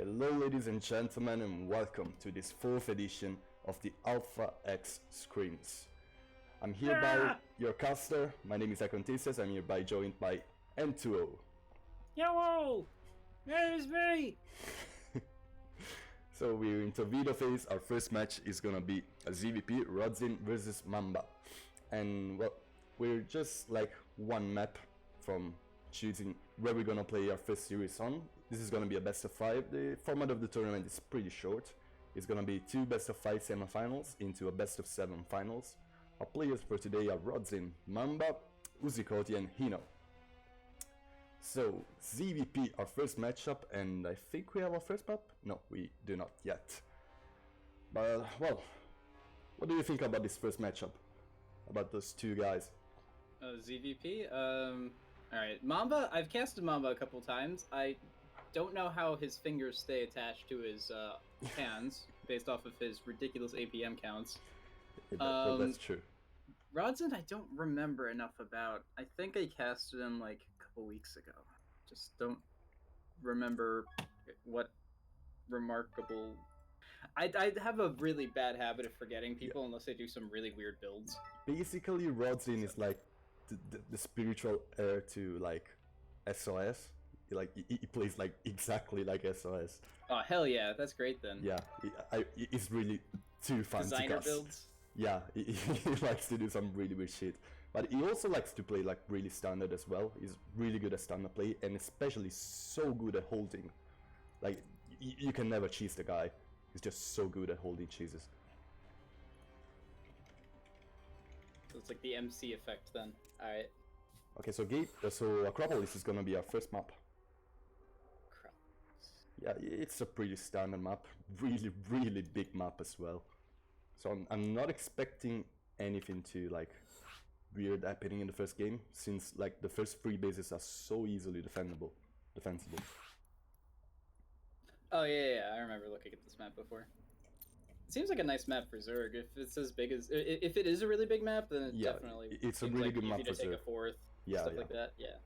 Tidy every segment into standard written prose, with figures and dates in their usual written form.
Hello ladies and gentlemen and welcome to this 4th edition of the Alpha X Scrims. I'm hereby your caster, my name is Acontises, I'm hereby joined by N2O. Yo! There's me! So we're into video phase. Our first match is gonna be a ZVP, Rodzin versus Mamba. And well, we're just like one map from choosing where we're gonna play our first series on. This is gonna be a best of 5. The format of the tournament is pretty short. It's gonna be 2 best of 5 semifinals into a best of 7 finals. Our players for today are Rodzin, Mamba, Uzikoti and Hino. So, ZVP, our first matchup, and I think we have our first map? No, we do not yet. But, well, what do you think about this first matchup? About those two guys? ZVP? Alright. Mamba, I've casted Mamba a couple times. I don't know how his fingers stay attached to his hands, based off of his ridiculous APM counts. Well, that's true. Rodzin, I don't remember enough about. I think I casted him like a couple weeks ago. Just don't remember what remarkable. I have a really bad habit of forgetting people unless they do some really weird builds. Basically, Rodzin is like the spiritual heir to like SOS. Like he plays like exactly like SOS. Oh hell yeah, that's great then. Yeah, it's really too fun to Designer cast. builds. Yeah, he likes to do some really weird shit. But he also likes to play like really standard as well. He's really good at standard play and especially so good at holding. Like, you can never cheese the guy. He's just so good at holding cheeses. So it's like the MC effect then. Alright. Okay, so Acropolis is gonna be our first map. Yeah, it's a pretty standard map. Really, really big map as well. So I'm not expecting anything to like weird happening in the first game, since like the first 3 bases are so easily defensible. Oh yeah, I remember looking at this map before. It seems like a nice map for Zerg. If it's as big as, if it is a really big map, then it definitely it's a really good map for Zerg. Take a 4th, stuff like that. Yeah.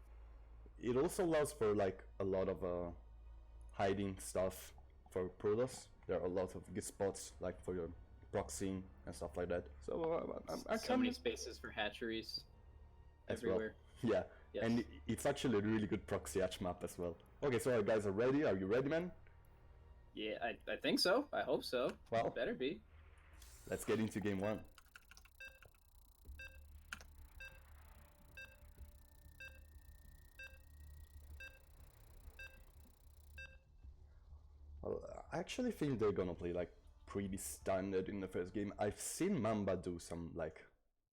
It also allows for like a lot of hiding stuff for Protoss. There are a lot of good spots like for your proxying and stuff like that. So so many spaces for hatcheries everywhere. Well. Yeah, yes. And it's actually a really good proxy hatch map as well. Okay, so our guys are ready. Are you ready, man? Yeah, I think so. I hope so. Well, it better be. Let's get into game 1. Well, I actually think they're gonna play like pretty standard in the first game. I've seen Mamba do some like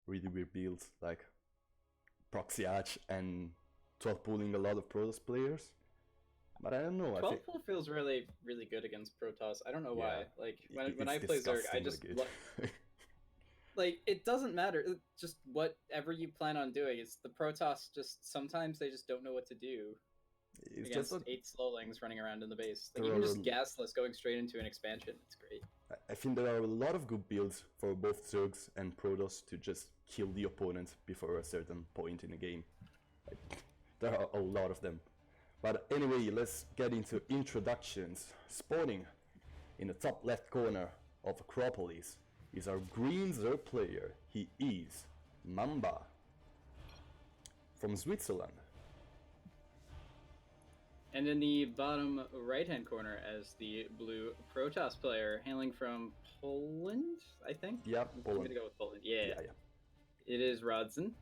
really weird builds, like proxy hatch and 12 pulling a lot of Protoss players. But I don't know. 12 pull feels really, really good against Protoss. I don't know why. Like when I play Zerg, I just like it doesn't matter. Just whatever you plan on doing. It's the Protoss. Just sometimes they just don't know what to do. It's against just 8 slowlings running around in the base. Like even just gasless going straight into an expansion. It's great. I think there are a lot of good builds for both Zergs and Protoss to just kill the opponent before a certain point in the game. Like, there are a lot of them. But anyway, let's get into introductions. Spawning in the top left corner of Acropolis is our green Zerg player. He is Mamba from Switzerland. And in the bottom right-hand corner as the blue Protoss player, hailing from Poland, I think? Yeah, Poland. I'm gonna go with Poland. Yeah. It is Rodzin.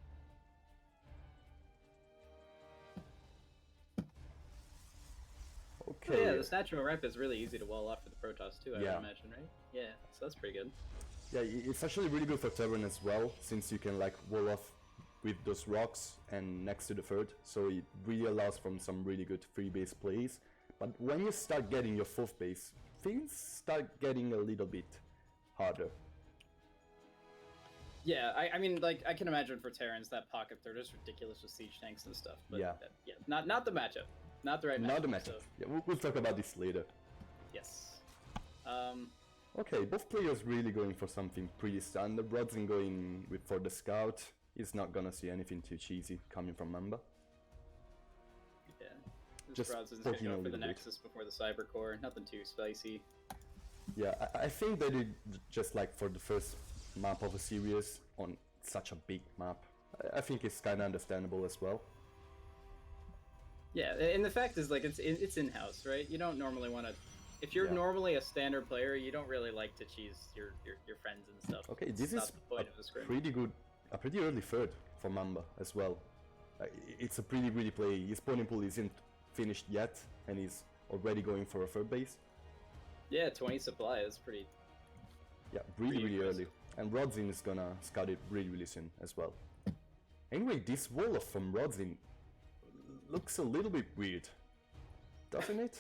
Okay. Oh, yeah, this natural rep is really easy to wall off for the Protoss too, I would imagine, right? Yeah, so that's pretty good. Yeah, it's actually really good for Terran as well, since you can like wall off with those rocks and next to the third, so it really allows from some really good 3 base plays. But when you start getting your 4th base, things start getting a little bit harder. Yeah, I mean, like, I can imagine for Terrans that pocket third is ridiculous with siege tanks and stuff, but not the matchup. Not the right matchup. Not the matchup. So. Yeah, we'll talk about this later. Yes. Okay, both players really going for something pretty standard. Rodzin going for the scout. He's not gonna see anything too cheesy coming from Mamba. Yeah. just Rodson's poking gonna a go for the little bit. Nexus before the Cyber Core. Nothing too spicy. Yeah, I think that it just like for the first map of a series on such a big map, I think it's kind of understandable as well. Yeah, and the fact is, like, it's in-house, right? You don't normally want to. If you're normally a standard player, you don't really like to cheese your friends and stuff. Okay, this is the point of the scrim. a pretty early third for Mamba as well. It's a pretty greedy play. His spawning pool isn't finished yet, and he's already going for a third base. Yeah, 20 supply is pretty. Yeah, really early. And Rodzin is gonna scout it really soon as well. Anyway, this wall from Rodzin looks a little bit weird, doesn't it?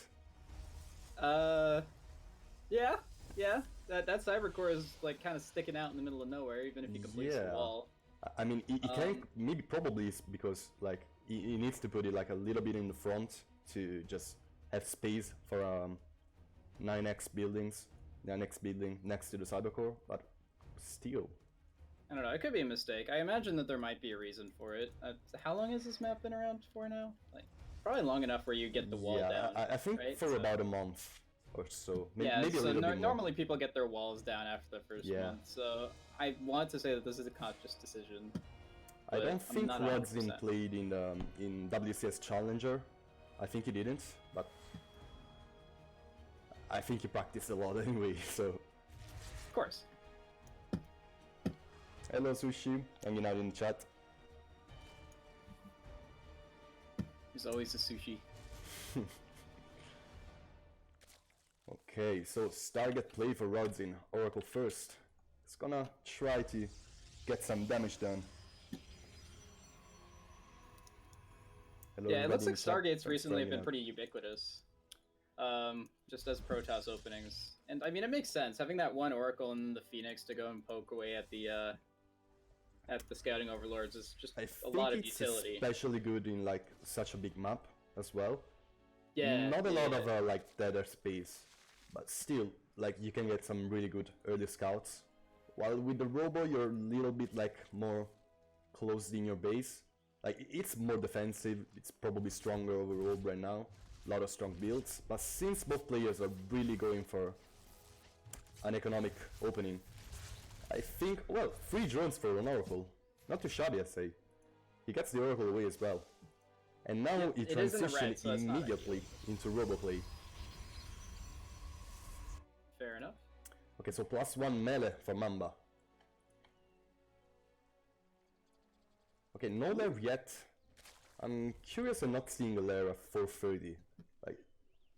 Yeah. That Cyber Core is like kind of sticking out in the middle of nowhere, even if he completes the wall. I mean, he can probably is because like he needs to put it like a little bit in the front to just have space for 9x building next to the Cyber Core, but still. I don't know, it could be a mistake. I imagine that there might be a reason for it. How long has this map been around for now? Like, probably long enough where you get the wall down. I think right? for about a month or so. Maybe a so little bit more. Normally people get their walls down after the first month, so I want to say that this is a conscious decision. I don't think Rodzin played in WCS Challenger. I think he didn't, but I think he practiced a lot anyway, so... Of course. Hello Sushi, hanging out in the chat. There's always a sushi. Okay, so target play for Rodzin. Oracle first. It's gonna try to get some damage done. Hello, yeah, it looks like Stargates recently have been pretty ubiquitous. Just as Protoss openings. And I mean, it makes sense. Having that one Oracle and the Phoenix to go and poke away at the Scouting Overlords is just a lot of utility. Especially good in like such a big map as well. Yeah. Not a lot of like deader space, but still, like you can get some really good early scouts. While with the Robo, you're a little bit like more closed in your base. Like it's more defensive. It's probably stronger overall right now. A lot of strong builds, but since both players are really going for an economic opening, I think, well, 3 drones for an Oracle. Not too shabby, I'd say. He gets the Oracle away as well. And now he transitions immediately into Robo play. Fair enough. Okay, so +1 melee for Mamba. Okay, no lair yet. I'm curious on not seeing a lair of 430. Like,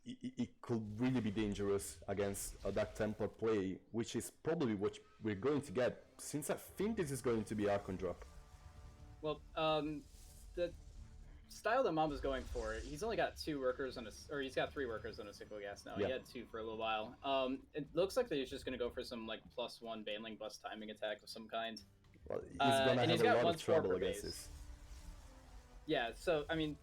it could really be dangerous against a Dark Templar play, which is probably what we're going to get, since I think this is going to be Archon drop. Well, the style that Mamba's going for, he's only got 2 workers on or he's got 3 workers on a single gas now. Yeah. He had 2 for a little while. It looks like that he's just going to go for some like +1 Baneling bus timing attack of some kind. Well, he's gonna have a lot of trouble against this. Yeah, so I mean,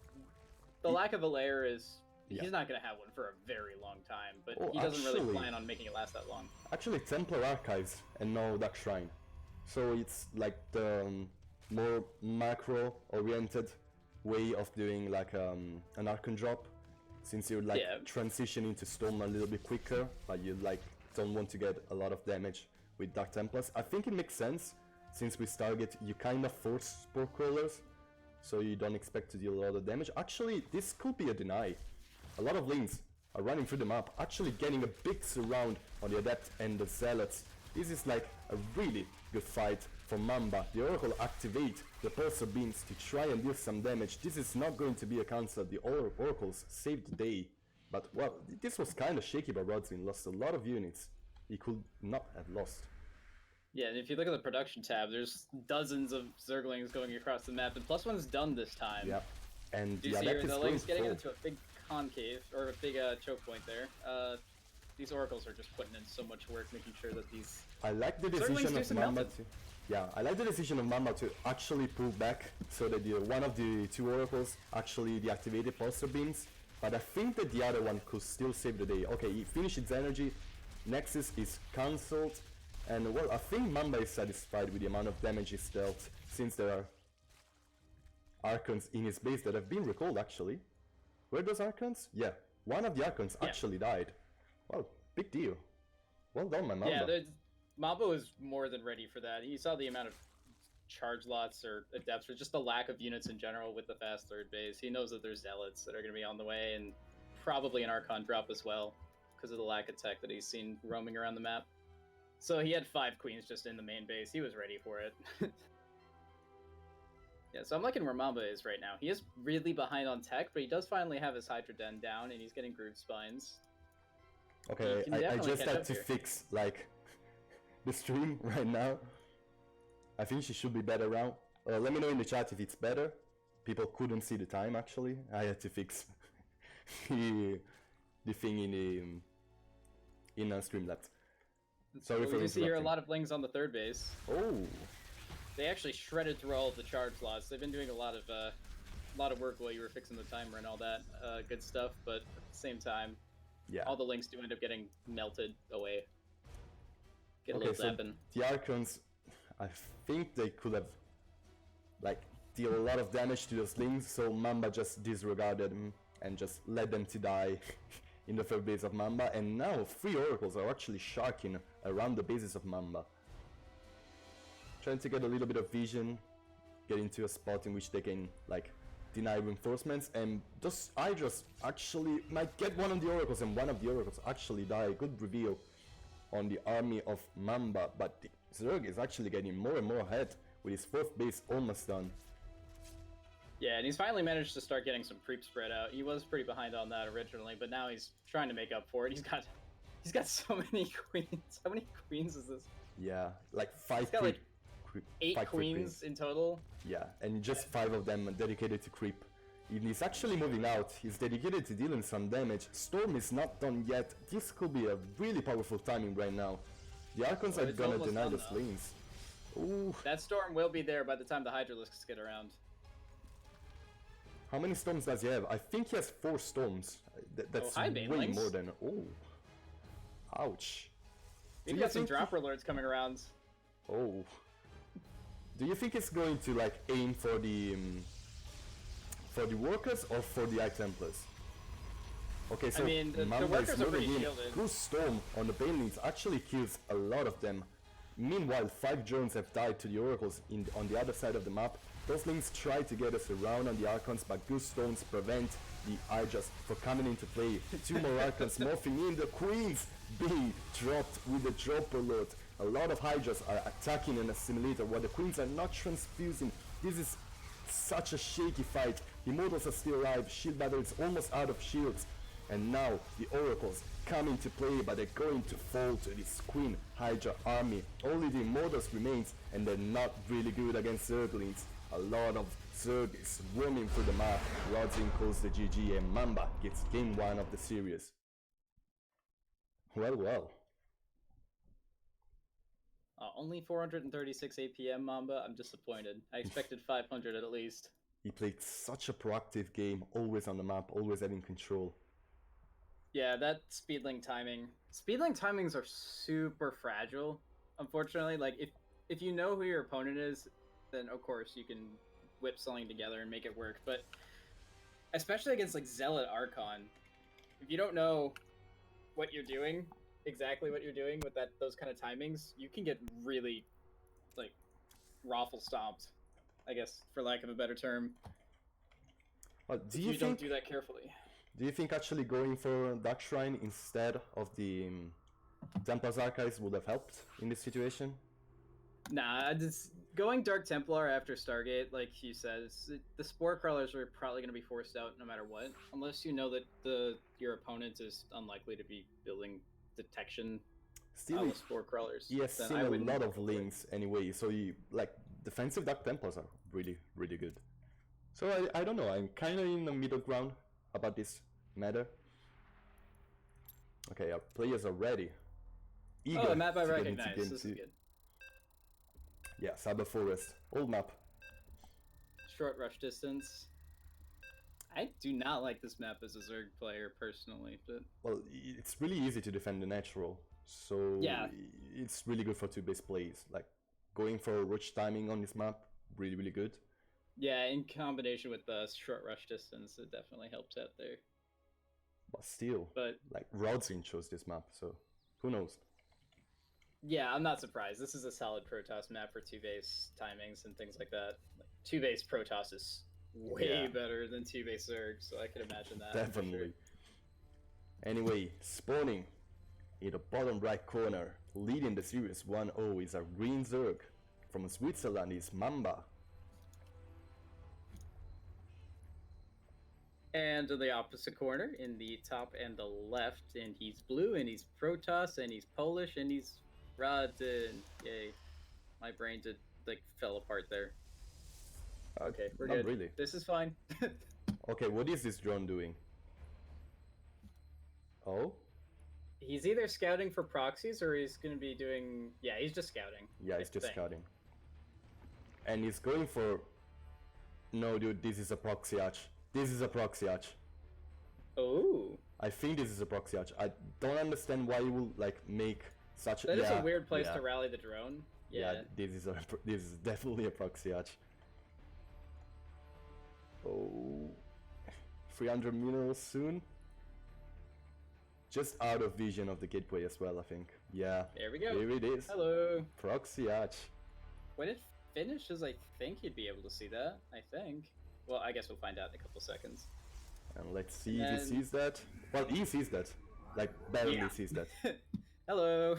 the lack of a lair is he's not gonna have one for a very long time, but he doesn't really plan on making it last that long. Actually, Templar Archives and no Dark Shrine, so it's like the more macro-oriented way of doing like an Archon drop, since you're like transitioning to Storm a little bit quicker, but you like don't want to get a lot of damage with Dark Templars. I think it makes sense, since with Stargate you kind of force Spore Crawlers, so you don't expect to deal a lot of damage. Actually, this could be a deny. A lot of lanes are running through the map, actually getting a big surround on the Adept and the Zealots. This is like a really good fight for Mamba. The Oracle activate the Pulsar Beams to try and deal some damage. This is not going to be a cancel. The Oracles saved the day. But well, this was kind of shaky by Rodzin. Lost a lot of units he could not have lost. Yeah, and if you look at the production tab, there's dozens of Zerglings going across the map, and +1's done this time. Yeah, and the Adept is going getting into a big concave, or a big choke point there. These Oracles are just putting in so much work, making sure that these... I like the decision of Mamba to... Yeah, I like the decision of Mamba to actually pull back, so that one of the 2 Oracles actually deactivated Pulsar Beams, but I think that the other one could still save the day. Okay, he finished its energy, Nexus is cancelled, and well, I think Mamba is satisfied with the amount of damage he's dealt, since there are Archons in his base that have been recalled actually. Were those Archons? Yeah, one of the Archons actually died. Well, big deal. Well done, my Mamba. Yeah, Mamba was more than ready for that. He saw the amount of charge lots or adepts, or just the lack of units in general with the fast third base. He knows that there's zealots that are going to be on the way, and probably an Archon drop as well, because of the lack of tech that he's seen roaming around the map. So he had 5 queens just in the main base. He was ready for it. Yeah, so I'm liking where Mamba is right now. He is really behind on tech, but he does finally have his Hydra Den down, and he's getting Groove Spines. Okay, I just had to fix, like, the stream right now. I think she should be better now. Let me know in the chat if it's better. People couldn't see the time, actually. I had to fix the thing in Streamlabs. Sorry for you see here a lot of Lings on the third base. Oh! They actually shredded through all of the charge lots. They've been doing a lot of work while you were fixing the timer and all that good stuff, but at the same time, yeah, all the Lings do end up getting melted away. Get a little zapping. So the Archons, I think they could have, like, deal a lot of damage to those Lings, so Mamba just disregarded them and just let them to die in the third base of Mamba, and now 3 Oracles are actually sharking around the bases of Mamba. Trying to get a little bit of vision, get into a spot in which they can, like, deny reinforcements, and those Hydras actually might get one of the Oracles, and one of the Oracles actually die. Good reveal on the army of Mamba, but Zerg is actually getting more and more ahead with his 4th base almost done. Yeah, and he's finally managed to start getting some creep spread out. He was pretty behind on that originally, but now he's trying to make up for it. He's got so many queens. How many queens is this? Yeah, like 5 he's got creep. Like 8 queens in total. Yeah, and just 5 of them are dedicated to creep. He's actually moving out. He's dedicated to dealing some damage. Storm is not done yet. This could be a really powerful timing right now. The Archons are gonna deny the lanes. Ooh. That Storm will be there by the time the Hydralisks get around. How many storms does he have? I think he has 4 storms. That's way more than... Oh. Ouch. We've got some dropper lords coming around. Oh. Do you think he's going to, like, aim for the workers or for the High Templars? Okay, so I mean, the workers are pretty shielded. Blue Storm on the Banelings actually kills a lot of them. Meanwhile, 5 drones have died to the Oracles on the other side of the map. Those Lings try to get us around on the Archons, but Goose Stones prevent the Hydras from coming into play. 2 more Archons morphing in, the Queens being dropped with the Dropper Lord. A lot of Hydras are attacking an assimilator while the Queens are not transfusing. This is such a shaky fight. The Immortals are still alive, Shield Battle is almost out of shields. And now the Oracles come into play, but they're going to fall to this Queen Hydra army. Only the Immortals remains, and they're not really good against Zerglings. A lot of Zerg is roaming through the map. Rodzin calls the GG, and Mamba gets game 1 of the series. Well. Only 436 APM, Mamba. I'm disappointed. I expected 500 at least. He played such a proactive game, always on the map, always having control. Yeah, that speedling timing. Speedling timings are super fragile, unfortunately. Like, if you know who your opponent is, then of course you can whip something together and make it work. But especially against, like, Zealot Archon, if you don't know what you're doing, exactly what you're doing with those kind of timings, you can get really, like, raffle stomped, I guess, for lack of a better term. Do you don't do that carefully. Do you think actually going for Dark Shrine instead of the Templar's Archives would have helped in this situation? Nah, going Dark Templar after Stargate, like you said, the Spore Crawlers are probably going to be forced out no matter what, unless you know that your opponent is unlikely to be building detection. Still, Spore Crawlers. He has seen a lot of links anyway, so like defensive Dark Templars are really, really good. So I don't know, I'm kind of in the middle ground about this matter. Okay, our players are ready. Eager the map I recognize. This is good. Yeah, Cyber Forest, old map. Short rush distance. I do not like this map as a Zerg player personally, but well, it's really easy to defend the natural, so yeah, it's really good for 2-base plays. Like going for a rush timing on this map, really, really good. Yeah, in combination with the short rush distance, it definitely helps out there. But still, but like Rodzin chose this map, so who knows? Yeah, I'm not surprised. This is a solid Protoss map for two base timings and things like that. Like, two base Protoss is way better than two base Zerg, so I can imagine that. Definitely. Sure. Anyway, spawning in the bottom right corner, leading the series 1-0 is our green Zerg. From Switzerland is Mamba. And in the opposite corner, in the top and the left, and he's blue, and he's Protoss, and he's Polish, and he's Rodin. Yay. My brain did, like, fell apart there. Okay, we're good. Really. This is fine. Okay, what is this drone doing? Oh? He's either scouting for proxies or he's going to be doing... Yeah, he's just scouting. Yeah, he's just scouting. And he's going for... No, dude, this is a proxy hatch. This is a proxy hatch. Oh. I think this is a proxy hatch. I don't understand why you will, like, make such a... That is a weird place to rally the drone. Yeah, this is definitely a proxy hatch. Oh... 300 minerals soon. Just out of vision of the gateway as well, I think. Yeah. There we go. Here it is. Hello. Proxy hatch. When it finishes, I think you'd be able to see that. I think. Well, I guess we'll find out in a couple seconds. And let's see if he sees that. Well, he sees that. Like, barely sees that. Hello.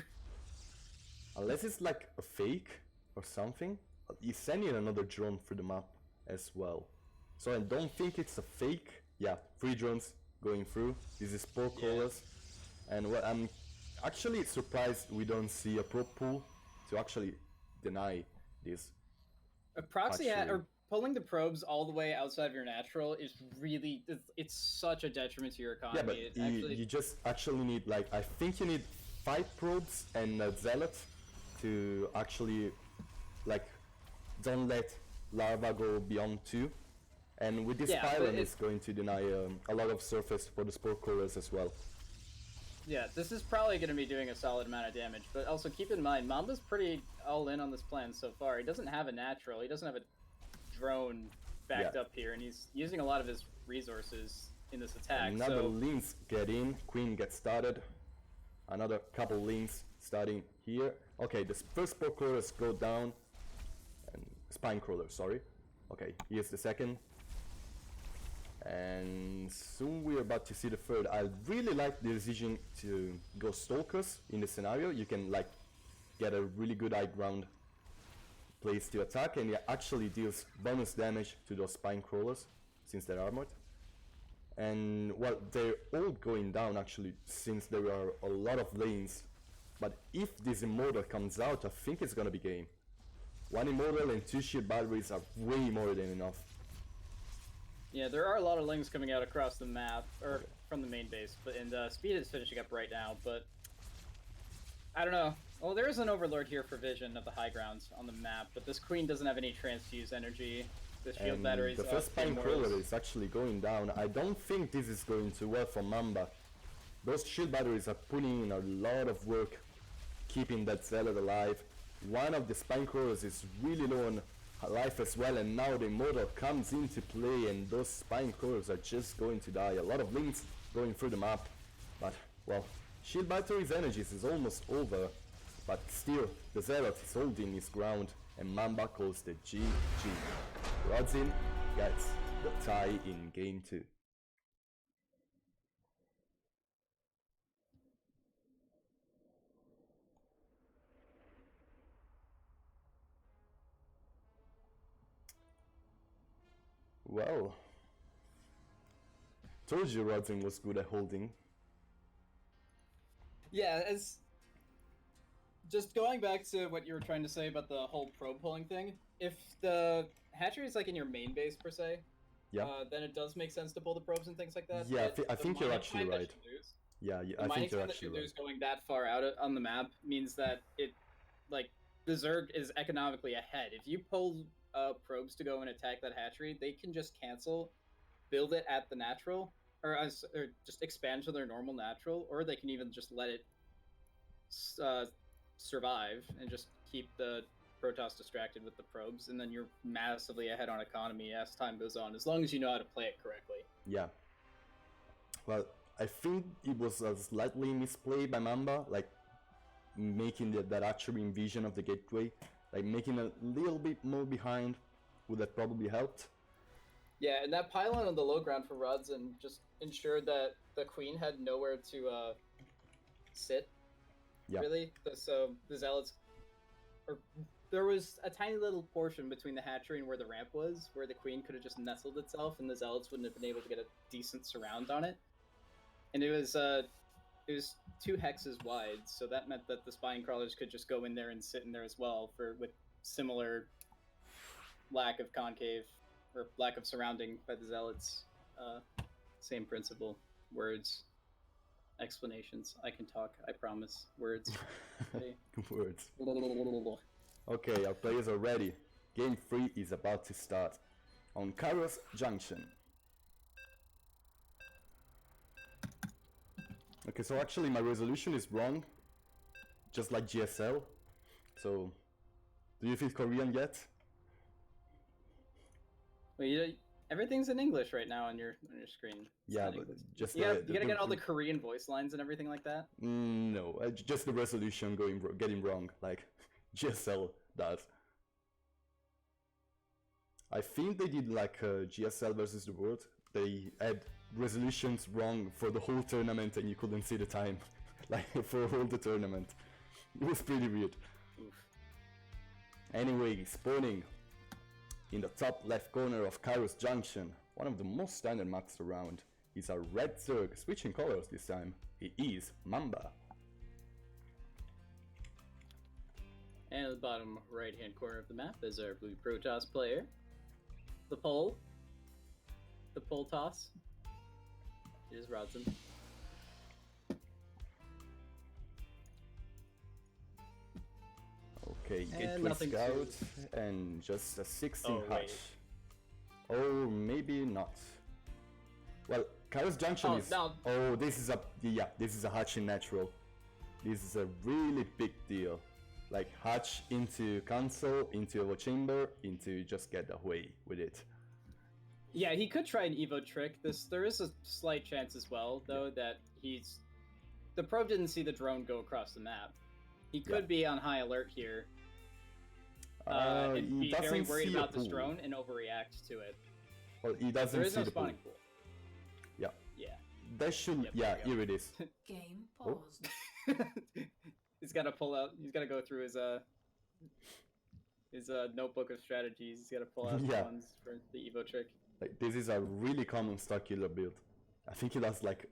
Unless it's like a fake or something. He's sending another drone through the map as well. So I don't think it's a fake. Yeah, 3 drones going through. This is Pork Crawlers. And well, I'm actually surprised we don't see a probe pool to actually deny this. A proxy or pulling the probes all the way outside of your natural is really, it's such a detriment to your economy. Yeah, but you just actually need, like, I think you need 5 probes and a zealot to actually, like, don't let larva go beyond 2. And with this pylon, it's going to deny a lot of surface for the spore crawlers as well. Yeah, this is probably going to be doing a solid amount of damage, but also keep in mind, Mamba's pretty all in on this plan so far. He doesn't have a natural, he doesn't have a drone backed up here, and he's using a lot of his resources in this attack. Another links get in, Queen gets started, another couple links starting here. Okay, the first spore crawlers go down, and spine crawler, sorry. Okay, here's the second. And soon we're about to see the third. I really like the decision to go Stalkers in this scenario. You can, like, get a really good high ground place to attack, and it actually deals bonus damage to those spine crawlers since they're armored. And well, they're all going down actually since there are a lot of lanes. But if this Immortal comes out, I think it's gonna be game. 1 Immortal and 2 shield batteries are way more than enough. Yeah, there are a lot of lings coming out across the map, or from the main base, and Speed is finishing up right now, but I don't know. Well, there is an Overlord here for vision of the high grounds on the map, but this Queen doesn't have any transfuse energy. The shield batteries. The first spine crawler is actually going down. I don't think this is going too well for Mamba. Those shield batteries are putting in a lot of work keeping that Zealot alive. One of the spine crawlers is really low on life as well, and now the Immortal comes into play, and those spine crawlers are just going to die. A lot of links going through the map, but well, shield batteries energies is almost over, but still the Zealot is holding his ground, and Mamba calls the GG. Rodzin gets the tie in game 2. Well, told you Rodzin was good at holding. Yeah, as just going back to what you were trying to say about the whole probe pulling thing, if the hatchery is like in your main base per se, then it does make sense to pull the probes and things like that. Yeah, I think you're actually right. Yeah, I think you're actually right. Going that far out on the map means that it, like, the Zerg is economically ahead. If you pull probes to go and attack that hatchery, they can just cancel, build it at the natural, or just expand to their normal natural, or they can even just let it survive and just keep the Protoss distracted with the probes, and then you're massively ahead on economy as time goes on, as long as you know how to play it correctly. Yeah. Well, I think it was a slightly misplay by Mamba, like making that archery invasion of the gateway, like making a little bit more behind would have probably helped. Yeah, and that pylon on the low ground for Rodzen just ensured that the queen had nowhere to sit. Yeah. Really, so the Zealots, or there was a tiny little portion between the hatchery and where the ramp was, where the queen could have just nestled itself, and the Zealots wouldn't have been able to get a decent surround on it. And it was 2 hexes wide, so that meant that the spine crawlers could just go in there and sit in there as well with similar lack of concave or lack of surrounding by the Zealots. Same principle. Words. Explanations. I can talk, I promise. Words. Okay. Words. Okay, our players are ready. Game 3 is about to start on Kairos Junction. Okay, so actually my resolution is wrong, just like GSL. So, do you feel Korean yet? Well, everything's in English right now on your screen. Yeah, but just you gotta get all the Korean voice lines and everything like that. No, just the resolution getting wrong, like GSL does. I think they did like GSL versus the world. They had resolutions wrong for the whole tournament, and you couldn't see the time, like for all the tournament. It was pretty weird. Oof. Anyway, spawning in the top left corner of Kairos Junction, one of the most standard maps around, is a red Zerg, switching colors this time. It is Mamba. And at the bottom right hand corner of the map is our blue Protoss player. The pole toss is Rodzen. Okay, gateway scout and just a 16 hatch. Or maybe not. Well, Kairos Junction is... No. Oh, this is a hatch in natural. This is a really big deal. Like, hatch into console, into Evo chamber, into just get away with it. Yeah, he could try an Evo trick. There is a slight chance as well, though, that the probe didn't see the drone go across the map. He could be on high alert here. And be very worried about this drone and overreact to it. Well, he doesn't see the spawning pool. Yeah. Yeah. That should... here it is. Game paused. He's got to pull out... He's got to go through his notebook of strategies. He's got to pull out ones for the Evo trick. Like, this is a really common star killer build. I think he does like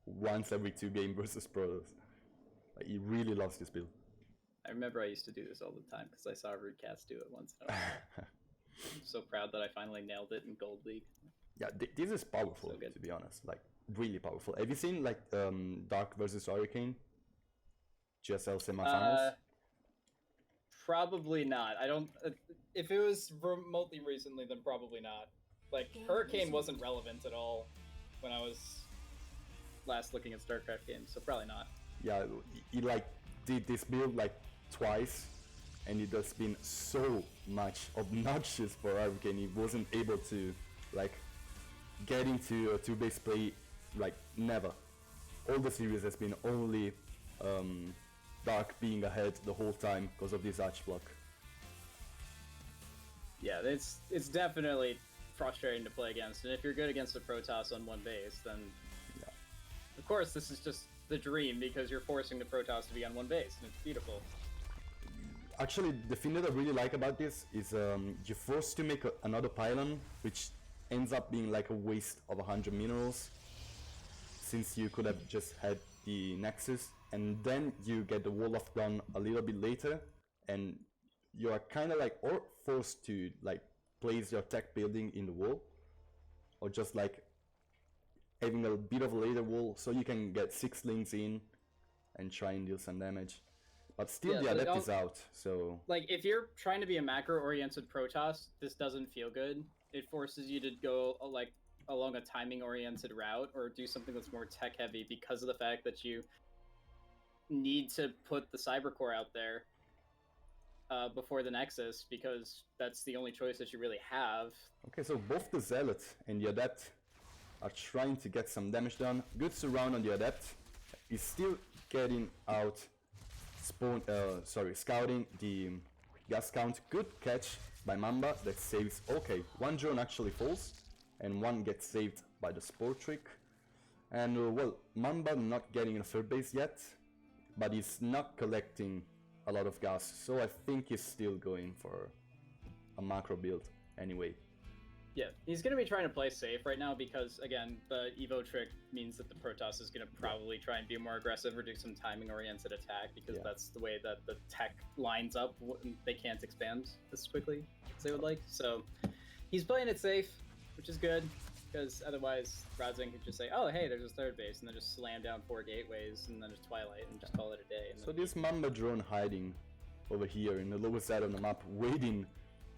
once every 2 games versus Protoss. Like, he really loves this build. I remember I used to do this all the time because I saw Rootcast do it once. I'm so proud that I finally nailed it in Gold League. Yeah, this is powerful, to be honest. Like, really powerful. Have you seen, like, Dark versus Hurricane? GSL semifinals? Probably not. I don't... if it was remotely recently, then probably not. Like, Hurricane wasn't relevant at all when I was last looking at StarCraft games, so probably not. Yeah, he, like, did this build, like, twice, and it has been so much obnoxious for Hurricane. He wasn't able to, like, get into a 2-base play, like, never. All the series has been only Dark being ahead the whole time because of this arch block. Yeah, it's definitely frustrating to play against, and if you're good against a Protoss on 1 base, then of course this is just the dream because you're forcing the Protoss to be on 1 base, and it's beautiful. Actually, the thing that I really like about this is you're forced to make another pylon, which ends up being like a waste of 100 minerals, since you could have just had the Nexus, and then you get the wall off done a little bit later, and you are kind of like or forced to like place your tech building in the wall, or just like having a bit of a later wall so you can get 6 links in and try and deal some damage. But still, the Adept is out, so... Like, if you're trying to be a macro-oriented Protoss, this doesn't feel good. It forces you to go, like, along a timing-oriented route, or do something that's more tech-heavy because of the fact that you need to put the Cybercore out there. before the Nexus, because that's the only choice that you really have. Okay, so both the Zealot and the Adept are trying to get some damage done. Good surround on the Adept. He's still getting out, scouting the gas count. Good catch by Mamba that saves. Okay, one drone actually falls, and one gets saved by the Spore Trick. And well, Mamba not getting a third base yet, but he's not collecting a lot of gas, so I think he's still going for a macro build anyway. Yeah, he's going to be trying to play safe right now because, again, the Evo trick means that the Protoss is going to probably try and be more aggressive or do some timing-oriented attack because that's the way that the tech lines up. They can't expand as quickly as they would like. So he's playing it safe, which is good because otherwise Rodzin could just say, oh, hey, there's a third base, and then just slam down 4 gateways and then just Twilight and just call it a day. And so this Mamba drone hiding over here in the lower side of the map, waiting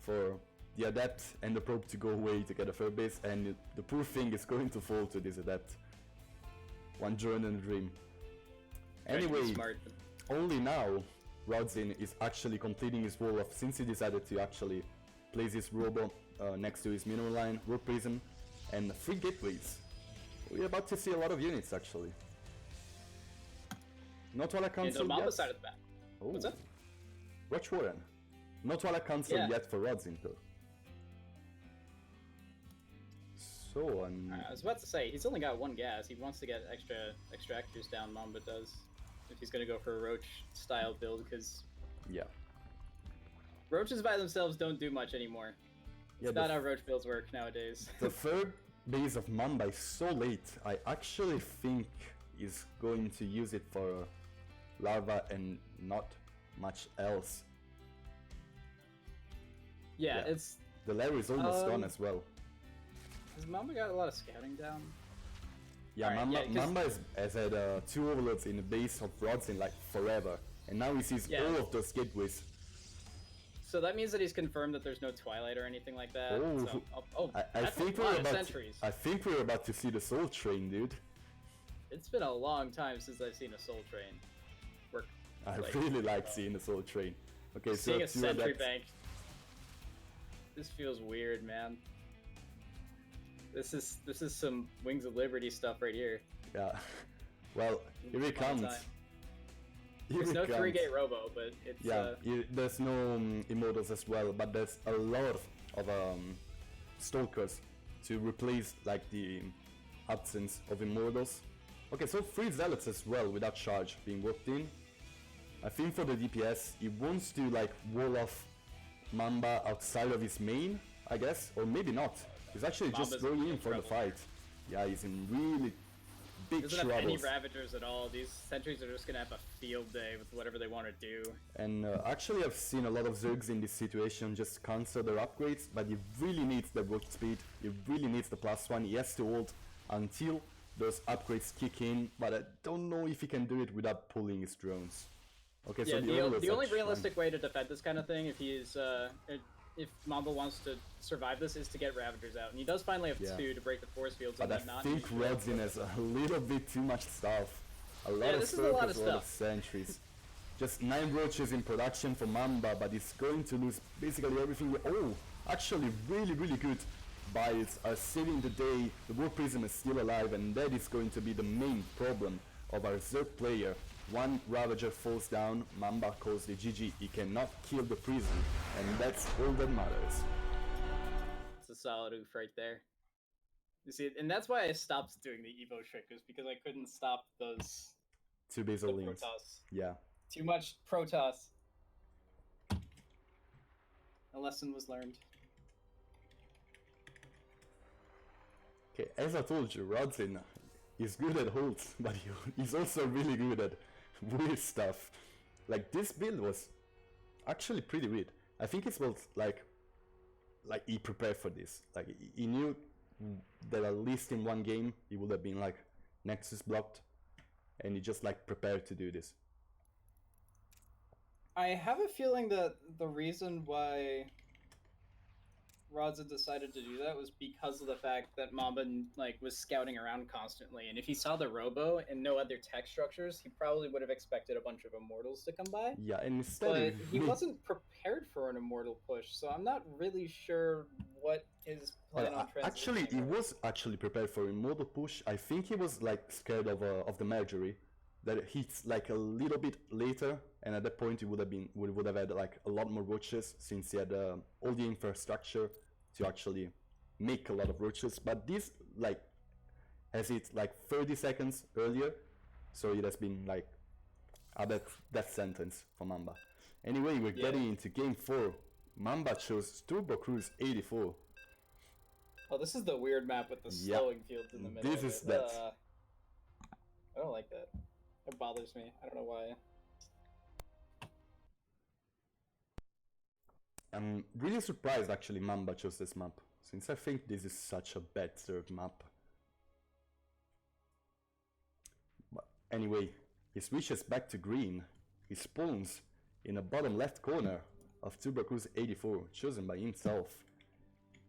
for the Adept and the Probe to go away to get a third base, and the poor thing is going to fall to this Adept. One drone and a dream. Anyway, only now Rodzin is actually completing his role of, since he decided to actually place his Robo next to his mineral line, Warp Prism, and 3 gateways. We're about to see a lot of units actually. Not all accounts yet. Mamba side of the map. Oh. What's up? Watch Warren. Not all accounts yet for Rodzin though. So I was about to say, he's only got 1 gas. He wants to get extra extractors down, Mamba does. If he's going to go for a Roach style build, because Roaches by themselves don't do much anymore. It's not how Roach builds work nowadays. The third base of Mamba is so late, I actually think he's going to use it for Larva and not much else. Yeah, it's... The Larry is almost gone as well. Has Mamba got a lot of scouting down? Yeah, Mamba has had 2 overloads in the base of Rodzin like forever, and now he sees all of those gateways. So that means that he's confirmed that there's no Twilight or anything like that. I think we're about to see the Soul Train, dude. It's been a long time since I've seen a Soul Train work. I really like seeing the Soul Train. Okay, seeing a Sentry Bank. This feels weird, man. This is some Wings of Liberty stuff right here. Yeah. Well, here it comes. There's no 3-gate Robo, but it's... there's no Immortals as well, but there's a lot of Stalkers to replace like the absence of Immortals. Okay, so 3 Zealots as well without charge being worked in. I think for the DPS, he wants to like wall off Mamba outside of his main, I guess, or maybe not. He's actually just going in for the fight. Yeah, he's in really big troubles. Doesn't have any Ravagers at all. These sentries are just gonna have a field day with whatever they want to do. And actually I've seen a lot of Zergs in this situation just cancel their upgrades, but he really needs the work speed, he really needs the +1, he has to hold until those upgrades kick in, but I don't know if he can do it without pulling his drones. Okay, yeah, so the only realistic way to defend this kind of thing, if Mamba wants to survive this, is to get Ravagers out. And he does finally have 2 to break the force fields. But I think Rodzin has a little bit too much stuff. A lot of circles, a lot of sentries. Just 9 Roaches in production for Mamba, but he's going to lose basically everything. Oh, actually really, really good buys are saving the day. The Warp Prism is still alive, and that is going to be the main problem of our Zerg player. 1 Ravager falls down, Mamba calls the GG, he cannot kill the Prism, and that's all that matters. It's a solid oof right there. You see, and that's why I stopped doing the Evo trick, is because I couldn't stop those 2 basal links. Yeah. Too much Protoss. A lesson was learned. Okay, as I told you, Rodzin is good at holds, but he's also really good at weird stuff. Like this build was actually pretty weird. I think it was like he prepared for this. Like he knew that at least in 1 game he would have been like Nexus blocked, and he just like prepared to do this. I have a feeling that the reason why Raza decided to do that was because of the fact that Mamba like was scouting around constantly, and if he saw the Robo and no other tech structures, he probably would have expected a bunch of Immortals to come by. Yeah, and instead but he wasn't prepared for an Immortal push, so I'm not really sure what his plan on transition. Actually, he was actually prepared for Immortal push. I think he was like scared of the Marjorie, that it hits like a little bit later, and at that point he would have had like a lot more roaches since he had all the infrastructure to actually make a lot of roaches. But this like has it like 30 seconds earlier, so it has been like a death sentence for Mamba. Anyway, we're getting into game 4. Mamba chose Turbo Cruise 84. Oh, this is the weird map with the slowing fields in the middle. This is that. I don't like that. It bothers me. I don't know why. I'm really surprised actually Mamba chose this map, since I think this is such a bad served map. But anyway, he switches back to green. He spawns in the bottom left corner of Turbo Cruise 84, chosen by himself.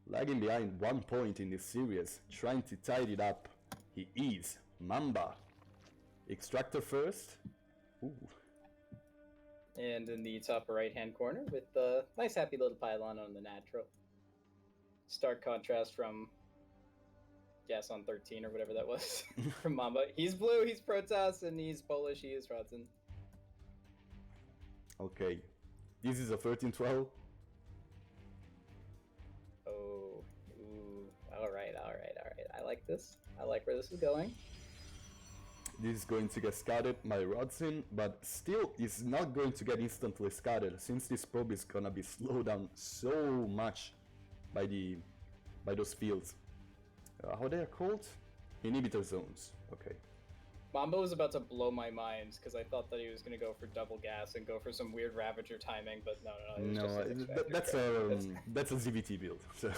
Lagging behind 1 point in this series, trying to tidy it up. He is Mamba. Extractor first. Ooh. And in the top right hand corner with the nice happy little pylon on the natural. Stark contrast from Gas on 13 or whatever that was from Mamba. He's blue, he's Protoss, and he's Polish, he is Rodson. Okay. This is a 13-12. Oh, ooh. Alright. I like this. I like where this is going. This is going to get scouted by Rodson, but still is not going to get instantly scouted, since this probe is gonna be slowed down so much by those fields. How they are called? Inhibitor zones. Okay. Mamba was about to blow my mind because I thought that he was going to go for double gas and go for some weird Ravager timing, but no. That's a ZVT build. So.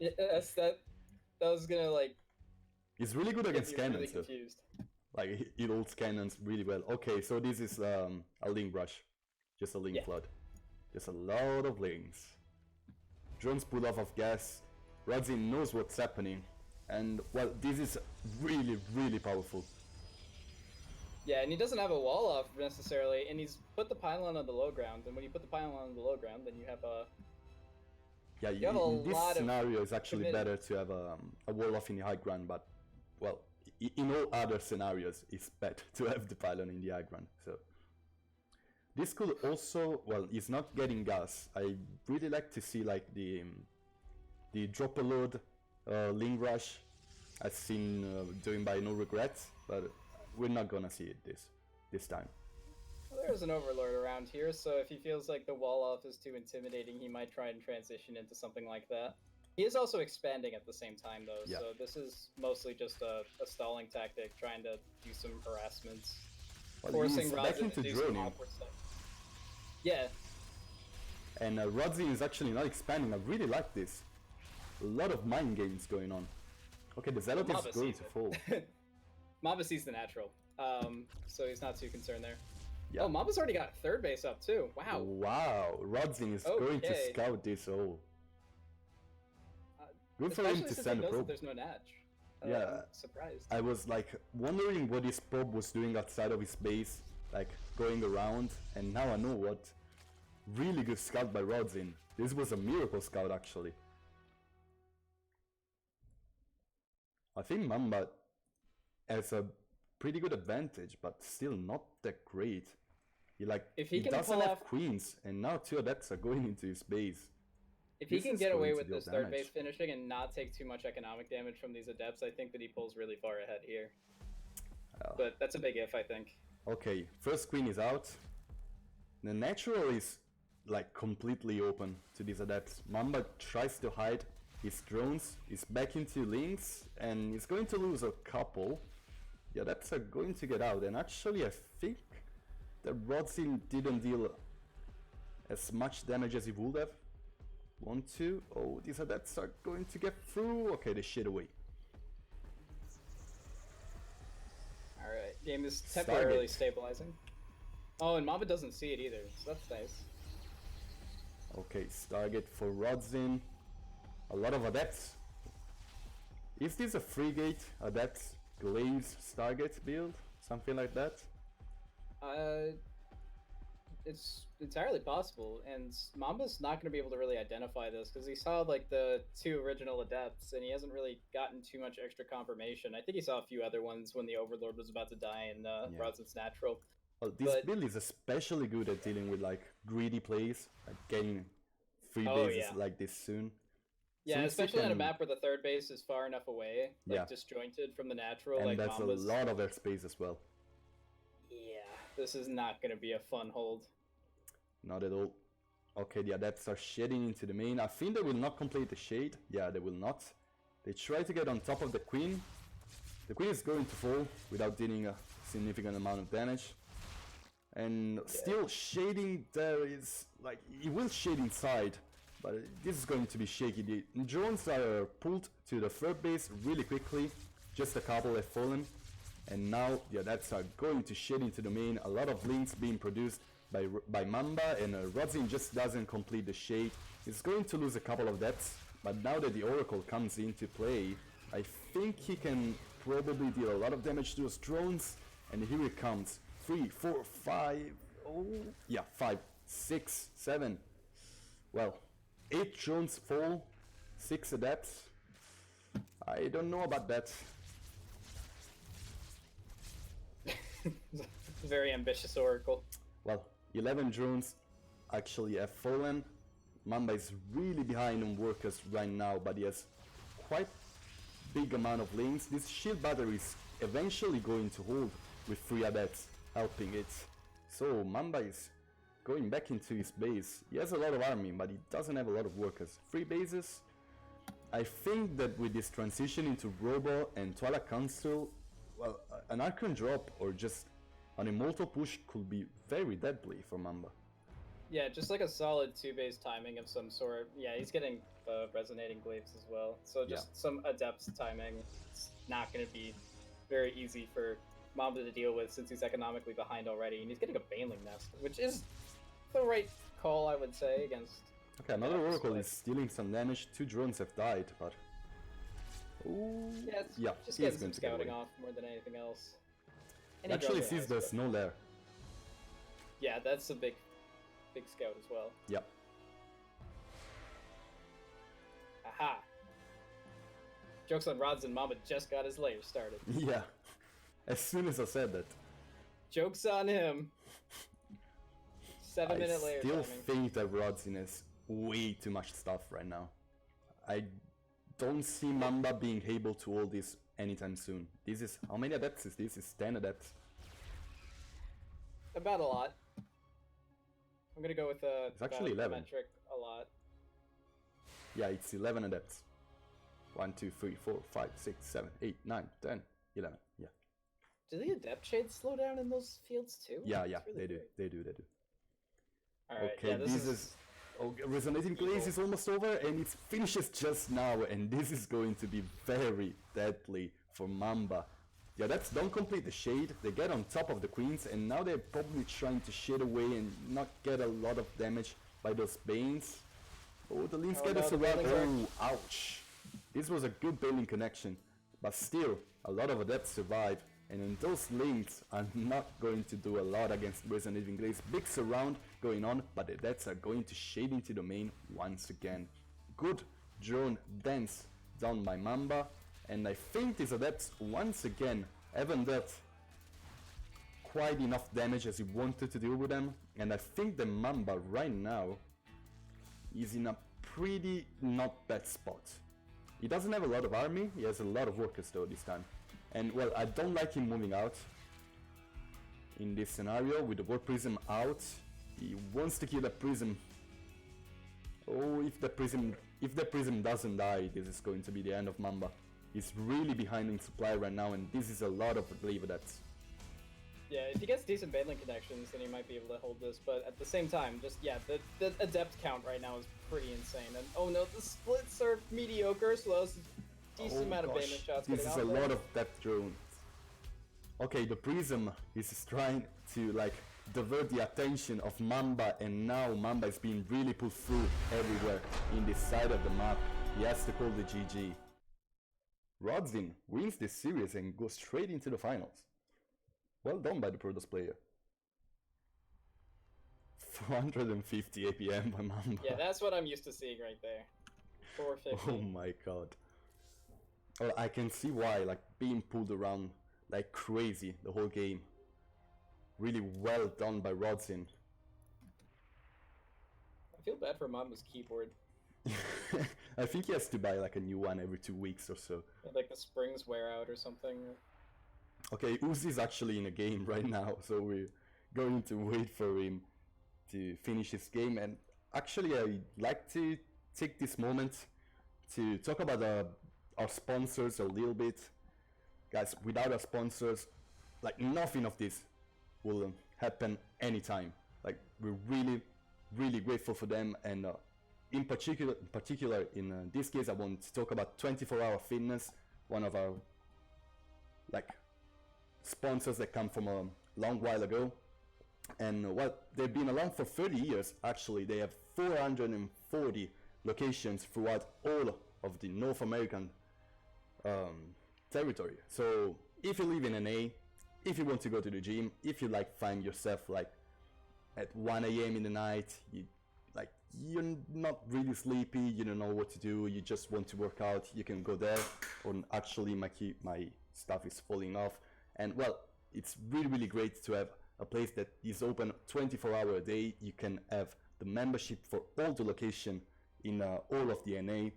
That was gonna like. He's really good against cannons. Really confused. Like he holds cannons really well. Okay, so this is a link brush, just a link flood, just a lot of links. Drones pull off of gas. Rodzin knows what's happening, and well, this is really powerful. Yeah, and he doesn't have a wall off necessarily, and he's put the pylon on the low ground, and when you put the pylon on the low ground, then you have a... Yeah, in this scenario, it's actually better to have a wall off in the high ground, but, well, in all other scenarios, it's better to have the pylon in the high ground, so... This could also, well, he's not getting gas. I really like to see, like, the drop a load link rush, as seen doing by No Regrets, but... We're not gonna see it this time. Well, there's an Overlord around here, so if he feels like the wall off is too intimidating, he might try and transition into something like that. He is also expanding at the same time, though, so this is mostly just a stalling tactic, trying to do some harassments. Well, forcing Rodzin to do some awkward stuff. Yeah. And Rodzin is actually not expanding. I really like this. A lot of mind games going on. Okay, the Zealot is going to fall. Mamba sees the natural, so he's not too concerned there. Yeah. Oh, Mamba's already got third base up too. Wow. Wow, Rodzin is going to scout this hole. Good for him to send a probe. There's no natch. Yeah, I'm surprised. I was like wondering what his probe was doing outside of his base, like going around, and now I know what. Really good scout by Rodzin. This was a miracle scout actually. I think Mamba has a pretty good advantage, but still not that great. He doesn't have queens, and now 2 adepts are going into his base. If he can get away with this third base finishing and not take too much economic damage from these adepts, I think that he pulls really far ahead here. But that's a big if, I think. Okay, first queen is out. The natural is like completely open to these adepts. Mamba tries to hide his drones, is back into links, and he's going to lose a couple. The adepts are going to get out, and actually I think that Rodzin didn't deal as much damage as he would have. 1, 2, oh, these adepts are going to get through. Okay, they shit away. Alright, game is temporarily stabilizing. Oh, and Mamba doesn't see it either, so that's nice. Okay, Stargate for Rodzin. a lot of adepts. Is this a free-gate adept Glaives Stargate build? Something like that? It's entirely possible, and Mamba's not going to be able to really identify this because he saw like the 2 original adepts, and he hasn't really gotten too much extra confirmation. I think he saw a few other ones when the Overlord was about to die in Rodzin's Natural. Well, this build is especially good at dealing with like greedy plays, like getting free bases like this soon. Yeah, so especially on a map where the 3rd base is far enough away, like disjointed from the natural. And like that's Mamba's... a lot of airspace as well. Yeah, this is not going to be a fun hold. Not at all. Okay, the adepts are shedding into the main. I think they will not complete the shade. Yeah, they will not. They try to get on top of the queen. The queen is going to fall without dealing a significant amount of damage. And still shading there is like, it will shade inside, but this is going to be shaky. The drones are pulled to the 3rd base really quickly. Just a couple have fallen. And now the adepts are going to shade into the main. A lot of links being produced by Mamba, and Rodzin just doesn't complete the shade. He's going to lose a couple of depths, but now that the Oracle comes into play, I think he can probably deal a lot of damage to those drones. And here it comes. 3, 4, 5, oh, yeah, 5, 6, 7. Well, 8 drones fall, 6 adepts. I don't know about that. Very ambitious Oracle. Well, 11 drones actually have fallen. Mamba is really behind on workers right now, but he has quite big amount of links. This shield battery is eventually going to hold with 3 adepts helping it. So Mamba is going back into his base. He has a lot of army, but he doesn't have a lot of workers. 3 bases. I think that with this transition into Robo and Twilight Council, well, an Archon drop or just an Immortal push could be very deadly for Mamba. Yeah, just like a solid 2-base timing of some sort. Yeah, he's getting Resonating Glaives as well. So just some Adepts timing. It's not going to be very easy for Mamba to deal with since he's economically behind already. And he's getting a Baneling Nest, which is the right call, I would say, against... Okay, another Oracle is stealing some damage. 2 drones have died, but... Ooh, yeah, it's just getting some scouting off more than anything else. It actually sees the snow lair. Yeah, that's a big scout as well. Yep. Aha! Joke's on Rods and Mamba just got his lair started. Yeah, as soon as I said that. Joke's on him. 7-minute lair timing. I still think that Rodzin has way too much stuff right now. I don't see Mamba being able to hold this anytime soon. This is... How many adepts is this? It's 10 adepts. About a lot. I'm gonna go with it's actually 11. Metric a lot. Yeah, it's 11 adepts. 1, 2, 3, 4, 5, 6, 7, 8, 9, 10, 11. Yeah. Do the adept shades slow down in those fields too? Yeah, really they do. Weird. They do. Alright, okay, yeah, this is... Oh, Resonating Glaives is almost over, and it finishes just now, and this is going to be very deadly for Mamba. The adepts don't complete the shade, they get on top of the queens, and now they're probably trying to shade away and not get a lot of damage by those banes. Oh, the links get us around. Oh, ouch. This was a good bailing connection, but still, a lot of adepts survive, and those links are not going to do a lot against Resonating Glaives. Big surround going on, but the adepts are going to shade into the main once again. Good drone dance done by Mamba, and I think these adepts once again haven't dealt quite enough damage as he wanted to deal with them, and I think the Mamba right now is in a pretty not bad spot. He doesn't have a lot of army, he has a lot of workers though this time. And well, I don't like him moving out in this scenario with the Warp Prism out. He wants to kill the Prism. Oh, if the Prism doesn't die, this is going to be the end of Mamba. He's really behind in supply right now, and this is a lot of Glaive Adepts. Yeah, if he gets decent Baneling connections, then he might be able to hold this, but at the same time, just, yeah, the Adept count right now is pretty insane. And oh no, the splits are mediocre, so that's a decent amount of Baneling shots. This is a lot of depth drones. Okay, the Prism is trying to, like, divert the attention of Mamba, and now Mamba is being really put through everywhere in this side of the map. He has to call the GG. Rodzin wins this series and goes straight into the finals. Well done by the Protoss player. 450 APM by Mamba. Yeah, that's what I'm used to seeing right there. 450. Oh my god. Well, I can see why, like, being pulled around like crazy the whole game. Really well done by Rodzin. I feel bad for Mamba's keyboard. I think he has to buy like a new one every 2 weeks or so. Like the springs wear out or something. Okay, Uzi's actually in a game right now, so we're going to wait for him to finish his game. And actually, I'd like to take this moment to talk about our sponsors a little bit. Guys, without our sponsors, like, nothing of this will happen anytime. Like, we're really grateful for them, and in particular in this case, I want to talk about 24-Hour Fitness, one of our like sponsors that come from a long while ago. And well, they've been around for 30 years. Actually, they have 440 locations throughout all of the North American territory. So if you live in NA, if you want to go to the gym, if you like find yourself like at 1 AM in the night, you're not really sleepy, you don't know what to do, you just want to work out, you can go there. Or actually my stuff is falling off, and well, it's really great to have a place that is open 24 hours a day. You can have the membership for all the location in all of the NA,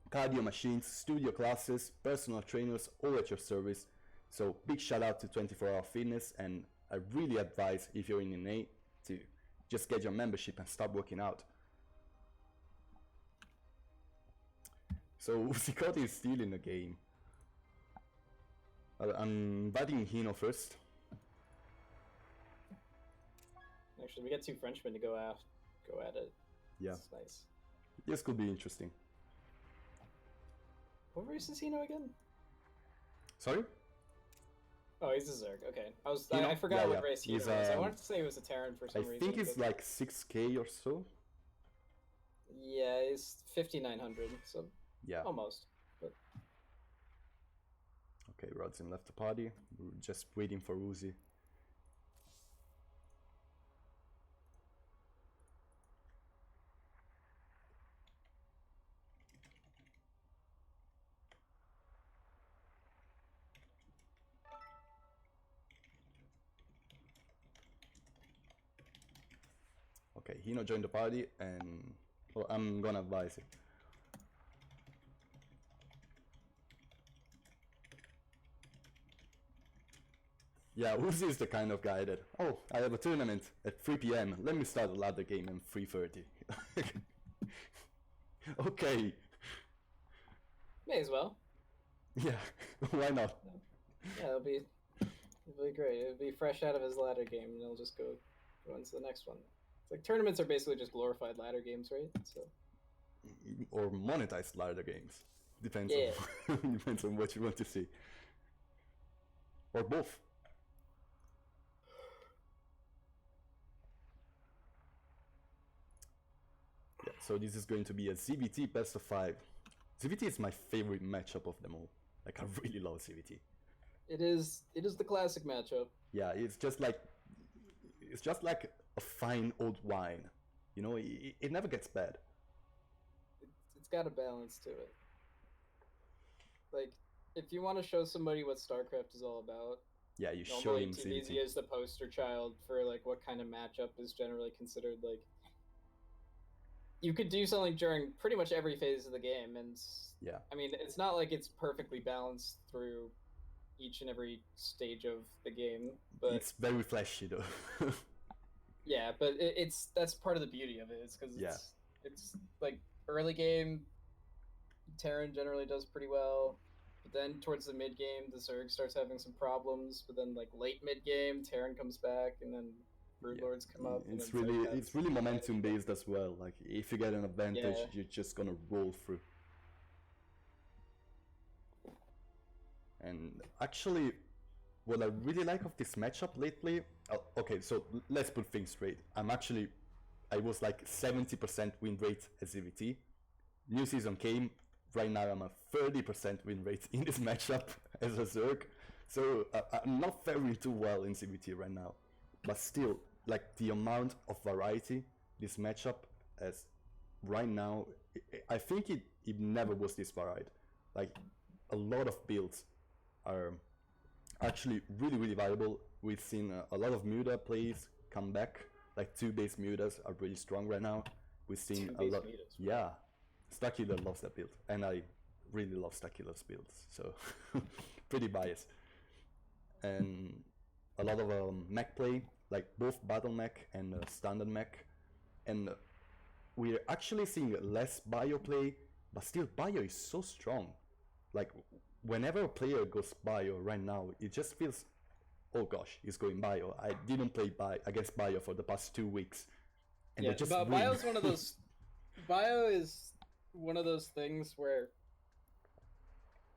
cardio machines, studio classes, personal trainers, all at your service. So big shout out to 24-Hour Fitness, and I really advise, if you're in NA, to just get your membership and start working out. So Uzikotti is still in the game. I'm inviting Hino first. Actually, we got 2 Frenchmen to go at it. Yeah. That's nice. This could be interesting. What race is Hino again? Sorry? Oh, he's a Zerg. Okay, I forgot what race he was. I wanted to say it was a Terran for some reason. I think it's like 6K or so. Yeah, it's 5,900. So yeah, almost. But... Okay, Rodzin left the party. We're just waiting for Uzi. Okay, Hino joined the party, and well, I'm gonna advise it. Yeah, Uzi is the kind of guy that, oh, I have a tournament at 3 PM, let me start a ladder game at 3:30. Okay. May as well. Yeah, why not? Yeah, it'll be great. It'll be fresh out of his ladder game, and he'll just go into the next one. It's like tournaments are basically just glorified ladder games, right? So. Or monetized ladder games. Depends yeah. on depends on what you want to see. Or both. Yeah, so this is going to be a ZVT best of 5. ZVT is my favorite matchup of them all. Like, I really love ZVT. It is the classic matchup. Yeah, it's just like a fine old wine. You know, it never gets bad. It's got a balance to it. Like, if you want to show somebody what StarCraft is all about, yeah, you show him TVZ is the poster child for like what kind of matchup is generally considered like. You could do something during pretty much every phase of the game, and yeah, I mean, it's not like it's perfectly balanced through each and every stage of the game, but it's very flashy though. Yeah, but that's part of the beauty of it. It's because it's like early game, Terran generally does pretty well, but then towards the mid game, the Zerg starts having some problems. But then like late mid game, Terran comes back, and then Broodlords come up. It's really momentum based as well. Like if you get an advantage, you're just gonna roll through. And actually, what I really like of this matchup lately, okay, so let's put things straight. I was like 70% win rate at ZVT. New season came, right now I'm a 30% win rate in this matchup as a Zerg. So I'm not faring too well in CBT right now. But still, like the amount of variety this matchup has right now, I think it never was this varied. Like a lot of builds are actually really valuable. We've seen a lot of Muda plays come back. Like 2-base Mudas are really strong right now. We've seen a lot. Mudas, yeah, Starkiller loves that build, and I really love Starkiller's builds. So pretty biased. And a lot of mech play, like both battle mech and standard mech, and we're actually seeing less bio play, but still bio is so strong. Like whenever a player goes bio right now, it just feels, oh gosh, he's going bio. I didn't play against bio for the past 2 weeks, and yeah, they just but win. bio's one of those. Bio is one of those things where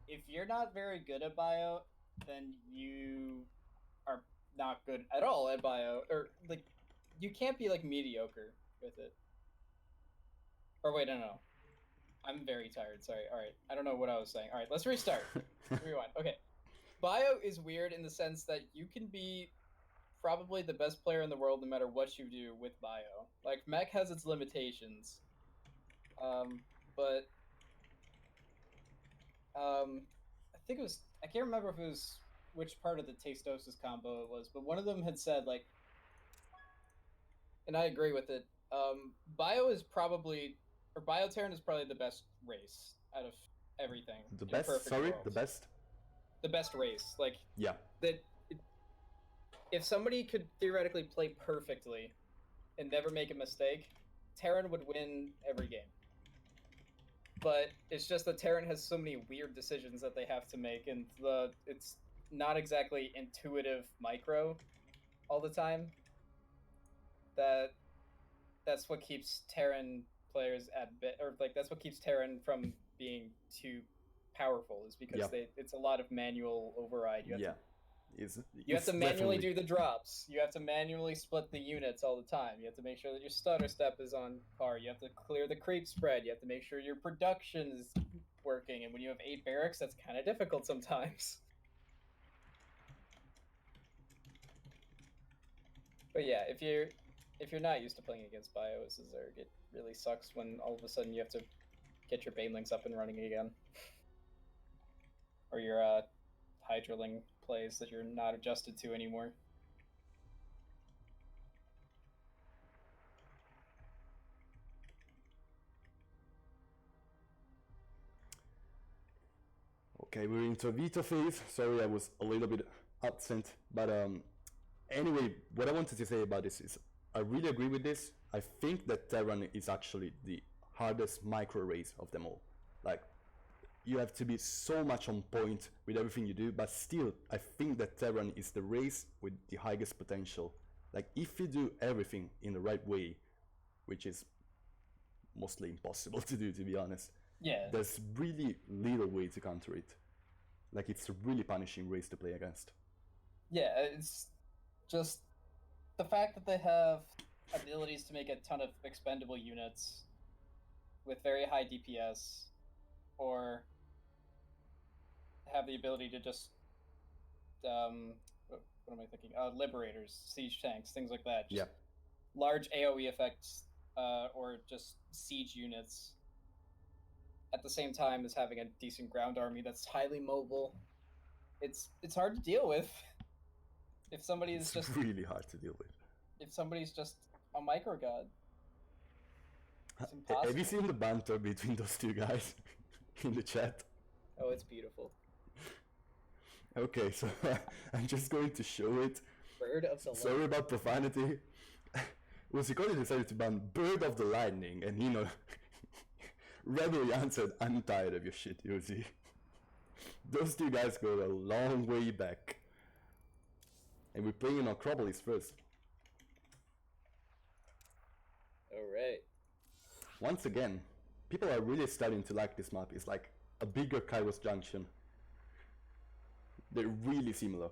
if you're not very good at bio, then you are not good at all at bio, or like you can't be like mediocre with it. Or wait, no. I'm very tired. Sorry. All right. I don't know what I was saying. All right, let's restart. Rewind. Okay. Bio is weird in the sense that you can be probably the best player in the world no matter what you do with bio. Like mech has its limitations. But I think it was, I can't remember if it was which part of the Tastosis combo it was, but one of them had said like, and I agree with it. Bio is probably, or Bioterran is probably the best race out of everything. The best? Sorry, world. the best? The best race. Like, yeah. If somebody could theoretically play perfectly and never make a mistake, Terran would win every game. But it's just that Terran has so many weird decisions that they have to make, and it's not exactly intuitive micro all the time. That's what keeps Terran players at bit, or like that's what keeps Terran from being too powerful, is because it's a lot of manual override. You have to manually do the drops. You have to manually split the units all the time. You have to make sure that your stutter step is on par. You have to clear the creep spread. You have to make sure your production is working. And when you have 8 barracks, that's kind of difficult sometimes. But yeah, if you're not used to playing against bio as a Zerg, it really sucks when all of a sudden you have to get your Banelings up and running again. Or your Hydraling plays that you're not adjusted to anymore. Okay, we're into Vito phase. Sorry, I was a little bit absent, but anyway, what I wanted to say about this is I really agree with this. I think that Terran is actually the hardest micro race of them all. Like, you have to be so much on point with everything you do, but still, I think that Terran is the race with the highest potential. Like, if you do everything in the right way, which is mostly impossible to do, to be honest, there's really little way to counter it. Like, it's a really punishing race to play against. Yeah, it's just the fact that they have abilities to make a ton of expendable units with very high DPS, or have the ability to just what am I thinking? Liberators, siege tanks, things like that. Just large AoE effects, or just siege units. At the same time as having a decent ground army that's highly mobile, it's hard to deal with. If somebody is just really hard to deal with. If somebody's just a micro god, it's impossible. Have you seen the banter between those two guys in the chat? Oh, it's beautiful. Okay, so I'm just going to show it. Bird of the Sorry about profanity. Usikoli decided to ban Bird of the Lightning, and you know, readily answered, "I'm tired of your shit, Uzi." Those two guys go a long way back. And we're playing on Acropolis first. Alright. Once again, people are really starting to like this map. It's like a bigger Kairos Junction. They're really similar.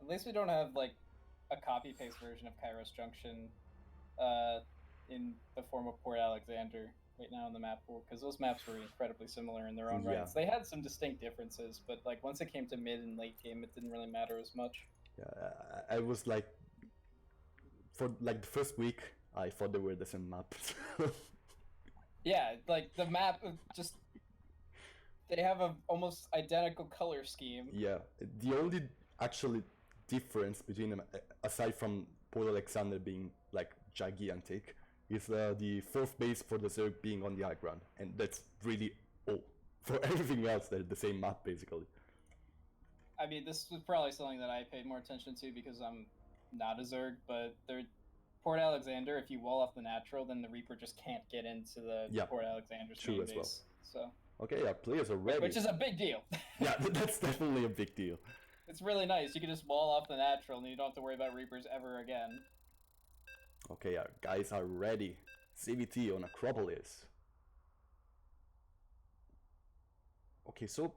At least we don't have like a copy-paste version of Kairos Junction. in the form of Port Alexander right now in the map pool, because those maps were incredibly similar in their own rights. They had some distinct differences, but like once it came to mid and late game, it didn't really matter as much. Yeah, I was like, for like the first week, I thought they were the same map. Yeah, like the map just, they have a almost identical color scheme. Yeah, the only actually difference between them, aside from Port Alexander being like gigantic, is the fourth base for the Zerg being on the high ground, and that's really all. For everything else, they're the same map basically. I mean, this was probably something that I paid more attention to because I'm not a Zerg, but Port Alexander, if you wall off the natural, then the Reaper just can't get into the Port Alexander's main base. Well. So. Okay, our players are ready. Which is a big deal. Yeah, that's definitely a big deal. It's really nice. You can just wall off the natural and you don't have to worry about Reapers ever again. Okay, our guys are ready. CVT on Acropolis. Okay, so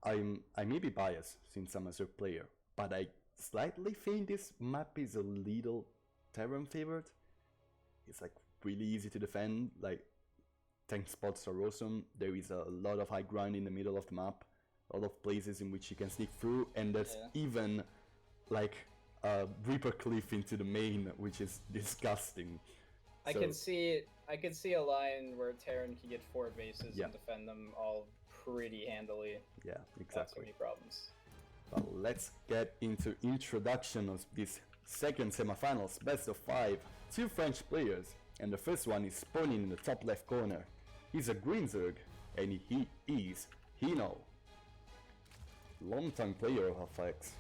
I may be biased since I'm a Zerg player, but I slightly think this map is a little Terran favored. It's like really easy to defend, like tank spots are awesome. There is a lot of high ground in the middle of the map, a lot of places in which you can sneak through, and there's even like a Reaper cliff into the main, which is disgusting. I can see a line where Terran can get 4 bases and defend them all pretty handily. Yeah, exactly. Not so many problems. Well, let's get into introduction of this second semifinals, best of 5, 2 French players, and the first one is spawning in the top left corner. He's a green Zerg, and he is Hino, long-time player of FX.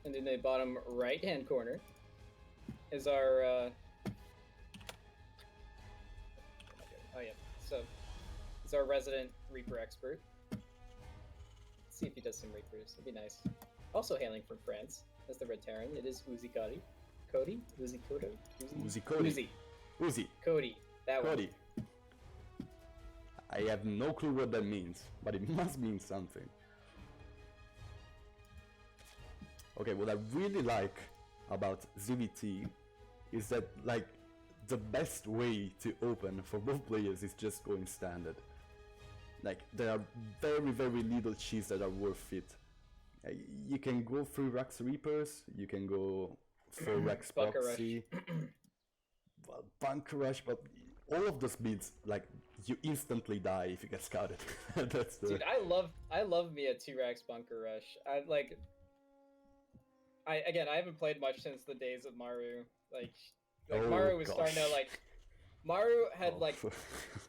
And in the bottom right-hand corner is our it's our resident Reaper expert. Let's see if he does some Reapers. It'd be nice. Also hailing from France, as the Red Terran, it is Uzi Cody. Uzi Cody. That Cody. One. I have no clue what that means, but it must mean something. Okay, what I really like about ZVT is that like the best way to open for both players is just going standard. Like there are very little cheese that are worth it. You can go through Rax Reapers, you can go for Rax Proxy, well, Bunker Rush, but all of those beats, like you instantly die if you get scouted. That's the... Dude, I love me a T-Rex Bunker Rush. I haven't played much since the days of Maru. Like Maru was starting to Maru had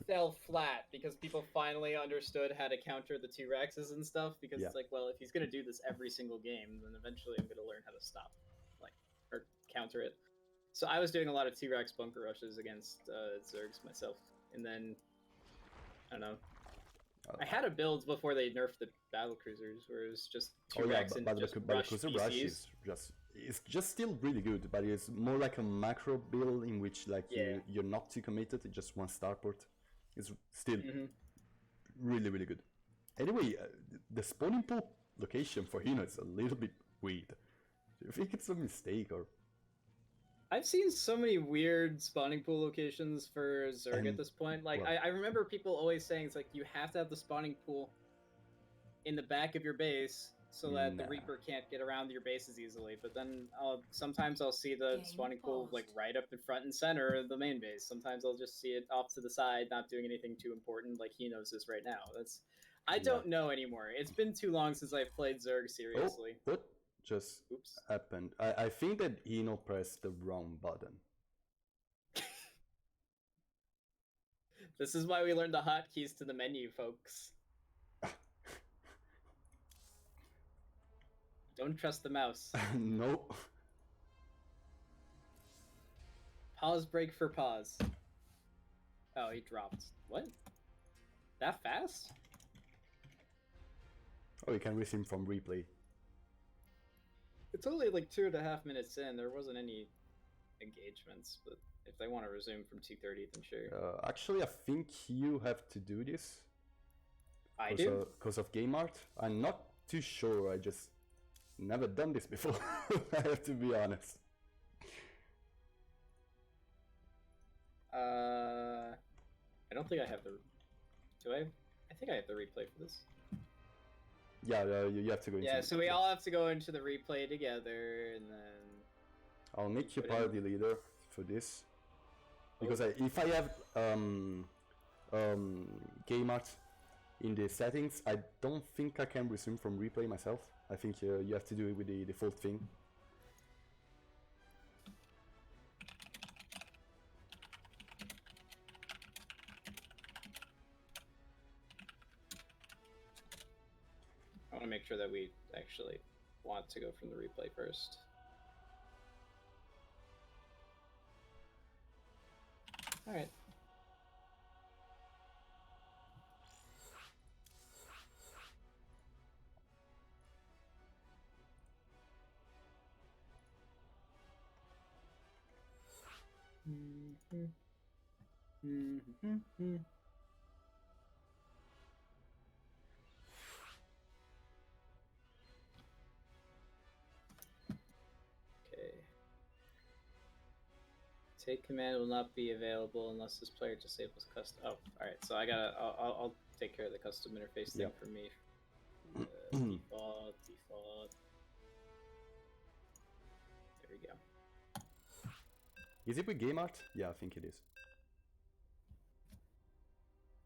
fell flat because people finally understood how to counter the T-Rexes and stuff, because it's like, well, if he's gonna do this every single game, then eventually I'm gonna learn how to stop or counter it. So I was doing a lot of T-Rex Bunker Rushes against Zergs myself, and then I don't know. I had a build before they nerfed the battle cruisers, where it was just T-Rex and just rush PCs. It's just still really good, but it's more like a macro build in which like you're not too committed. It's just one starport. It's still really good. Anyway, the spawning pool location for Hino is a little bit weird. Do you think it's a mistake or? I've seen so many weird spawning pool locations for Zerg at this point. Like, I remember people always saying it's like you have to have the spawning pool in the back of your base so that the Reaper can't get around your bases easily. But then sometimes I'll see the spawning pool like right up in front and center of the main base. Sometimes I'll just see it off to the side, not doing anything too important, like he knows this right now. I don't know anymore. It's been too long since I've played Zerg seriously. Oh, what just happened? I think that Hino pressed the wrong button. This is why we learned the hotkeys to the menu, folks. Don't trust the mouse. Nope. Pause break for pause. Oh, he dropped. What? That fast? Oh, you can resume from replay. It's only like 2.5 minutes in. There wasn't any engagements, but if they want to resume from 2:30, then sure. Actually, I think you have to do this. I do? Because of game art. I'm not too sure. I just never done this before. I have to be honest. I don't think I have the. Do I? I think I have the replay for this. Yeah, you have to go into. Yeah, so we all have to go into the replay together, and then. I'll make you party leader for this, because if I have game art in the settings, I don't think I can resume from replay myself. I think you have to do it with the default thing. I want to make sure that we actually want to go from the replay first. All right. Take command will not be available unless this player disables custom. Oh, all right. So I'll take care of the custom interface thing for me. Default. There we go. Is it with game art? Yeah, I think it is.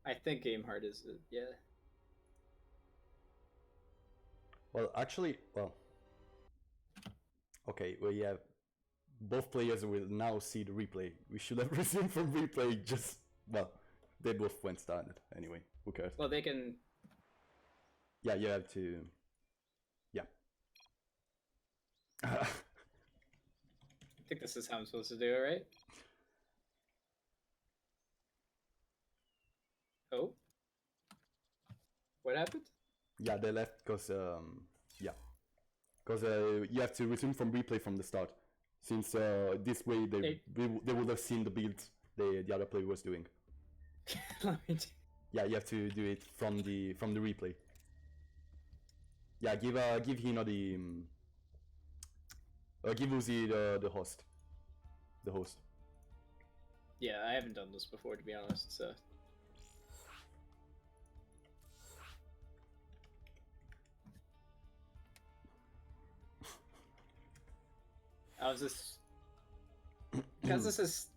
I think game art is yeah. Well, actually, okay, well, yeah. Both players will now see the replay. We should have resumed from replay. Just they both went started anyway. Who cares? Well, they can. Yeah, you have to. Yeah. I think this is how I'm supposed to do it, right? Oh. What happened? Yeah, they left because you have to resume from replay from the start. Since this way they would have seen the build the other player was doing. Yeah, you have to do it from the replay. Yeah, give Hino the give Uzi the host. The host. Yeah, I haven't done this before, to be honest. So. I was just because this is.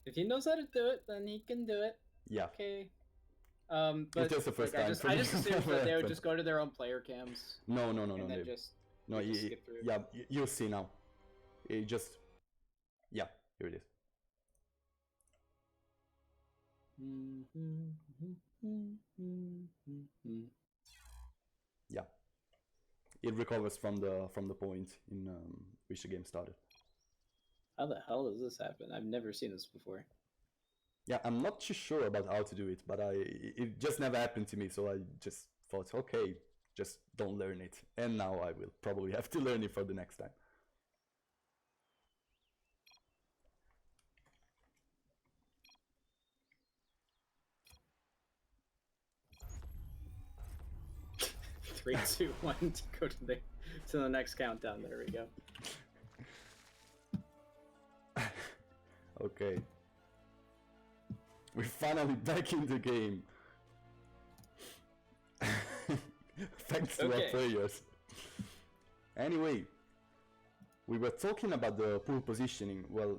If he knows how to do it, then he can do it. Yeah. Okay. But it's just the first time. I just assumed that they would just go to their own player cams. No. And then just skip through. Yeah, you'll see now. It just. Yeah, here it is. Yeah, it recovers from the point in which the game started. How the hell does this happen? I've never seen this before. Yeah, I'm not too sure about how to do it, but it just never happened to me, so I just thought, okay, just don't learn it. And now I will probably have to learn it for the next time. Three, 2, 1 to go to the next countdown. There we go. Okay. We're finally back in the game. Thanks to our players. Anyway, we were talking about the pool positioning. Well,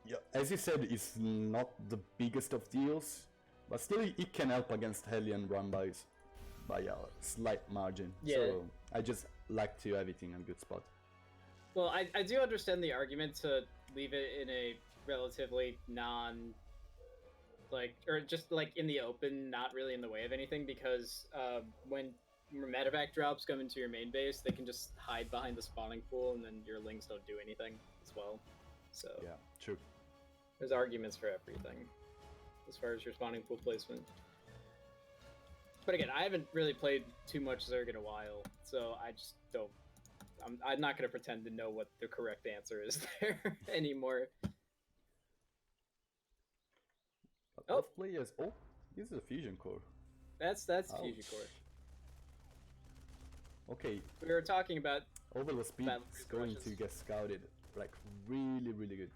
yeah, as you said, it's not the biggest of deals, but still it can help against Heli and Rambais by a slight margin. Yeah. So I just like to have it in a good spot. Well, I do understand the argument to leave it in a relatively or just like in the open, not really in the way of anything, because when medevac drops come into your main base, they can just hide behind the spawning pool, and then your lings don't do anything as well. So yeah, true. There's arguments for everything as far as your spawning pool placement. But again, I haven't really played too much Zerg in a while, so I just don't. I'm not going to pretend to know what the correct answer is there anymore. Players. Oh, this is a fusion core. That's Ouch. Fusion core. Okay. We were talking about overall speed is going to get scouted like really good.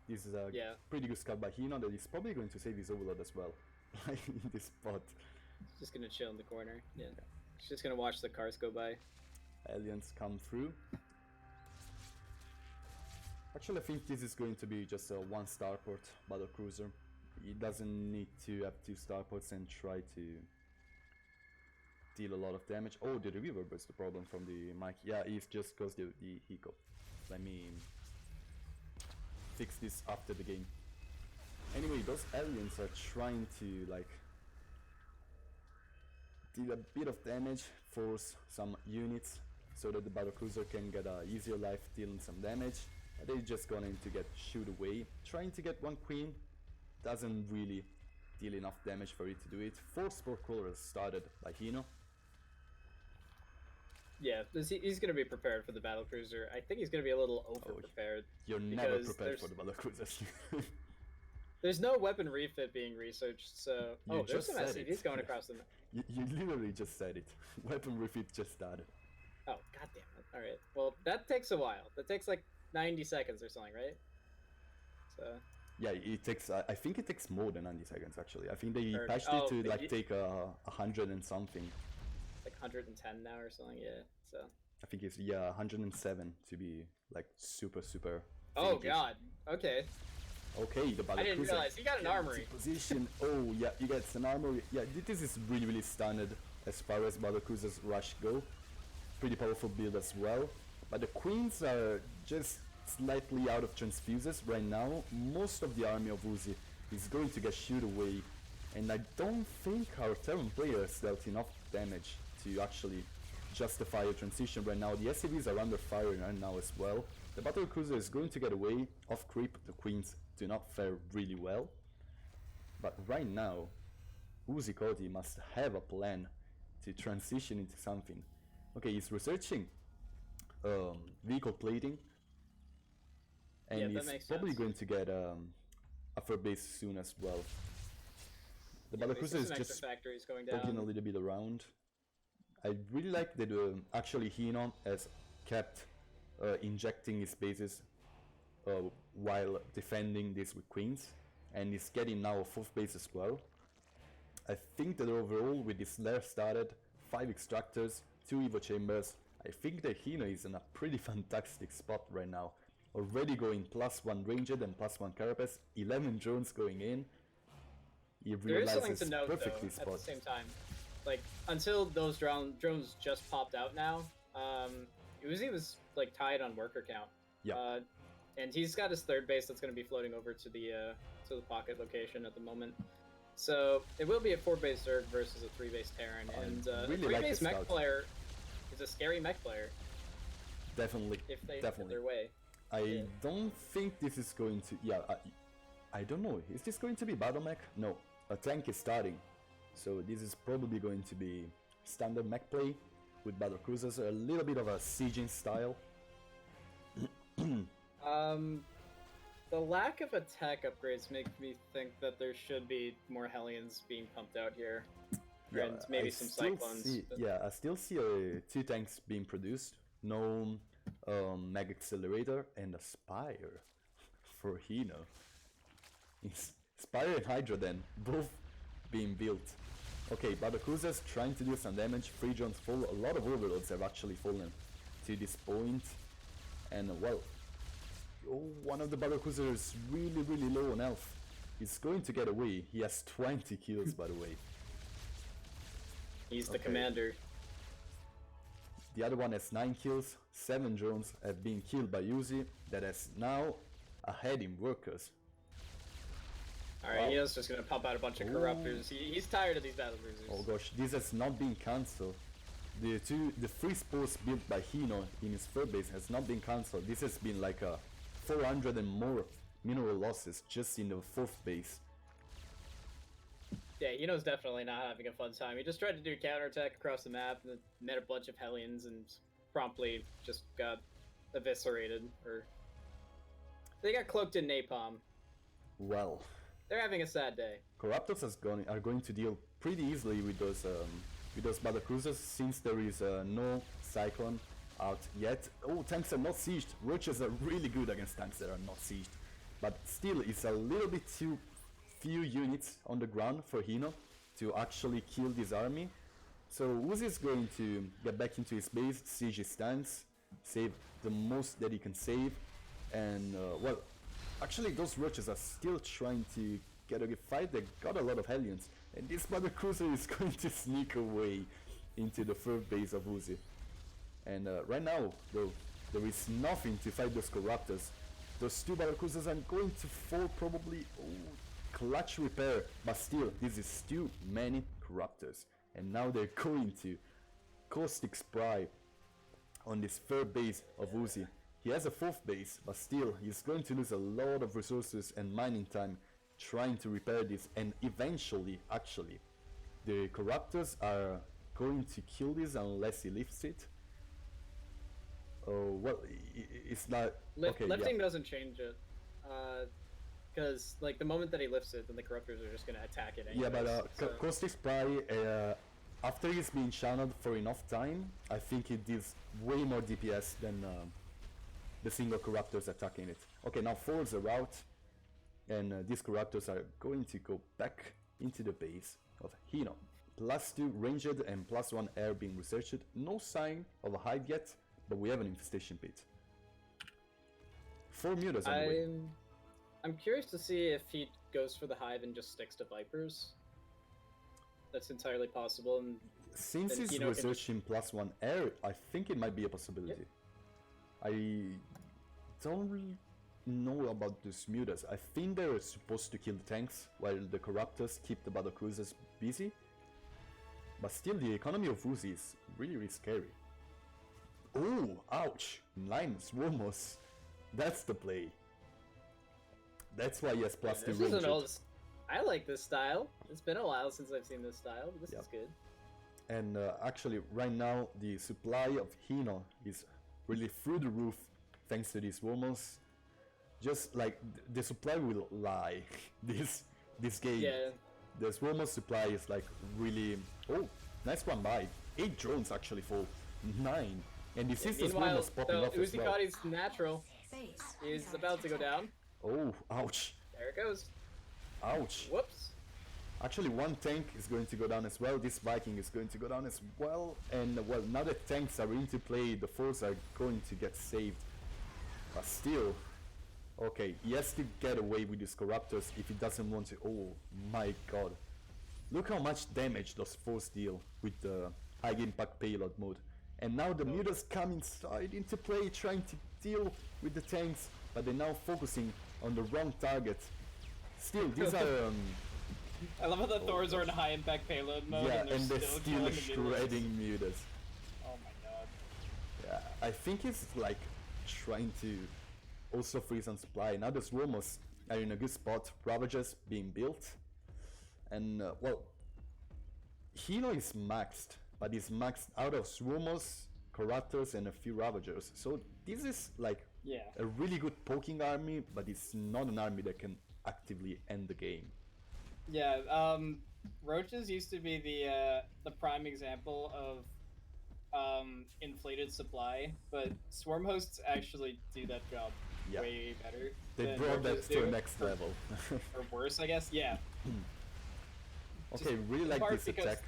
This is a pretty good scout by Hino that is probably going to save his overload as well. Like in this spot. Just gonna chill in the corner. Yeah. He's just gonna watch the cars go by. Aliens come through. Actually, I think this is going to be just a 1 starport battle cruiser. It doesn't need to have 2 starports and try to deal a lot of damage. Oh, the reverb is the problem from the mic. Yeah, it's just because the hiccup. Let me fix this after the game. Anyway, those aliens are trying to like deal a bit of damage, force some units so that the battlecruiser can get a easier life dealing some damage. They're just going to get shoot away. Trying to get 1 queen doesn't really deal enough damage for it to do it. 4 sport crawlers started by Hino. Yeah, he's going to be prepared for the battlecruiser. I think he's going to be a little over-prepared. You're never prepared for the battlecruisers. There's no weapon refit being researched, so... There's some SCVs going across the map. You literally just said it. Weapon refit just started. Oh, goddamn it. Alright, well, that takes a while. That takes like 90 seconds or something, right? So... Yeah, it takes. I think it takes more than 90 seconds actually. I think they patched it to like take 100 and something. Like 110 now or something. Yeah. So. I think it's 107 to be like super. Oh god. Okay. Okay, the battle I didn't realize he got an armory. Position. Oh yeah, you get an armory. Yeah, this is really standard as far as battlecruisers rush go. Pretty powerful build as well. But the queens are just slightly out of transfuses right now. Most of the army of Uzi is going to get shoot away, and I don't think our Terran players dealt enough damage to actually justify a transition right now. The SCVs are under fire right now as well. The battlecruiser is going to get away off creep. The queens do not fare really well, but right now Uzi Cody must have a plan to transition into something. Okay, he's researching vehicle plating. And he's probably going to get a third base soon as well. The battlecruiser is just poking a little bit around. I really like that actually Hino has kept injecting his bases while defending this with queens, and he's getting now a 4th base as well. I think that overall with this lair started, 5 extractors, 2 evo chambers, I think that Hino is in a pretty fantastic spot right now. Already going +1 ranged and +1 carapace, 11 drones going in. There is something to note though, at the same time. Like, until those drones just popped out now, Uzi was like tied on worker count. Yeah. And he's got his 3rd base that's going to be floating over to the pocket location at the moment. So it will be a 4-base Zerg versus a 3-base Terran, and really 3-base mech player is a scary mech player. Definitely. If they get their way. I don't think this is going to... Yeah, I don't know. Is this going to be battle mech? No. A tank is starting. So this is probably going to be standard mech play with battle cruisers. A little bit of a sieging style. The lack of attack upgrades make me think that there should be more Hellions being pumped out here. Yeah, and maybe some Cyclones. Yeah, I still see 2 tanks being produced. No Mega Accelerator and a Spire for Hino. Spire and Hydra then, both being built. Okay, battlecruisers trying to do some damage, 3 drones full, a lot of overloads have actually fallen to this point. And well, one of the battlecruisers is really low on health. He's going to get away, he has 20 kills by the way. He's the commander. The other one has 9 kills, 7 drones have been killed by Uzi, that is now ahead in workers. Alright, Hino's just gonna pump out a bunch of corruptors. He's tired of these battle cruisers. Oh gosh, this has not been cancelled. The 3 sports built by Hino in his 3rd base has not been cancelled. This has been like a 400 and more mineral losses just in the 4th base. Yeah, Hino's definitely not having a fun time. He just tried to do a counterattack across the map and met a bunch of Hellions and promptly just got eviscerated. Or they got cloaked in napalm. Well, they're having a sad day. Corruptors are going to deal pretty easily with those with those battlecruisers since there is no Cyclone out yet. Oh, tanks are not sieged. Roaches are really good against tanks that are not sieged. But still, it's a little bit too few units on the ground for Hino to actually kill this army. So Uzi is going to get back into his base, siege his tanks, save the most that he can save, and well, actually those roaches are still trying to get a good fight. They got a lot of Hellions, and this battlecruiser is going to sneak away into the third base of Uzi. And right now, though, there is nothing to fight those Corruptors. Those two battlecruisers are going to fall probably. Oh, clutch repair, but still, this is too many Corruptors. And now they're going to Caustic Spry on this third base of Uzi. He has a fourth base, but still, he's going to lose a lot of resources and mining time trying to repair this, and eventually, actually, the Corruptors are going to kill this unless he lifts it. Oh, well, it's not... Lifting doesn't change it. Because, like, the moment that he lifts it, then the Corruptors are just going to attack it anyways. Yeah, but Caustic Spry, after he's been channeled for enough time, I think it deals way more DPS than the single Corruptors attacking it. Okay, now forwards are out, and these Corruptors are going to go back into the base of Hino. +2 ranged and +1 air being researched. No sign of a hive yet, but we have an infestation pit. 4 mutas on the way. I'm curious to see if he goes for the hive and just sticks to Vipers. That's entirely possible. And since he's researching +1 air, I think it might be a possibility. Yep. I don't really know about these mutas. I think they're supposed to kill the tanks while the Corruptors keep the battlecruisers busy. But still, the economy of Uzi is really, really scary. Oh, ouch! 9 Swarmos. That's the play. That's why he has +2 ranged. I like this style. It's been a while since I've seen this style. This is good. And actually, right now, the supply of Hino is really through the roof thanks to these Swarmos. Just like the supply will lie this game. Yeah. The Swarmos supply is like really... Oh, nice one by. 8 drones actually fall. 9. And this is the Swarmos popping off as well. Uzikati's natural. He's about to go down. Oh, ouch. There it goes. Ouch. Whoops. Actually, one tank is going to go down as well. This Viking is going to go down as well. And well, now that tanks are into play, the force are going to get saved. But still, okay, he has to get away with these Corruptors if he doesn't want to. Oh my god. Look how much damage those force deal with the high impact payload mode. And now the mutas come inside into play, trying to deal with the tanks, but they're now focusing on the wrong target. Still, these are... I love how the Thors are in high impact payload mode, yeah, and they're still shredding mutas. Oh my god. Yeah, I think he's like trying to also freeze on supply. Now the Swarmos are in a good spot, Ravagers being built. And well, Hino is maxed, but he's maxed out of Swarmos, Corruptors, and a few Ravagers. So this is like a really good poking army, but it's not an army that can actively end the game. Yeah, Roaches used to be the prime example of inflated supply, but Swarm Hosts actually do that job way better. They brought that to the next level. Or worse, I guess, yeah. Okay, really like this attack.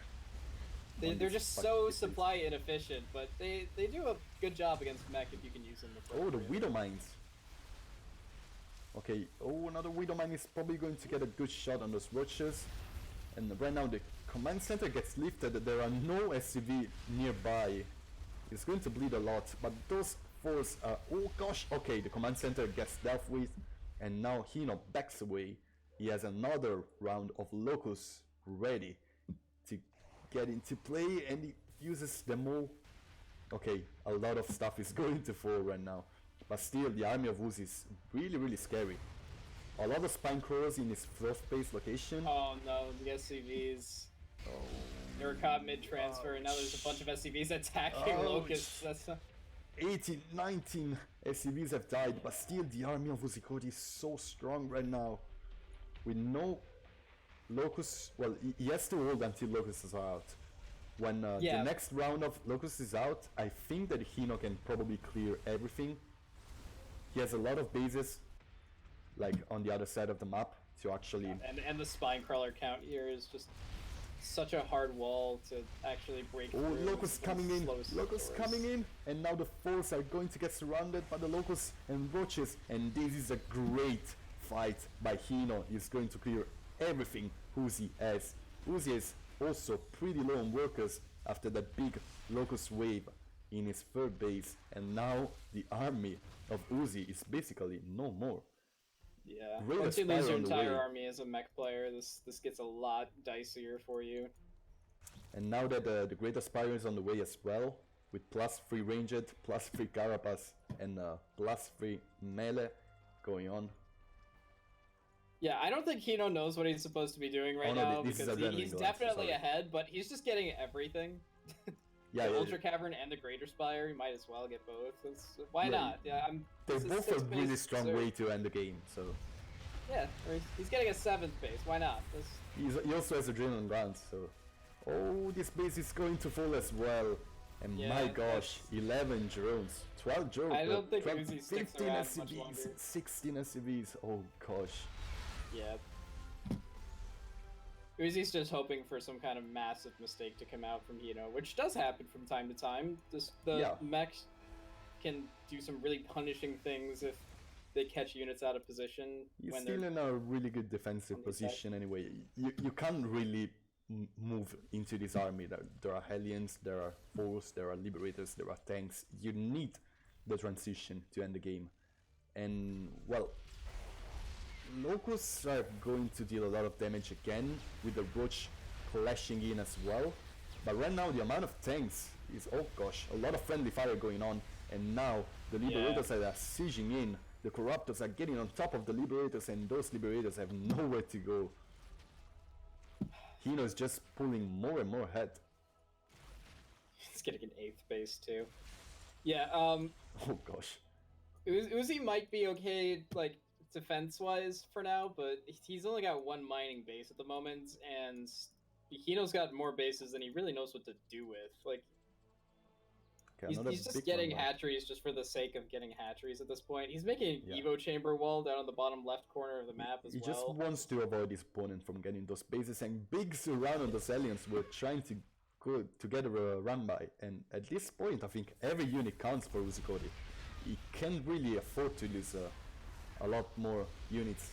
They're just so supply inefficient, but they do a good job against mech if you can use them. Oh, the Widow Mines. Okay, oh, another Widow Mine is probably going to get a good shot on those roaches. And right now the command center gets lifted, there are no SCV nearby. It's going to bleed a lot, but those fours are... Oh gosh, okay, the command center gets dealt with, and now Hino backs away. He has another round of Locust ready to get into play, and he uses them all. Okay, a lot of stuff is going to fall right now. But still, the army of Uzi is really, really scary. A lot of Spine Crawlers in his first base location. Oh no, the SCVs. Oh. They were caught mid-transfer, and now there's a bunch of SCVs attacking Locusts. That's 18, 19 SCVs have died, but still the army of Uzikoti is so strong right now. With no Locusts, well, he has to hold until Locusts are out. when the next round of Locust is out, I think that Hino can probably clear everything. He has a lot of bases, like on the other side of the map, to actually... And the Spine Crawler count here is just such a hard wall to actually break through. Oh, Locust coming in! Locust coming in! And now the Force are going to get surrounded by the Locusts and Roaches. And this is a great fight by Hino. He's going to clear everything Uzi has. Uzi is also pretty low on workers after that big Locust wave in his third base. And now the army of Uzi is basically no more. Yeah, once you lose your entire army as a mech player, this gets a lot dicier for you. And now that the Great Aspire is on the way as well, with +3 ranged, +3 Carapace, and +3 melee going on. Yeah, I don't think Hino knows what he's supposed to be doing right now, because he's definitely ahead, but he's just getting everything. Yeah, the Ultra Cavern and the Greater Spire, you might as well get both. Why not? Yeah, they're both a really strong way to end the game, so... Yeah, he's getting a 7th base, why not? He also has Adrenaline Rounds, so... Oh, this base is going to fall as well. And my gosh, 11 drones, 12 drones, I don't think Uzi sticks 15 around SCVs, much longer. 16 SCVs, oh gosh. Yeah. Uzi's just hoping for some kind of massive mistake to come out from Hino, which does happen from time to time. The mechs can do some really punishing things if they catch units out of position. He's still in a really good defensive position anyway. You can't really move into this army. There are Hellions, there are Force, there are Liberators, there are tanks. You need the transition to end the game. And, well, Locusts are going to deal a lot of damage again, with the Roach clashing in as well. But right now the amount of tanks is, oh gosh, a lot of friendly fire going on. And now the Liberators are sieging in. The Corruptors are getting on top of the Liberators, and those Liberators have nowhere to go. Hino is just pulling more and more ahead. He's getting an 8th base too. Yeah, oh gosh. Uzi might be okay, like, defense-wise for now, but he's only got 1 mining base at the moment, and Hino's got more bases than he really knows what to do with. Like, he's just getting hatcheries just for the sake of getting hatcheries at this point. He's making an Evo chamber wall down on the bottom left corner of the map as well. He just wants to avoid his opponent from getting those bases, and big surround on the Zillions were trying to go together a run by. And at this point, I think every unit counts for Uzikodi. He can't really afford to lose a lot more units.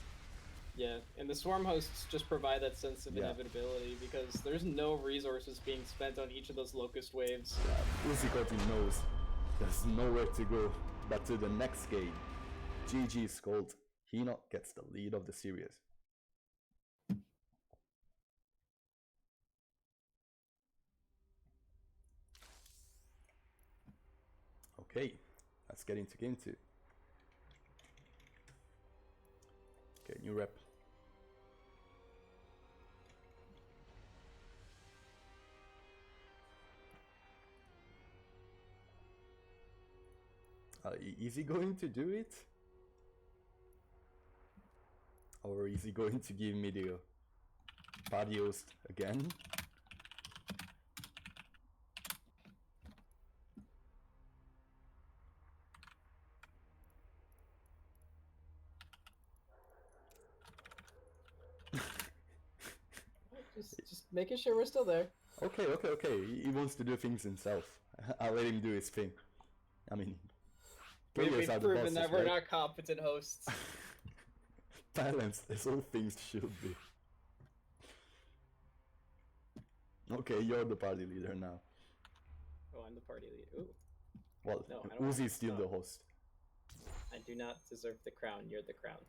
Yeah, and the Swarm Hosts just provide that sense of inevitability, because there's no resources being spent on each of those Locust waves. Yeah, Uzikodi knows there's nowhere to go but to the next game. GG is called. Hino gets the lead of the series. Okay, let's get into game 2. Okay, new rep. Is he going to do it? Or is he going to give me the party host again? Just making sure we're still there. Okay. He wants to do things himself. I'll let him do his thing. I mean, we've proven that we're not competent hosts. Balanced as all things should be. Okay, you're the party leader now. Oh, I'm the party leader. Ooh. Well, no, Uzi is still the host. I do not deserve the crown. You're the crown.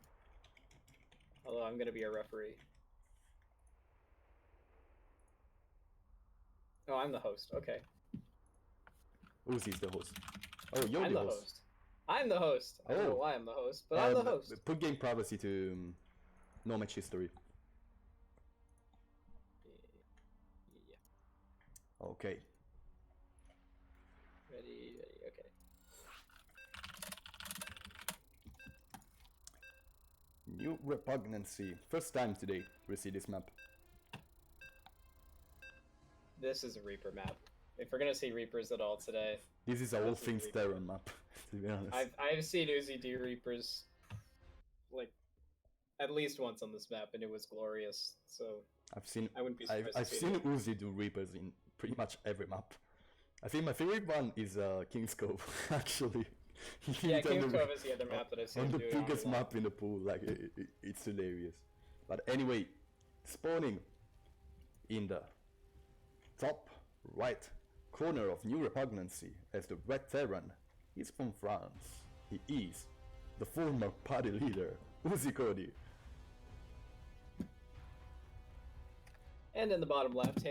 Although I'm gonna be a referee. Oh, I'm the host. Okay. Uzi's the host. Oh, you're the host. I'm the host. I don't know why I'm the host, but I'm the host. Put game privacy to no match history. Yeah. Okay. Ready, okay. New Repugnancy. First time today we see this map. This is a Reaper map. If we're gonna see Reapers at all today, this is a all things Terran map. To be honest, I've seen Uzi do Reapers like at least once on this map, and it was glorious. So I wouldn't be surprised. I've seen Uzi do Reapers in pretty much every map. I think my favorite one is King's Cove, actually. Yeah, King's Cove is the other map that I've seen. On the biggest map in the pool, like it's hilarious. But anyway, spawning in the top right corner of New Repugnancy as the Red Terran. He's from France. He is the former party leader, Uzi Cody. And in the bottom left,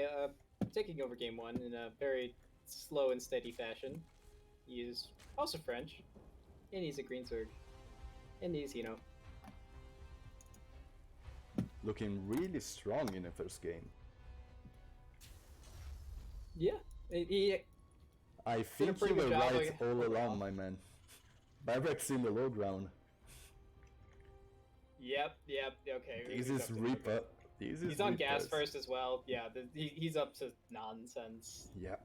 taking over game 1 in a very slow and steady fashion. He is also French, and he's a green Zerg. And he's, looking really strong in the first game. Yeah, I think you were right all along, my man. Byrex in the low ground. Yep, okay. This is Reaper. He's on gas first as well. Yeah, he's up to nonsense. Yeah.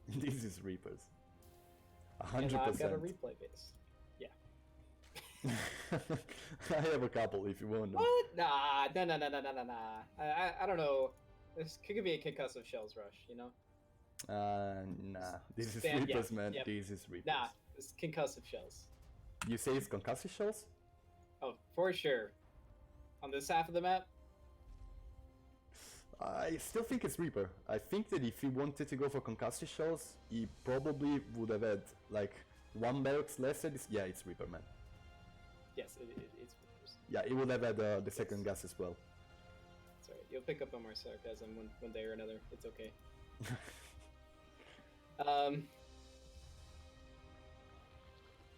This is Reapers. 100%. And I've got a replay base. Yeah. I have a couple if you want them. What? Nah. I don't know. This could be a concussive shells rush, Nah. This is Reapers, man. Yep. This is Reapers. Nah, it's concussive shells. You say it's concussive shells? Oh, for sure. On this half of the map? I still think it's Reaper. I think that if he wanted to go for concussive shells, he probably would have had like one barracks less. Yeah, it's Reaper, man. Yes, it's Reapers. Yeah, he would have had the second gas as well. Sorry, you'll pick up on more sarcasm one day or another. It's okay.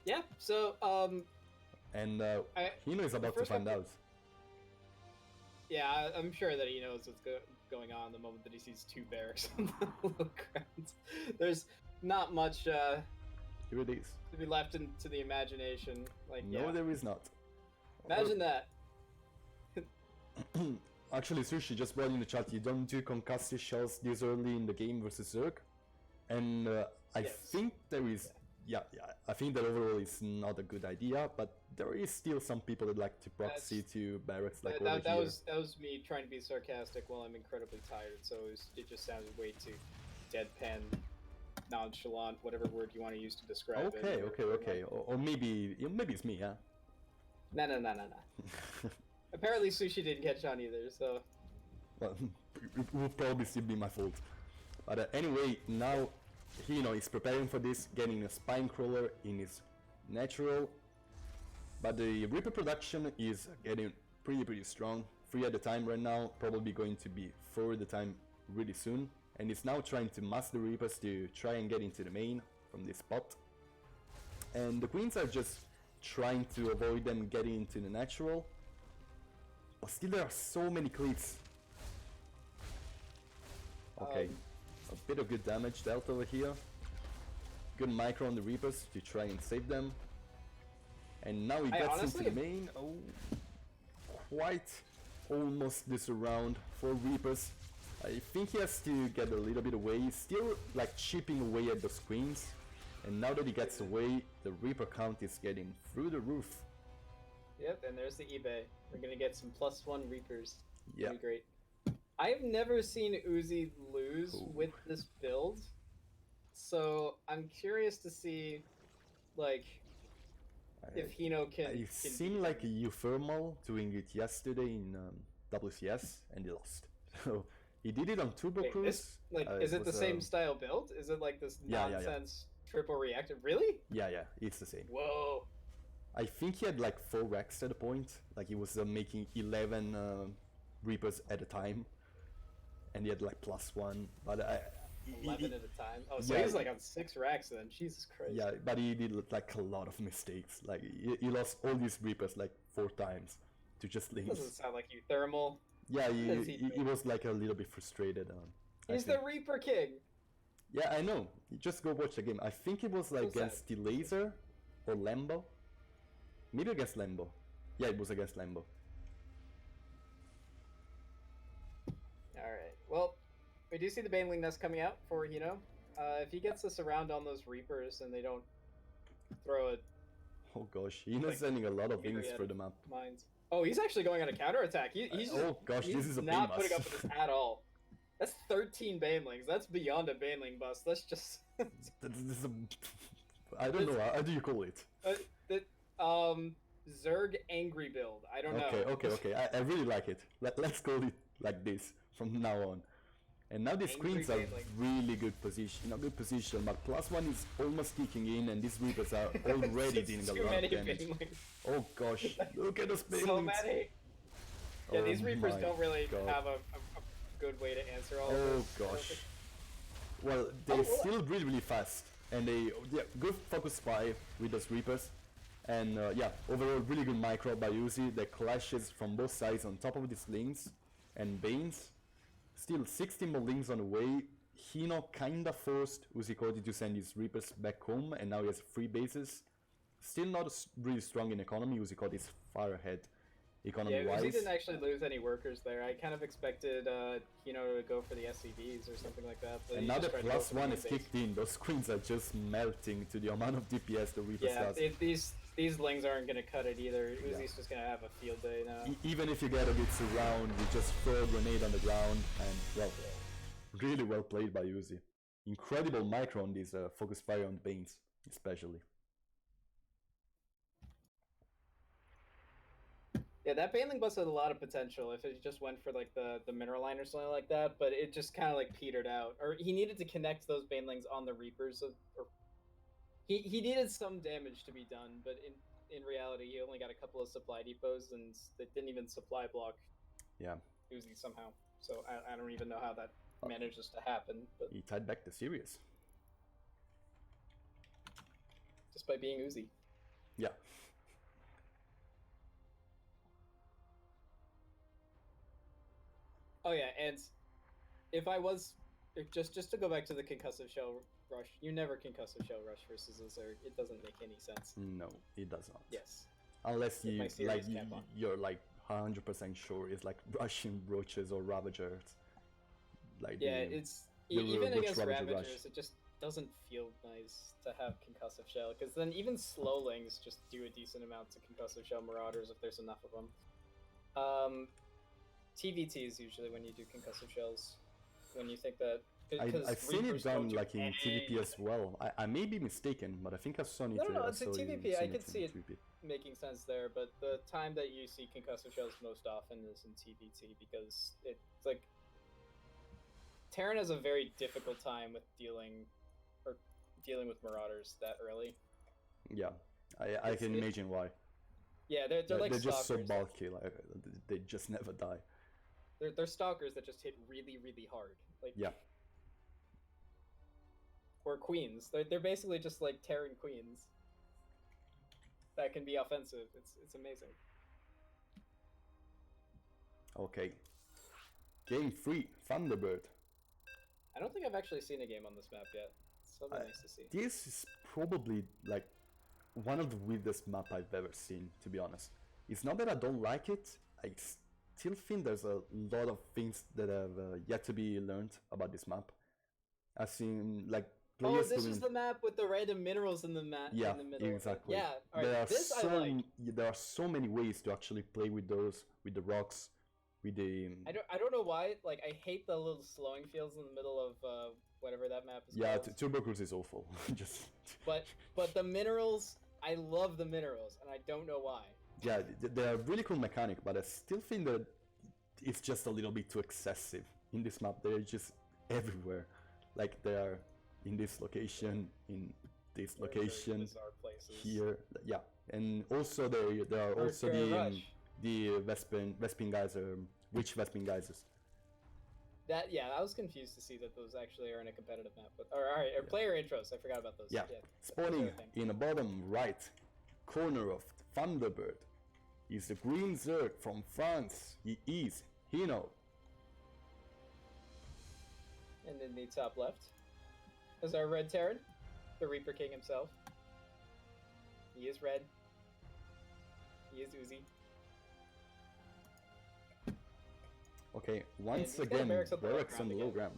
Yeah, so, and Hino is about to find out. Yeah, I'm sure that he knows what's going on the moment that he sees 2 barracks on the low ground. There's not much Here it is. to be left into the imagination. No, there is not. Imagine that. Actually, Sushi just brought in the chat, you don't do concussive shells this early in the game versus Zerg. And I think there is... Yeah, I think that overall is not a good idea, but there is still some people that like to proxy to barracks like over that here. was me trying to be sarcastic while I'm incredibly tired, so it just sounded way too deadpan, nonchalant, whatever word you want to use to describe it. Okay. Or maybe it's me, huh? No. Apparently Sushi didn't catch on either, so... Well, it will probably still be my fault. But anyway, now... he's preparing for this, getting a spine crawler in his natural, but the Reaper production is getting pretty strong. 3 at a time right now, probably going to be 4 at a time really soon, and it's now trying to mass the Reapers to try and get into the main from this spot. And the Queens are just trying to avoid them getting into the natural, but still there are so many cleats. Okay. A bit of good damage dealt over here. Good micro on the Reapers to try and save them. And now he gets into the main. Oh, quite almost this round for Reapers. I think he has to get a little bit away. He's still like chipping away at those queens. And now that he gets away, the Reaper count is getting through the roof. Yep, and there's the eBay. We're gonna get some +1 Reapers. Yeah. Pretty great. I've never seen Uzi lose with this build, so I'm curious to see, like, if Hino can... It seemed like a Euthermal doing it yesterday in WCS, and he lost. So, he did it on Turbo Cruise. Is it the same style build? Is it like this nonsense triple reactor? Really? Yeah, it's the same. Whoa. I think he had like 4 racks at a point, like he was making 11 Reapers at a time. And he had like +1, but 11 at a time. Oh, so he's like on 6 racks then. Jesus Christ. Yeah, but he did like a lot of mistakes. Like he lost all these Reapers like 4 times to just leave. Doesn't sound like you thermal. Yeah, he was like a little bit frustrated. He's the Reaper King. Yeah, I know. You just go watch the game. I think it was like against the Laser or Lambo. Maybe against Lambo. Yeah, it was against Lambo. Alright, well, we do see the Baneling Nest coming out for Hino. If he gets us around on those Reapers and they don't throw it. Oh gosh, Hino's sending a lot of things for the map. Mines. Oh, he's actually going on a counterattack. He's just, oh gosh, this is a not putting up with this at all. That's 13 Banelings. That's beyond a Baneling bust. That's just. this is a, I don't know. How do you call it? Zerg angry build. I don't know. Okay. I really like it. Let's call it like this from now on. And now the screens are really good position, but +1 is almost kicking in, and these Reapers are already dealing a lot of damage. Oh gosh, look at those Banelings. So many. Yeah, these Reapers don't really have a good way to answer all of this. Oh gosh. Well, they're still really fast, and they good focus spy with those Reapers. And overall really good micro by Uzi. The clashes from both sides on top of these links and Banes. Still 16 more links on the way. Hino kinda forced Uzi Cody to send his Reapers back home, and now he has 3 bases. Still not really strong in economy. Uzi Cody is far ahead economy-wise. Yeah, Uzi didn't actually lose any workers there. I kind of expected Hino to go for the SCVs or something like that. But and now the +1 is kicked in. Those screens are just melting to the amount of DPS the Reapers does. Yeah, these lings aren't going to cut it either. Uzi's just going to have a field day now. Even if you get a bit surround, you just throw a grenade on the ground, and well, really well played by Uzi. Incredible micro on these focus fire on Banes, especially. Yeah, that Baneling bus had a lot of potential if it just went for like the mineral line or something like that, but it just kind of like petered out. Or he needed to connect those Banelings on the Reapers, or he needed some damage to be done, but in reality, he only got a couple of supply depots, and they didn't even supply block. Yeah. Uzi somehow. So I don't even know how that manages to happen. But he tied back the series. Just by being Uzi. Yeah. Oh yeah, and if I was just to go back to the concussive shell rush, you never concussive shell rush versus a Zerg. It doesn't make any sense. No, it does not. Yes. Unless you're like 100% sure it's like rushing roaches or ravagers. Like even against ravagers, it just doesn't feel nice to have concussive shell, because then even slowlings just do a decent amount to concussive shell marauders if there's enough of them. TVT is usually when you do concussive shells, when you think that. I've seen it done like in TVP as well. I may be mistaken, but I think I saw it. No, it's in TVP. I could see it making sense there, but the time that you see concussive shells most often is in TVT, because it's like Terran has a very difficult time with dealing with marauders that early. Yeah, I can imagine why. Yeah, they're like they're just so stalkers. bulky, like they just never die. They're stalkers that just hit really, really hard. Like yeah. Or queens. They're basically just like Terran queens that can be offensive. It's amazing. Okay. Game 3, Thunderbird. I don't think I've actually seen a game on this map yet. It's so nice to see. This is probably like one of the weirdest map I've ever seen, to be honest. It's not that I don't like it, I still think there's a lot of things that have yet to be learned about this map. I've seen like players this is the map with the random minerals in the map. Yeah, in the middle. exactly. Yeah, all right. There are so many ways to actually play with those, with the rocks, with the. I don't know why. Like I hate the little slowing fields in the middle of whatever that map is. Yeah, called. Turbo Cruise is awful. Just. But the minerals, I love the minerals, and I don't know why. Yeah, they're a really cool mechanic, but I still think that it's just a little bit too excessive in this map. They're just everywhere, like they are in this location, in this location, here, yeah, and also there are also the Vespin guys, rich Vespin guys. I was confused to see that those actually are in a competitive map. But player intros, I forgot about those. Yeah, spawning in the bottom right corner of Thunderbird is the green Zerg from France. He is Hino. And in the top left is our red Terran, the Reaper King himself. He is red. He is Uzi. Okay, once again, barracks on the low ground.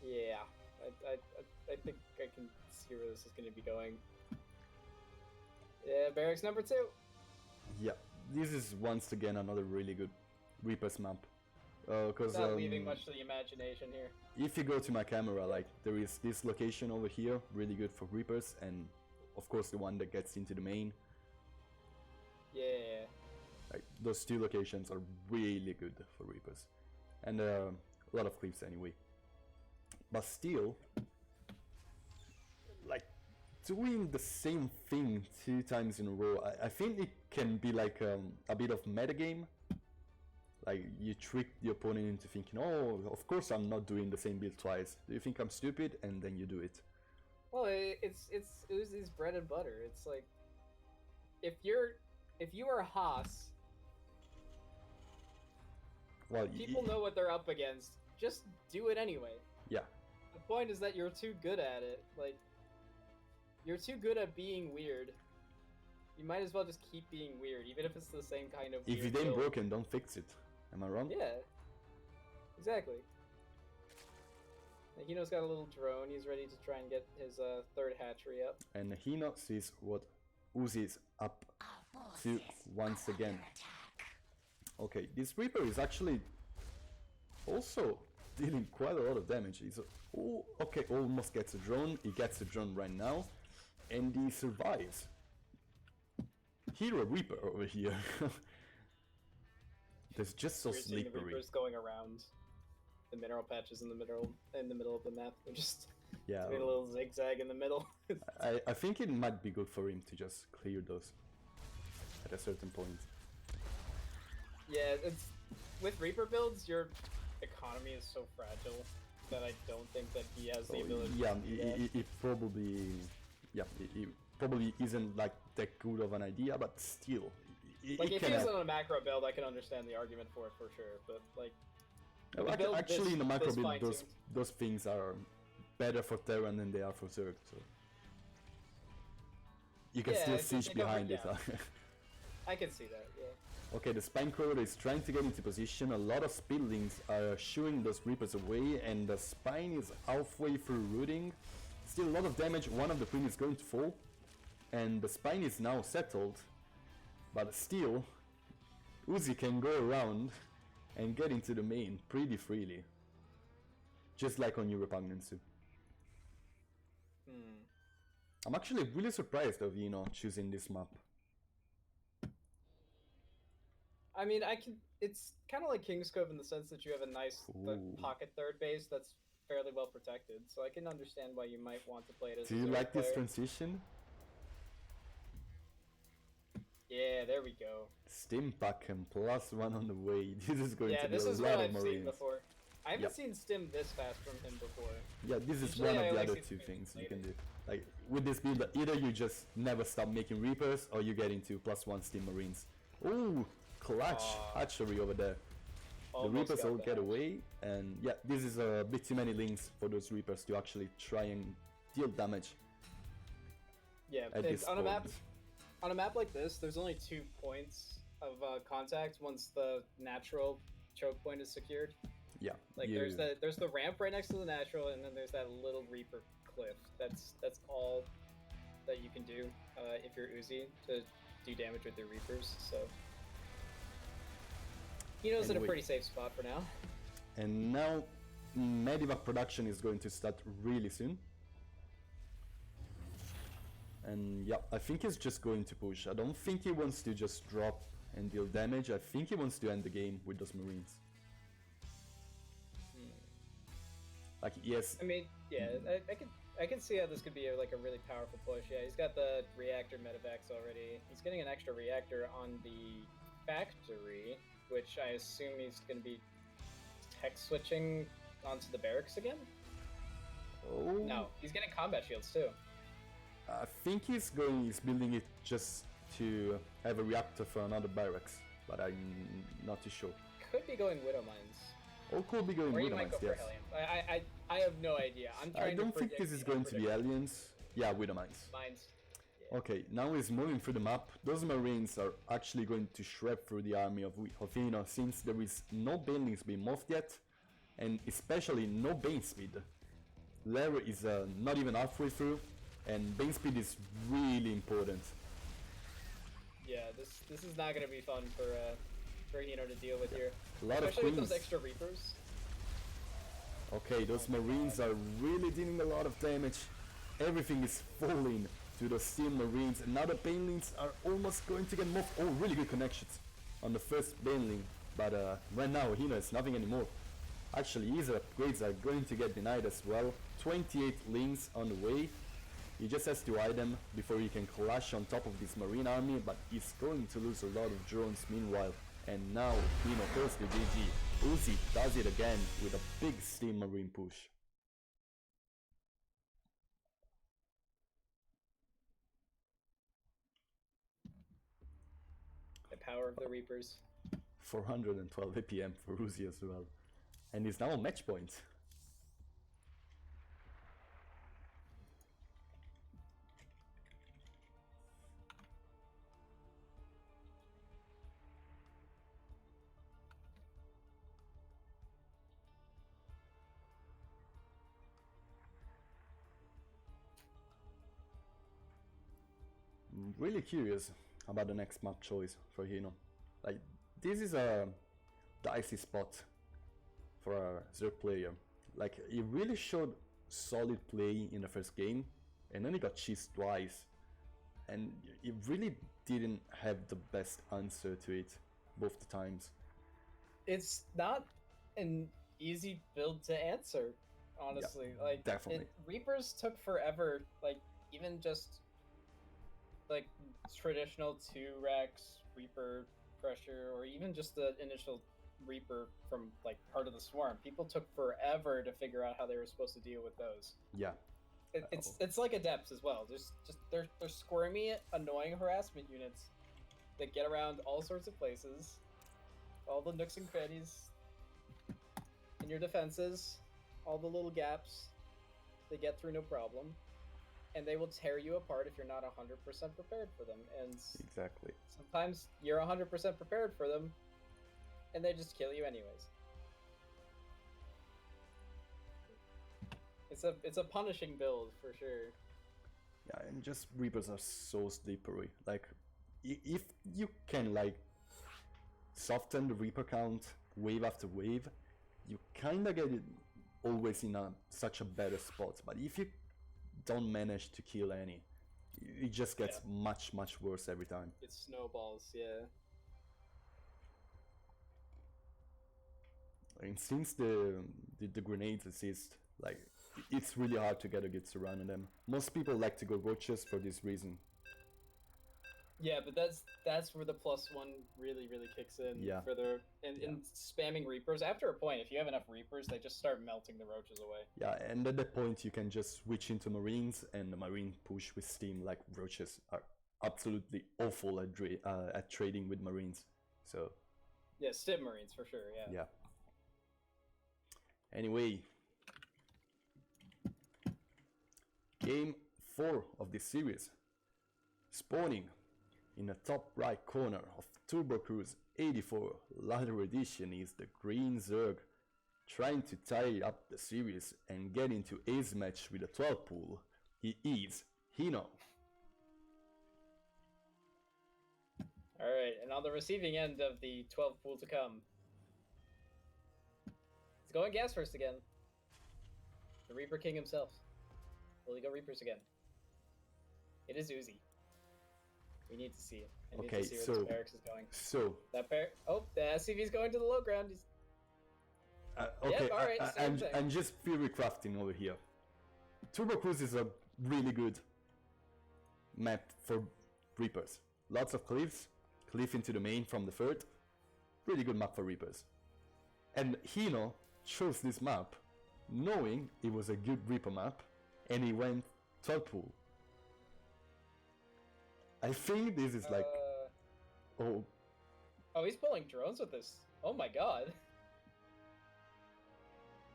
Yeah, I think I can see where this is going to be going. Yeah, barracks number 2. Yeah, this is once again another really good Reapers map. Cause not leaving much to the imagination here. If you go to my camera, like there is this location over here, really good for Reapers, and of course the one that gets into the main. Yeah. Like those 2 locations are really good for Reapers, and a lot of clips anyway. But still, like doing the same thing 2 times in a row, I think it can be like a bit of metagame. Like you trick the opponent into thinking, oh, of course I'm not doing the same build twice. Do you think I'm stupid? And then you do it. Well, it's Uzi's bread and butter. It's like if you are Haas, well, people know what they're up against. Just do it anyway. Yeah. The point is that you're too good at it. Like you're too good at being weird. You might as well just keep being weird, even if it's the same kind of. If it ain't broken, don't fix it. Am I wrong? Yeah. Exactly. Like, Hino's got a little drone. He's ready to try and get his 3rd hatchery up. And Hino sees what Uzi is up to once again. Okay, this Reaper is actually also dealing quite a lot of damage. He's okay, almost gets a drone. He gets a drone right now, and he survives. Hero Reaper over here. There's just so slippery. The Reapers going around the mineral patches in the middle of the map. They're just doing a little zigzag in the middle. I think it might be good for him to just clear those at a certain point. Yeah, it's with Reaper builds, your economy is so fragile that I don't think that he has the ability. Yeah, it probably isn't like that good of an idea, but still. Like if he was on a macro build, I can understand the argument for it for sure. But like, actually, in the macro build, those things are better for Terran than they are for Zerg. So you can still siege behind it. I can see that. Yeah. Okay, the Spine Crawler is trying to get into position. A lot of speedlings are shooing those Reapers away, and the Spine is halfway through rooting. Still a lot of damage. One of the Queen is going to fall, and the Spine is now settled. But still, Uzi can go around and get into the main pretty freely. Just like on Repugnance too. I'm actually really surprised of choosing this map. I mean, it's kind of like Kingscove in the sense that you have a nice pocket 3rd base that's fairly well protected, so I can understand why you might want to play it as Do you like this transition? Yeah, there we go. Stim pack and +1 on the way. This is going to be this a is lot what of I've Marines. seen before. I haven't seen Stim this fast from him before. Yeah, this is one of the other 2 things you can do. Like with this build, either you just never stop making Reapers, or you get into +1 Stim Marines. Ooh, clutch hatchery over there. The Reapers all get away, and yeah, this is a bit too many links for those Reapers to actually try and deal damage. Yeah, on a map like this, there's only 2 points of contact once the natural choke point is secured. Yeah. Like there's the ramp right next to the natural, and then there's that little Reaper cliff. That's all that you can do if you're Uzi to do damage with your Reapers. So Hino's in a pretty safe spot for now. And now Medivac production is going to start really soon. And yeah, I think he's just going to push. I don't think he wants to just drop and deal damage. I think he wants to end the game with those Marines. Like, yes. I mean, yeah, I can see how this could be a really powerful push. Yeah, he's got the reactor medevacs already. He's getting an extra reactor on the factory, which I assume he's going to be tech switching onto the barracks again? Oh. No, he's getting combat shields too. I think he's building it just to have a reactor for another barracks, but I'm not too sure. Could be going Widow Mines. Or could be going Widow Mines, yes. I have no idea. I don't think this is going to be aliens. Yeah, Widow Mines. Mines. Yeah. Okay, now he's moving through the map. Those Marines are actually going to shred through the army of Hino, since there is no buildings being morphed yet, and especially no bane speed. Lever is not even halfway through, and bane speed is really important. Yeah, this is not gonna be fun for Hino to deal with here. A lot Especially of with those extra Reapers. Okay, those Marines are really dealing a lot of damage. Everything is falling to the Steel Marines, and now the Banelings are almost going to get moved. Oh, really good connections on the first Baneling, but right now Hino is nothing anymore. Actually, his upgrades are going to get denied as well. 28 links on the way. He just has to hide them before he can clash on top of this Marine army, but he's going to lose a lot of drones meanwhile. And now Hino goes to GG. Uzi does it again with a big Steam Marine push. The power of the Reapers. 412 APM for Uzi as well. And he's now on match point. I'm really curious about the next map choice for Hino. Like, this is a dicey spot for a Zerg player. Like, he really showed solid play in the first game, and then he got cheesed twice, and he really didn't have the best answer to it both the times. It's not an easy build to answer, honestly. Yeah, like, definitely. Reapers took forever, like, even just like traditional 2-Rex Reaper pressure, or even just the initial Reaper from like Heart of the Swarm. People took forever to figure out how they were supposed to deal with those. Yeah. It's like Adepts as well. They're squirmy, annoying harassment units that get around all sorts of places, all the nooks and crannies in your defenses, all the little gaps they get through no problem, and they will tear you apart if you're not 100% prepared for them. And exactly, sometimes you're 100% prepared for them, and they just kill you anyways. It's a punishing build for sure. Yeah, and just Reapers are so slippery. Like, if you can like soften the Reaper count wave after wave, you kinda get it always in such a better spot. But if you don't manage to kill any, it just gets much worse every time. It snowballs, yeah. And since the grenades assist, like, it's really hard to get a good surround on them. Most people like to go roaches for this reason. Yeah, but that's where the +1 really kicks in. Yeah. For the in spamming Reapers. After a point, if you have enough Reapers, they just start melting the roaches away. Yeah, and at that point you can just switch into Marines, and the Marine push with Steam. Like, roaches are absolutely awful at trading with Marines. So yeah, Stim Marines for sure. Yeah. Yeah. Anyway, game 4 of this series. Spawning in the top right corner of Turbo Cruise 84 Ladder Edition is the Green Zerg, trying to tie up the series and get into ace match with a 12 pool. He is Hino. Alright, and on the receiving end of the 12 pool to come, he's going gas first again. The Reaper King himself. Will he go Reapers again? It is Uzi. We need to see it. I need to see where this barracks is going. So that the SCV's going to the low ground. okay, yep, all right, I'm just theory crafting over here. Turbo Cruise is a really good map for Reapers. Lots of cliff into the main from the third. Really good map for Reapers. And Hino chose this map knowing it was a good Reaper map, and he went 12 pool. I think this is like... Oh, he's pulling drones with this. Oh my god.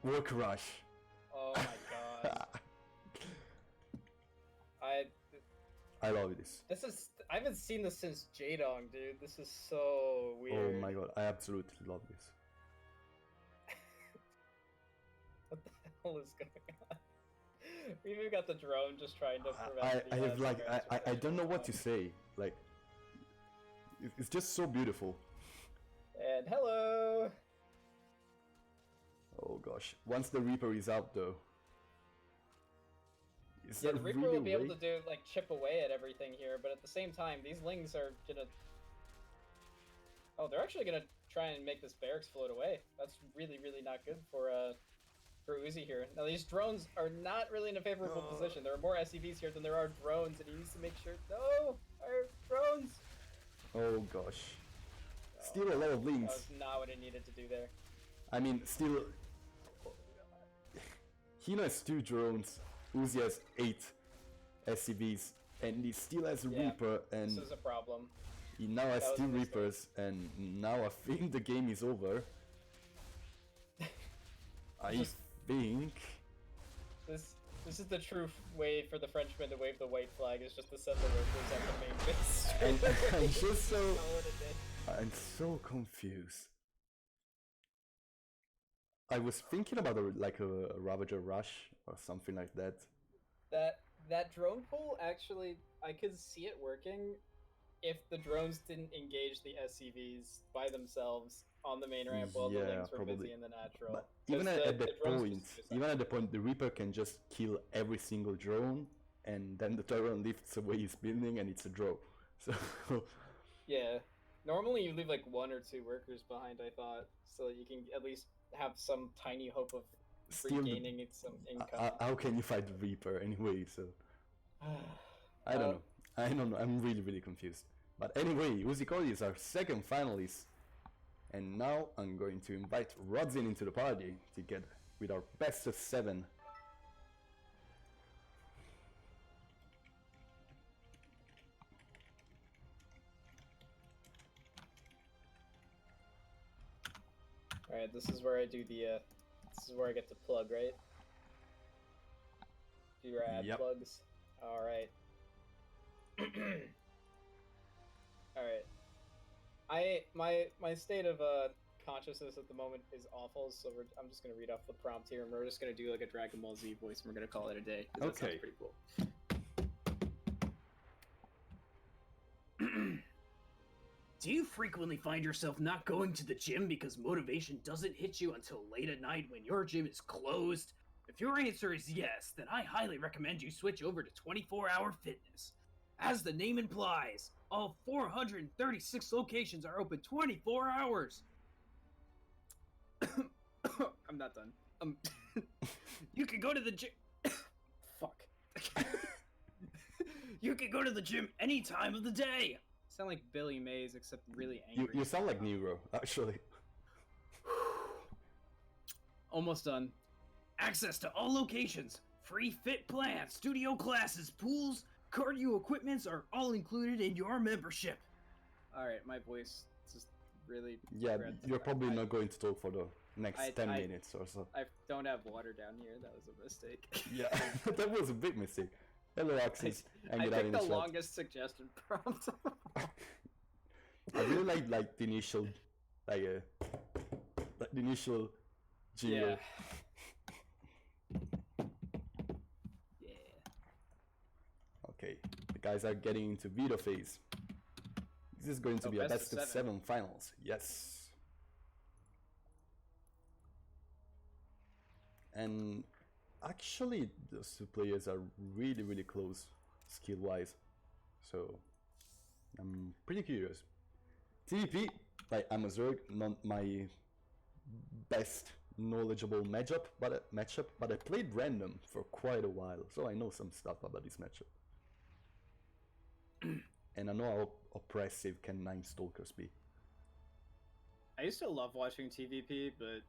Work rush. Oh my god. I love this. I haven't seen this since Jadong, dude. This is so weird. Oh my god, I absolutely love this. What the hell is going on? We've even got the drone just trying to prevent. I have like I don't know what to say. Like, it's just so beautiful. And hello. Oh gosh! Once the Reaper is out, though. Yeah, the Reaper will be able to do like chip away at everything here, but at the same time, these Lings are gonna. Oh, they're actually gonna try and make this barracks float away. That's really, really not good for Uzi here. Now these drones are not really in a favorable position. There are more SCVs here than there are drones, and he needs to make sure. No, our drones. Oh gosh! Still a lot of Lings. That was not what it needed to do there. I mean, still. Hino has 2 drones. Uzi has 8 SCVs, and he still has a Reaper, and this is a problem. He now has 2 Reapers, and now I think the game is over. I think this is the true way for the Frenchmen to wave the white flag. Is just to send the workers on the main base. And I'm just I'm so confused. I was thinking about a Ravager rush or something like that. That drone pull, actually, I could see it working if the drones didn't engage the SCVs by themselves on the main ramp while the Lings were busy in the natural. But even at the point, the Reaper can just kill every single drone, and then the Tyrant lifts away his building, and it's a draw. So yeah, normally you leave like 1 or 2 workers behind, I thought, so that you can at least have some tiny hope of regaining some income. How can you fight the Reaper anyway? So I don't know. I'm really, really confused. But anyway, Uzi Cody is our second finalist. And now I'm going to invite Rodzin into the party together with our best of 7. Alright, this is where I do the, this is where I get to plug, right? Do your ad plugs. Alright. Alright. My state of consciousness at the moment is awful, so I'm just gonna read off the prompt here, and we're just gonna do like a Dragon Ball Z voice, and we're gonna call it a day. Okay. That sounds pretty cool. Do you frequently find yourself not going to the gym because motivation doesn't hit you until late at night when your gym is closed? If your answer is yes, then I highly recommend you switch over to 24-Hour Fitness. As the name implies, all 436 locations are open 24 hours. I'm not done. You can go to the gym. Fuck. You can go to the gym any time of the day. Sound like Billy Mays, except really angry. You sound like Nero, actually. Almost done. Access to all locations, free fit plans, studio classes, pools, cardio equipments are all included in your membership. Alright, my voice just really... Yeah, you're probably not going to talk for the next 10 minutes or so. I don't have water down here, that was a mistake. Yeah, that was a big mistake. Hello, Axis. I picked the longest suggestion prompt. I really like the initial, the initial jingle. Yeah. Okay, the guys are getting into veto phase. This is going to be a best of 7 finals. Yes. And actually, those 2 players are really, really close skill-wise. So I'm pretty curious. TVP, I'm a Zerg, not my best knowledgeable matchup, but I played random for quite a while, so I know some stuff about this matchup. And I know how oppressive can 9 Stalkers be. I used to love watching TVP, but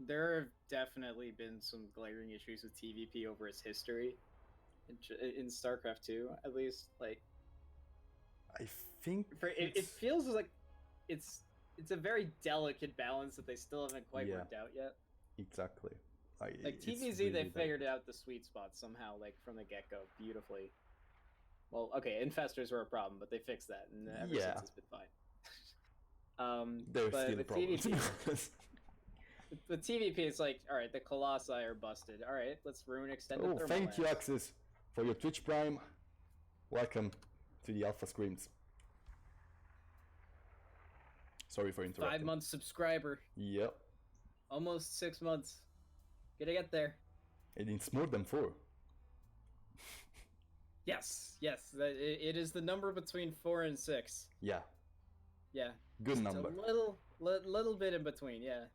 there have definitely been some glaring issues with TVP over its history. In StarCraft 2, at least, like... I think it feels like it's a very delicate balance that they still haven't quite worked out yet. Exactly. Like TVZ, really they figured out the sweet spot somehow, like from the get-go, beautifully. Well, okay, infestors were a problem, but they fixed that, and ever since it's been fine. There's still a problem. With TVP, it's like, all right, the Colossi are busted. All right, let's ruin extended thermal thank you, lance. Axis, for your Twitch Prime. Welcome to the Alpha Scrims. Sorry for interrupting. 5-month subscriber. Yep. Almost 6 months. Gonna get there. And it's more than 4. Yes. It is the number between 4 and 6. Yeah. Yeah. Good Just number. A little bit in between, yeah.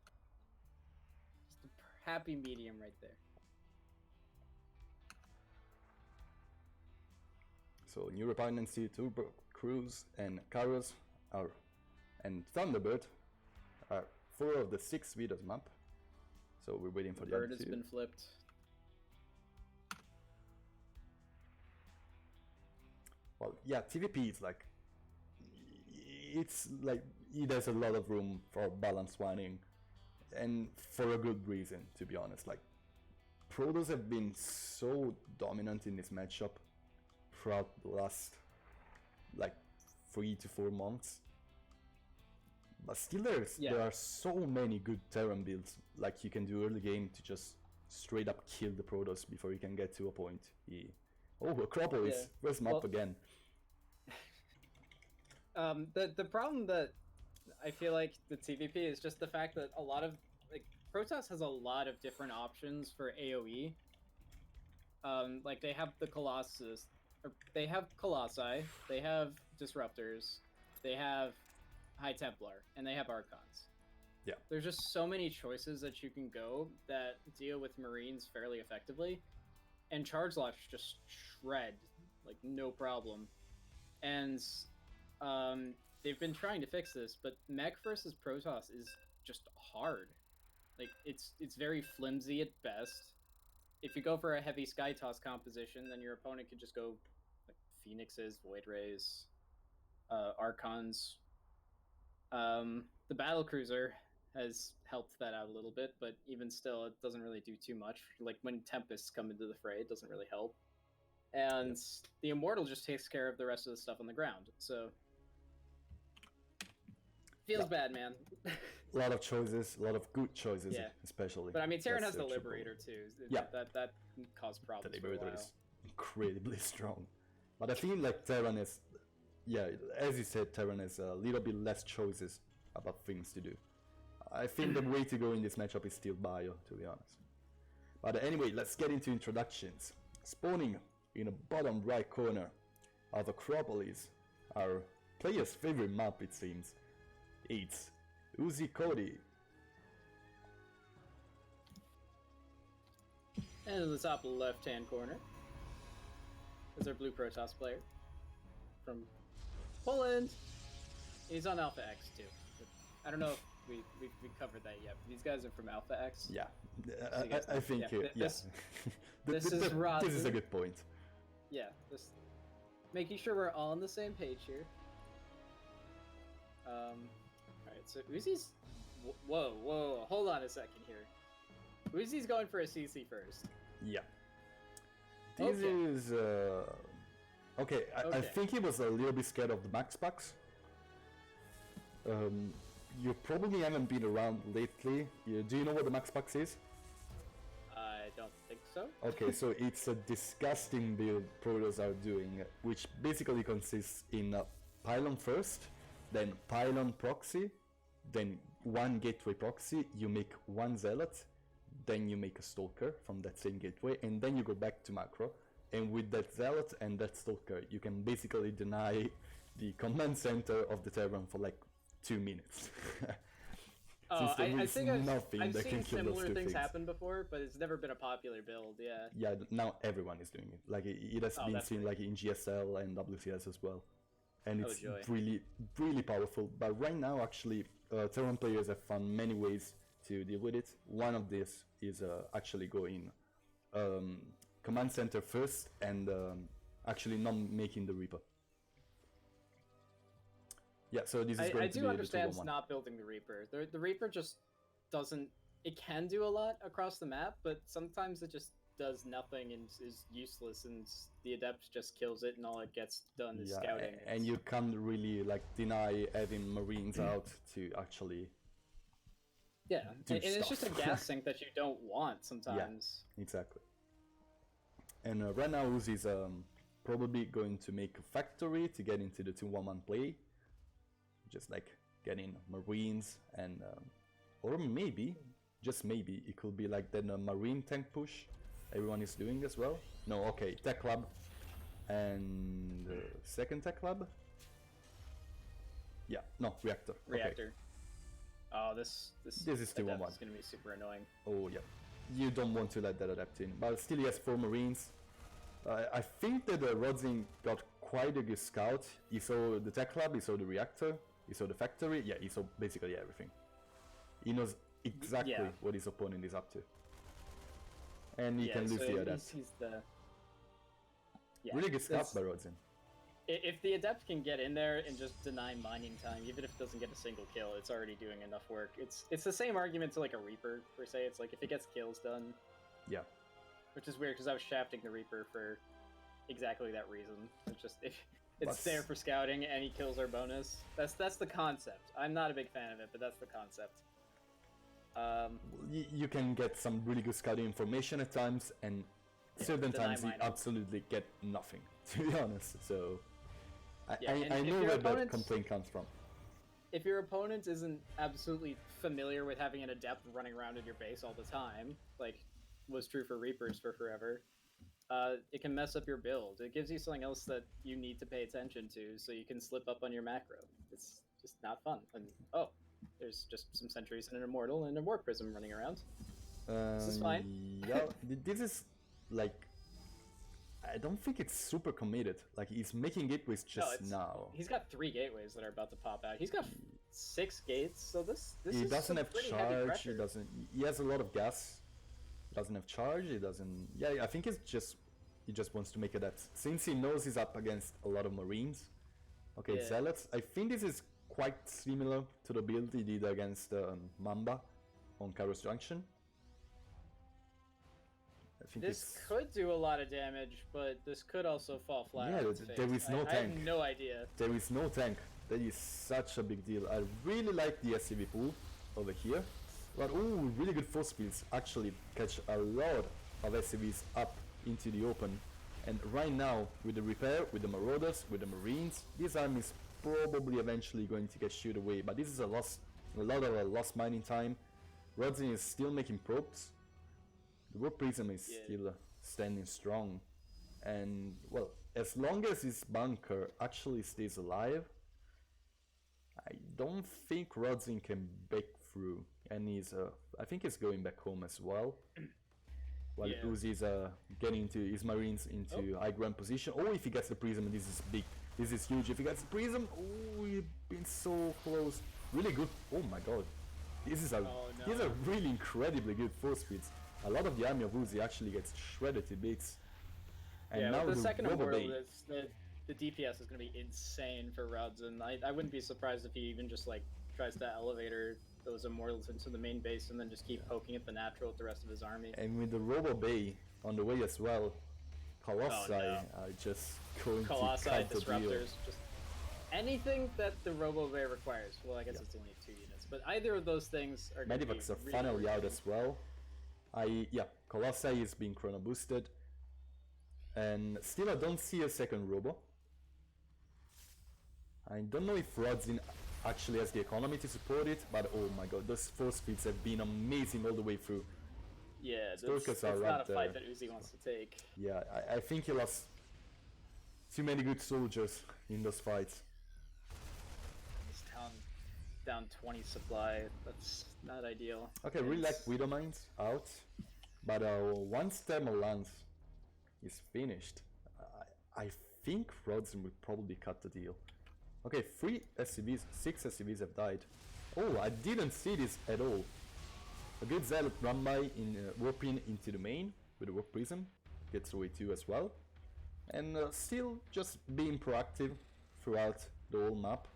Just a happy medium right there. So new redundancy, Turbo Cruise and Kairos are, and Thunderbird are 4 of the 6 Vidas map. So we're waiting for the bird other has 2. been flipped. Well, yeah, TVP is like, it's like, there's a lot of room for balance winning, and for a good reason, to be honest. Like, Protoss have been so dominant in this matchup throughout the last, like, 3 to 4 months. But still there are so many good Terran builds, like you can do early game to just straight up kill the Protoss before you can get to a point. Oh, Acropolis, first map again. The problem that I feel like the TVP is just the fact that a lot of, like, Protoss has a lot of different options for AoE. Like, they have the Colossus, or they have Colossi, they have Disruptors, they have High Templar, and they have Archons. Yeah. There's just so many choices that you can go that deal with Marines fairly effectively, and Charge Lots just shred, like, no problem. And they've been trying to fix this, but Mech versus Protoss is just hard. Like, it's very flimsy at best. If you go for a heavy Sky Toss composition, then your opponent could just go like Phoenixes, Void Rays, Archons. The Battlecruiser has helped that out a little bit, but even still, it doesn't really do too much. Like, when Tempests come into the fray, it doesn't really help. And the Immortal just takes care of the rest of the stuff on the ground, so feels bad, man. A lot of choices, a lot of good choices, especially. But I mean, Terran has the Liberator too. That caused problems. The Liberator is incredibly strong, but I feel like Terran is, as you said, Terran has a little bit less choices about things to do. I think the way to go in this matchup is still Bio, to be honest. But anyway, let's get into introductions. Spawning in the bottom right corner of Acropolis, our player's favorite map, it seems. It's Uzi Cody. And in the top left-hand corner is our blue Protoss player from Poland. He's on Alpha X too. I don't know if we covered that yet, but these guys are from Alpha X. Yeah, I think this this is a good point. Yeah, just making sure we're all on the same page here. Alright, so Uzi's... Whoa, hold on a second here. Uzi's going for a CC first. Yeah. This is... Okay, I think he was a little bit scared of the max packs. You probably haven't been around lately. Do you know what the max packs is? I don't think so. Okay, so it's a disgusting build Protoss are doing, which basically consists in Pylon first, then Pylon proxy, then one gateway proxy, you make one Zealot, then you make a Stalker from that same gateway, and then you go back to macro, and with that Zealot and that Stalker, you can basically deny the command center of the Terran for like 2 minutes. I think I've seen similar things things happen before, but it's never been a popular build, yeah. Yeah, now everyone is doing it. Like, it has been seen like in GSL and WCS as well. And it's really, really powerful. But right now, actually, Terran players have found many ways to deal with it. One of these is actually going command center first and actually not making the Reaper. Yeah, so this is going to be I do understand not building the Reaper. The Reaper just doesn't... It can do a lot across the map, but sometimes it just does nothing and is useless, and the Adept just kills it, and all it gets done is scouting. And you can't really like deny having Marines out to actually Yeah, do and it's stuff. just a gas sink that you don't want sometimes. Yeah, exactly. And right now Uzi's probably going to make a factory to get into the 2-1-1 play. Just like getting Marines and... or maybe, just maybe, it could be like then a Marine tank push everyone is doing as well. No, okay, Tech Club and second Tech Club? Yeah, no, Reactor. Reactor. Okay. Oh, this is 2-1-1. It's going to be super annoying. Oh, yeah. You don't want to let that adapt in. But still he has 4 Marines. I think that Rodzin got quite a good scout. He saw the Tech Club, he saw the Reactor, he saw the factory. Yeah, he saw basically everything. He knows exactly what his opponent is up to. And he can lose the Adept. He's the... really good scout by Rodzin. If the Adept can get in there and just deny mining time, even if it doesn't get a single kill, it's already doing enough work. It's the same argument to like a Reaper, per se. It's like if it gets kills done... Yeah. Which is weird, because I was shafting the Reaper for exactly that reason. It's just... It's there for scouting, and he kills our bonus. That's the concept. I'm not a big fan of it, but that's the concept. You can get some really good scouting information at times, and certain times you absolutely get nothing, to be honest. So I know where the complaint comes from. If your opponent isn't absolutely familiar with having an Adept running around in your base all the time, like was true for Reapers for forever, it can mess up your build. It gives you something else that you need to pay attention to, so you can slip up on your macro. It's just not fun. And there's just some sentries and an Immortal and a Warp Prism running around. This is fine. Yeah, this is like... I don't think it's super committed. Like, he's making gateways just now. He's got 3 gateways that are about to pop out. He's got 6 gates, so this he is doesn't have charge. He doesn't. He has a lot of gas. He doesn't have charge. He doesn't. Yeah, I think he just wants to make it that. Since he knows he's up against a lot of Marines. Okay, Zealots. I think this is quite similar to the build he did against Mamba on Kairos Junction. This could do a lot of damage, but this could also fall flat. Yeah, there is no tank. I have no idea. There is no tank. That is such a big deal. I really like the SCV pool over here. But ooh, really good force fields actually catch a lot of SCVs up into the open. And right now, with the repair, with the Marauders, with the Marines, this army is probably eventually going to get shooed away. But this is a lot of lost mining time. Rodzin is still making probes. The Warp Prism is still standing strong, and well, as long as his bunker actually stays alive, I don't think Rodzin can break through, and I think he's going back home as well. While Uzi's getting into his Marines into high ground position. Oh, if he gets the Prism, this is big. This is huge. If he gets the Prism, oh, he's been so close. Really good. Oh my god, this is these are really incredibly good force speeds. A lot of the army of Uzi actually gets shredded to bits. And now the second Immortal, the DPS is going to be insane for Rodzin. I wouldn't be surprised if he even just like tries to elevator those Immortals into the main base and then just keep poking at the natural with the rest of his army. And with the Robo Bay on the way as well, Colossi are just going to cut the deal. Disruptors, just anything that the Robo Bay requires. Well, I guess it's only 2 units, but either of those things are going to be Medivacs are finally out as well. Colossi is being chrono boosted, and still I don't see a second Robo. I don't know if Rodzin actually has the economy to support it, but oh my god, those force speeds have been amazing all the way through. Yeah, it's not a fight that Uzi wants to take. Yeah, I think he lost too many good soldiers in those fights. He's down 20 supply, that's not ideal. Okay, really like Widow Mines out, but once Thermal Lance is finished, I think Rodzin will probably cut the deal. Okay, 3 SCVs, 6 SCVs have died. Oh, I didn't see this at all. A good Zealot run by in warping into the main with the Warp Prism, gets away too as well. And still just being proactive throughout the whole map,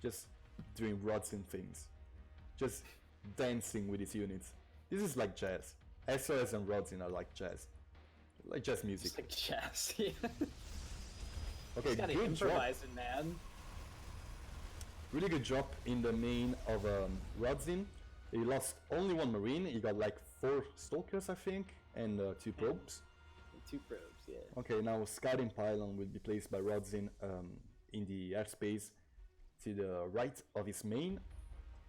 just doing Rodzin things. Just dancing with his units. This is like jazz. SOS and Rodzin are like jazz. Like jazz music. It's like jazz, yeah. Okay, good improvising, man. Really good job in the main of Rodzin. He lost only one Marine, he got like 4 Stalkers I think, and 2 probes. 2 probes, yeah. Okay, now Scouting Pylon will be placed by Rodzin in the airspace to the right of his main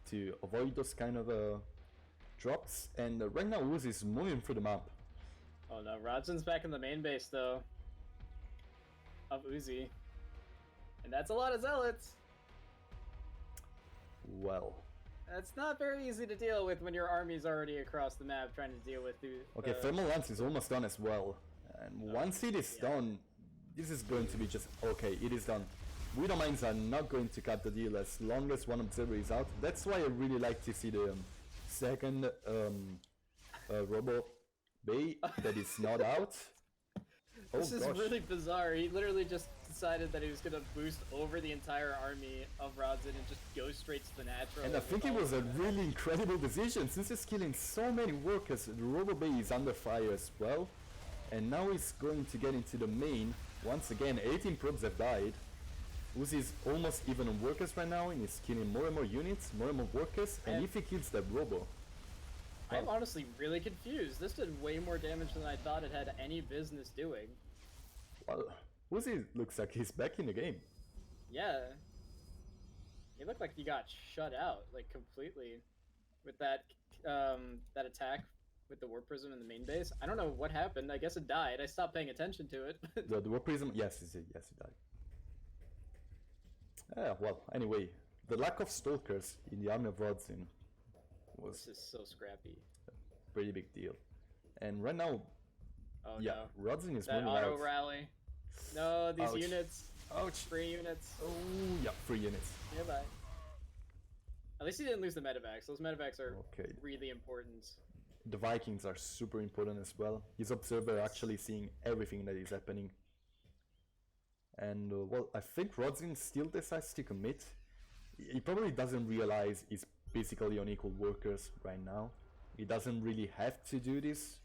to avoid those kind of drops, and right now Uzi is moving through the map. Oh no, Rodzin's back in the main base though of Uzi, and that's a lot of zealots. Well, that's not very easy to deal with when your army's already across the map trying to deal with the... Okay, Thermal Lance is almost done as well. And once it is done, this is going to be just... Okay, it is done. Widow Mines are not going to cut the deal as long as one observer is out. That's why I really like to see the second Robo Bay that is not out. This is really bizarre. He literally just decided that he was going to boost over the entire army of Rodzin and just go straight to the natural. And I think it was a really incredible decision since he's killing so many workers. The Robo Bay is under fire as well. And now he's going to get into the main. Once again, 18 probes have died. Uzi is almost even on workers right now and he's killing more and more units, more and more workers. And if he kills that Robo... I'm honestly really confused. This did way more damage than I thought it had any business doing. Well, Uzi looks like he's back in the game. Yeah. He looked like he got shut out, like, completely. With that, that attack with the Warp Prism in the main base. I don't know what happened. I guess it died. I stopped paying attention to it. The Warp Prism? Yes, it died. Well, anyway. The lack of Stalkers in the army of Rodzin was... This is so scrappy. A pretty big deal. And right now... Oh yeah, no. Rodzin is that moving auto out. rally. No, these Ouch. units. Ouch. 3 units. Oh, yeah, 3 units. Yeah, bye. At least he didn't lose the medevacs. Those medevacs are okay. really important. The Vikings are super important as well. His observer actually seeing everything that is happening. And, well, I think Rodzin still decides to commit. He probably doesn't realize he's basically on equal workers right now. He doesn't really have to do this.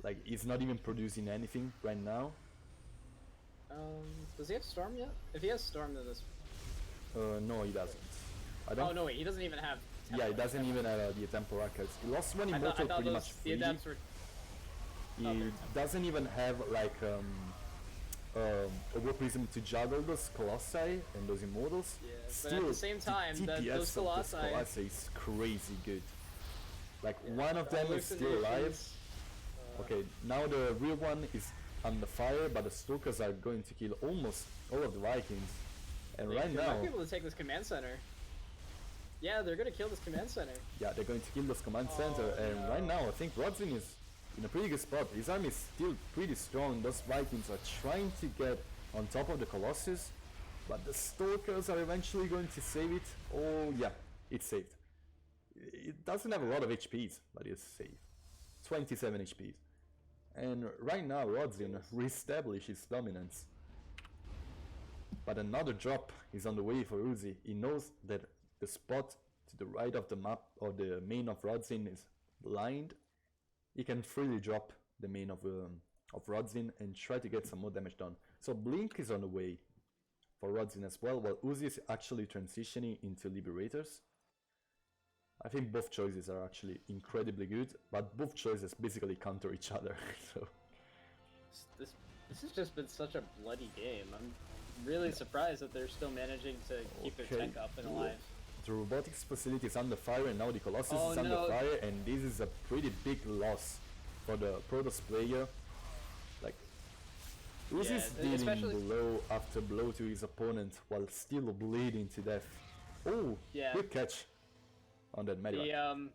Like, he's not even producing anything right now. Does he have Storm yet? If he has Storm, then this... No, he doesn't. I don't... Oh, no, wait, he doesn't even have... Yeah, he doesn't even have the Temple Records. He lost one Immortal pretty much freely. The adepts were... He doesn't even have, like, a Warp Prism to juggle those Colossi and those Immortals. Yeah, still, but at the same time, those Colossi is crazy good. Like, one of them is still alive. Okay, now the real one is under fire, but the Stalkers are going to kill almost all of the Vikings. And right now... They might be able to take this command center. Yeah, they're going to kill this command center. Yeah, they're going to kill this command center, and right now I think Rodzin is in a pretty good spot. His army is still pretty strong. Those Vikings are trying to get on top of the Colossus, but the Stalkers are eventually going to save it. Oh yeah, it's saved. It doesn't have a lot of HPs, but it's saved. 27 HPs. And right now Rodzin reestablishes dominance. But another drop is on the way for Uzi. He knows that the spot to the right of the map, or the main of Rodzin, is blind. He can freely drop the main of Rodzin and try to get some more damage done. So Blink is on the way for Rodzin as well, while Uzi is actually transitioning into Liberators. I think both choices are actually incredibly good, but both choices basically counter each other. So this has just been such a bloody game. I'm really surprised that they're still managing to keep their tech up and alive. The robotics facility is under fire, and now the Colossus is under fire, and this is a pretty big loss for the Protoss player. Like, Uzi is dealing blow after blow to his opponent while still bleeding to death. Oh, good catch on that medevac.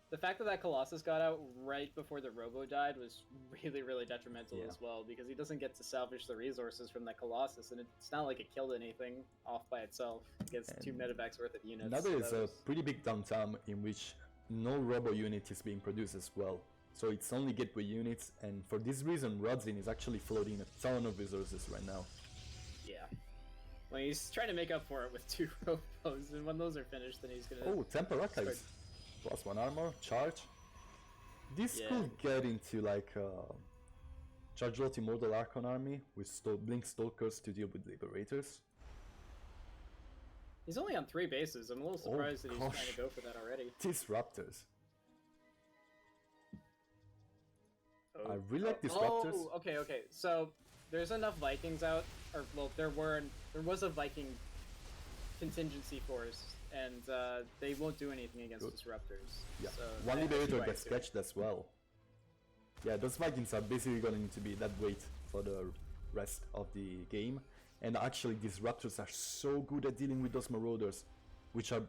The fact that that Colossus got out right before the Robo died was really, really detrimental as well, because he doesn't get to salvage the resources from that Colossus, and it's not like it killed anything off by itself. It gets 2 medevacs worth of units. Another is a pretty big downtime in which no Robo unit is being produced as well. So it's only gateway units, and for this reason Rodzin is actually floating a ton of resources right now. Yeah. Well, he's trying to make up for it with 2 Robos, and when those are finished, then he's gonna... Oh, Temple Archives! Plus 1 armor, charge. This could get into like Charge Lot Immortal Archon army with Blink Stalkers to deal with Liberators. He's only on 3 bases. I'm a little surprised that he's trying to go for that already. Disruptors. Oh. I really like disruptors. Oh, okay. So there's enough Vikings out, or well, there was a Viking contingency force, and they won't do anything against disruptors. Yeah, so one Liberator gets sketched as well. Yeah, those Vikings are basically going to be that weight for the rest of the game. And actually, disruptors are so good at dealing with those Marauders, which are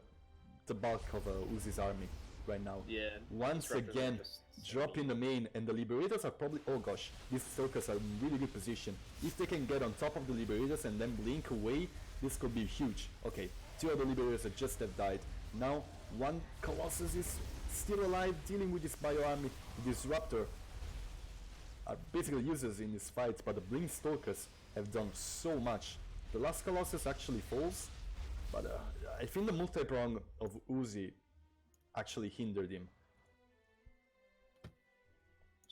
the bulk of Uzi's army right now. Yeah. Once again, drop in the main, and the Liberators are probably... Oh gosh, these Stalkers are in really good position. If they can get on top of the Liberators and then blink away, this could be huge. Okay, 2 of the Liberators that just have died. Now, 1 Colossus is still alive, dealing with this Bio army. The Disruptor are basically users in this fight, but the Blink Stalkers have done so much. The last Colossus actually falls, but I think the multi-prong of Uzi actually hindered him.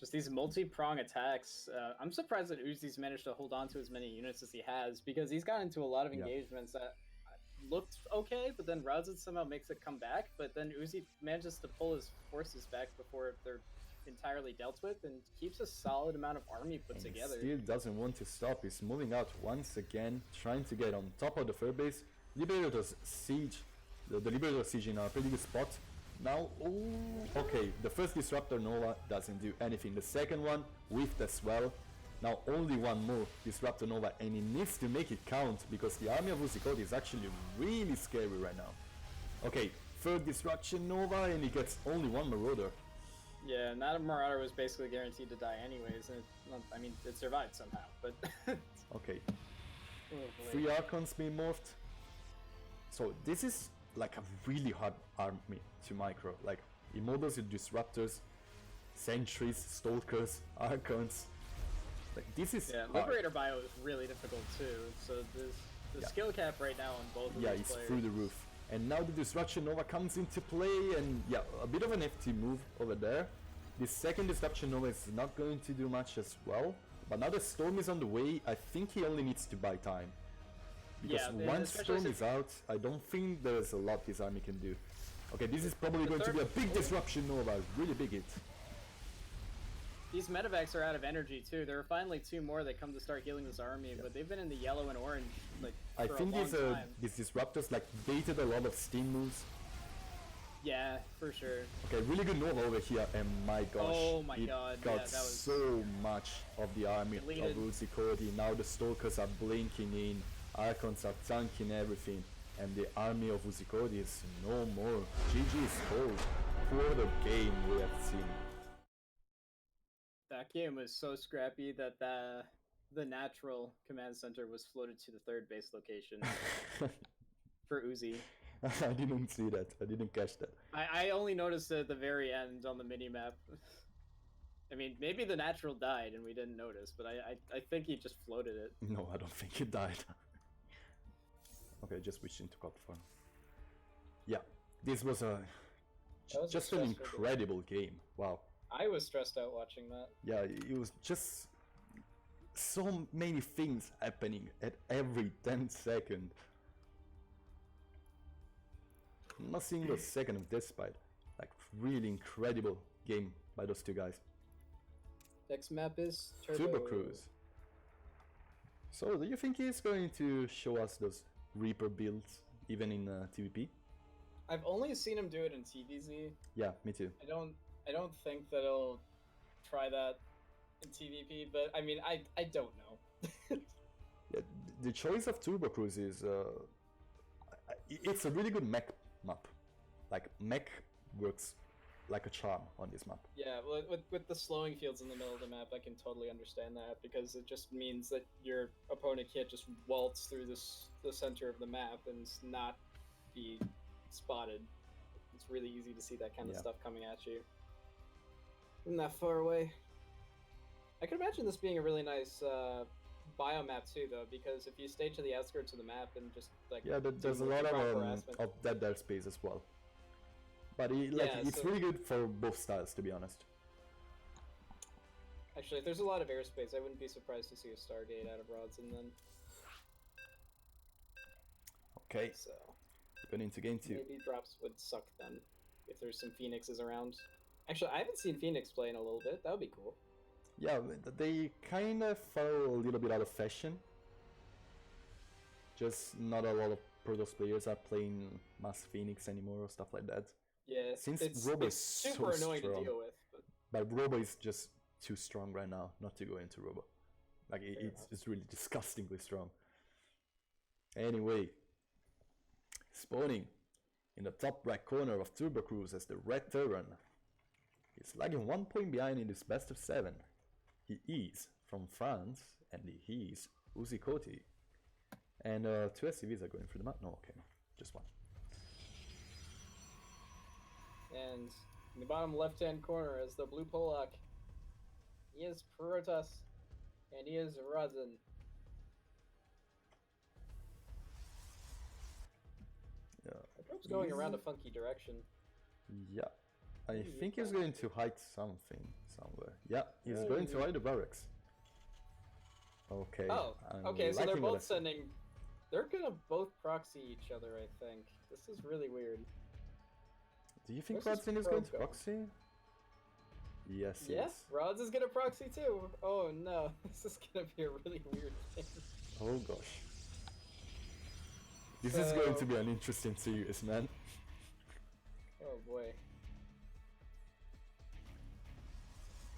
Just these multi-prong attacks. I'm surprised that Uzi's managed to hold on to as many units as he has, because he's gotten into a lot of engagements that looked okay, but then Razid somehow makes it come back, but then Uzi manages to pull his forces back before they're entirely dealt with, and keeps a solid amount of army put together. Still doesn't want to stop. He's moving out once again, trying to get on top of the third base. Liberator's siege, the Liberator siege in a pretty good spot. Now, okay, the first Disruptor Nova doesn't do anything. The second one whiffed as well. Now only one more Disruptor Nova, and he needs to make it count, because the army of Uzikodi is actually really scary right now. Okay, third Disruption Nova, and he gets only 1 Marauder. Yeah, and that Marauder was basically guaranteed to die anyways, and I mean, it survived somehow, but... Okay. 3 Archons being morphed. So this is like a really hard army to micro. Like, Immortals with Disruptors, Sentries, Stalkers, Archons. Like, this is hard. Liberator Bio is really difficult too, so the skill cap right now on both of these players. Yeah, it's through the roof. And now the Disruption Nova comes into play, and yeah, a bit of an FT move over there. The second Disruption Nova is not going to do much as well, but now the Storm is on the way. I think he only needs to buy time. Because once Storm is out, I don't think there's a lot this army can do. Okay, this is probably going to be a big Disruption Nova, really big hit. These medevacs are out of energy too. There are finally 2 more that come to start healing this army, but they've been in the yellow and orange like for a long time. These Disruptors like baited a lot of steam moves. Yeah, for sure. Okay, really good Nova over here, and my gosh, oh my god, got that was so much of the army of Uzikodi. Now the Stalkers are blinking in, Archons are tanking everything, and the army of Uzikodi is no more. GG is cold. For the game we have seen. That game was so scrappy that the natural command center was floated to the 3rd base location for Uzi. I didn't see that. I didn't catch that. I only noticed it at the very end on the minimap. I mean, maybe the natural died and we didn't notice, but I think he just floated it. No, I don't think it died. Okay, just switched into copper farm. Yeah, this was just an incredible game. Wow. I was stressed out watching that. Yeah, it was just so many things happening at every 10 seconds. Not single second of despite. Like, really incredible game by those 2 guys. Next map is Turbo Cruise. So, do you think he's going to show us those Reaper builds even in TVP? I've only seen him do it in TVZ. Yeah, me too. I don't think that he'll try that in TVP, but I mean, I don't know. Yeah, the choice of Turbo Cruise is it's a really good mech map. Like, mech works like a charm on this map. Yeah, with the slowing fields in the middle of the map, I can totally understand that, because it just means that your opponent can't just waltz through the center of the map and not be spotted. It's really easy to see that kind of stuff coming at you. Isn't that far away? I could imagine this being a really nice biomap too, though, because if you stay to the outskirts of the map and just like there's a lot of dead airspace as well. But it's really good for both styles, to be honest. Actually, if there's a lot of airspace, I wouldn't be surprised to see a Stargate out of Rodson then. Okay. So Going into game 2. Maybe drops would suck then, if there's some Phoenixes around. Actually, I haven't seen Phoenix play in a little bit. That would be cool. Yeah, they kind of fell a little bit out of fashion. Just not a lot of Protoss players are playing Mass Phoenix anymore or stuff like that. Yeah, since it's Robo is super so annoying strong, to deal with. but Robo is just too strong right now not to go into Robo. Like it's really disgustingly strong. Anyway, spawning in the top right corner of Turbo Cruise as the Red Terran. He's lagging 1 point behind in this best of 7. He is from France and he is Uzi Koti. And 2 SCVs are going through the map. No, okay, just one. And in the bottom left-hand corner is the blue Polak. He is Protoss, and he is Rosin. Yeah. The probe's going around a funky direction. Yeah. I think he's going to hide something somewhere. Yeah, he's going to hide the barracks. Okay. Oh, okay, so they're both sending... They're gonna both proxy each other, I think. This is really weird. Do you think Rodzin is going to proxy? Yes, yes. Rods is gonna proxy too. Oh no, this is gonna be a really weird thing. Oh gosh. This is going to be an interesting series, man. Oh boy.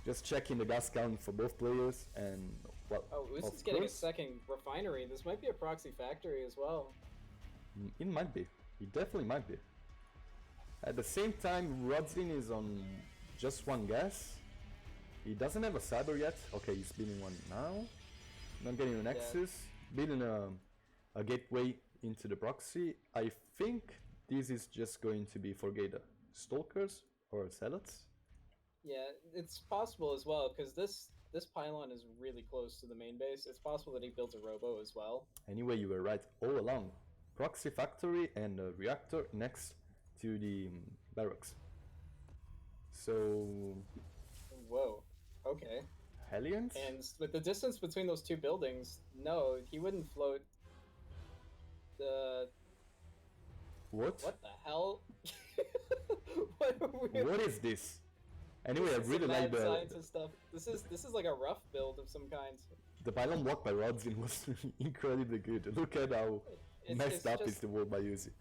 Just checking the gas count for both players and well. Oh, Us is getting a second refinery. This might be a proxy factory as well. It might be. It definitely might be. At the same time, Rodzin is on just one gas. He doesn't have a cyber yet. Okay, he's building one now. Not getting a nexus. Building a gateway into the proxy. I think this is just going to be for Geda stalkers or zealots. Yeah, it's possible as well because this pylon is really close to the main base. It's possible that he builds a robo as well. Anyway, you were right all along. Proxy factory and a reactor next to the barracks. So... Whoa. Okay. Hellions? And with the distance between those two buildings, no, he wouldn't float the... What? What the hell? What is this? Anyway, I really like the science and stuff. This is like a rough build of some kind. The pylon walk by Rodzin was incredibly good. Look at how messed up is the wall by Uzi.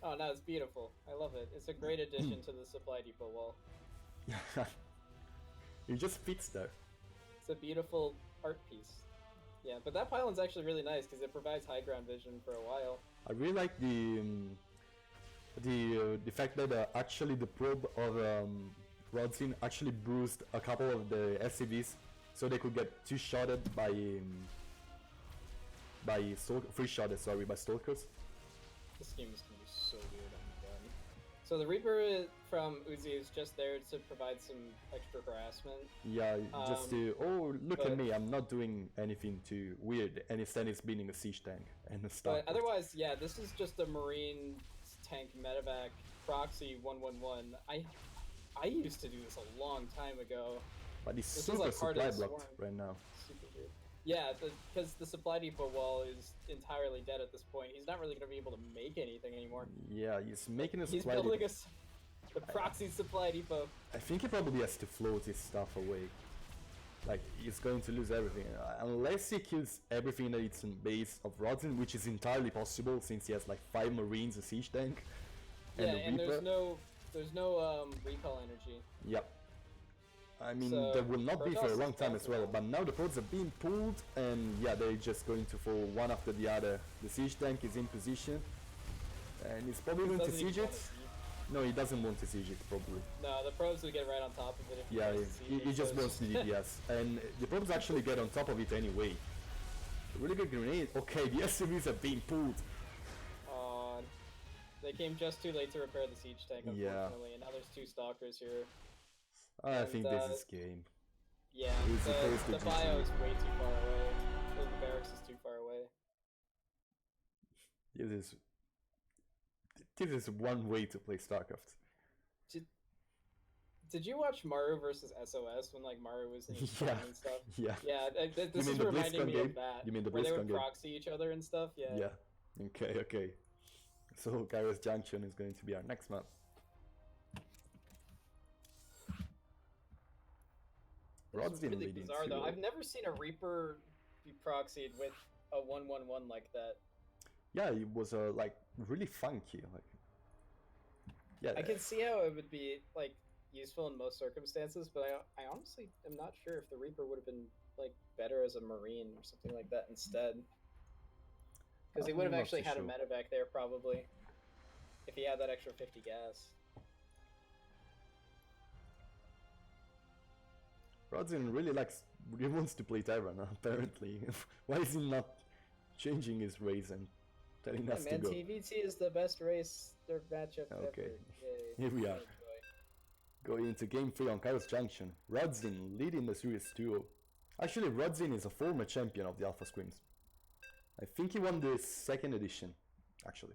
Oh no, it's beautiful. I love it. It's a great addition to the supply depot wall. Yeah, it just fits there. It's a beautiful art piece. Yeah, but that pylon's actually really nice because it provides high ground vision for a while. I really like the fact that actually the probe of Rodzin actually bruised a couple of the SCVs, so they could get two-shotted by free-shotted, sorry, by stalkers. This game is gonna be so weird. Oh my god. So the Reaper from Uzi is just there to provide some extra harassment. Yeah, just to look at me, I'm not doing anything too weird, and instead it's beating a siege tank and a star. But otherwise, yeah, this is just a Marine tank medevac proxy 111. I used to do this a long time ago. But he's super supply blocked right now. Super weird. Yeah, because the supply depot wall is entirely dead at this point. He's not really going to be able to make anything anymore. Yeah, he's making a supply depot. He's building the proxy supply depot. I think he probably has to float his stuff away. Like, he's going to lose everything. Unless he kills everything that is in base of Rodzin, which is entirely possible since he has like 5 Marines, a siege tank, and a Reaper. There's no recall energy. Yep. I mean, so there will not be for a long time as well, but now the pods are being pulled, and yeah, they're just going to fall one after the other. The siege tank is in position, and he's probably going to siege it. No, he doesn't want to siege it, probably. No, the probes will get right on top of it if he just wants to DPS, and the probes actually get on top of it anyway. A really good grenade. Okay, the SCVs are being pulled. They came just too late to repair the siege tank, unfortunately, and now there's 2 stalkers here. I think this is game. Yeah, the bio is way too far away. The barracks is too far away. This is one way to play StarCraft. Did you watch Maru versus SOS when like Maru was in his prime and stuff? Yeah. Yeah, this is reminding me of that. You mean the BlizzCon where they would game? proxy each other and stuff? Yeah. Yeah. Okay. So Kairos Junction is going to be our next map. It's really bizarre though. I've never seen a Reaper be proxied with a 1-1-1 like that. Yeah, it was like really funky. Like, yeah, I can see how it would be like useful in most circumstances, but I honestly am not sure if the Reaper would have been like better as a Marine or something like that instead. Because he would have actually had a medevac there probably if he had that extra 50 gas. Rodzin really likes, he wants to play Terran, apparently. Why is he not changing his race and telling us to go? TVT is the best race their matchup ever. Here we are. Going into game 3 on Kairos Junction. Rodzin leading the series 2-0. Actually, Rodzin is a former champion of the Alpha Scrims. I think he won the 2nd edition, actually.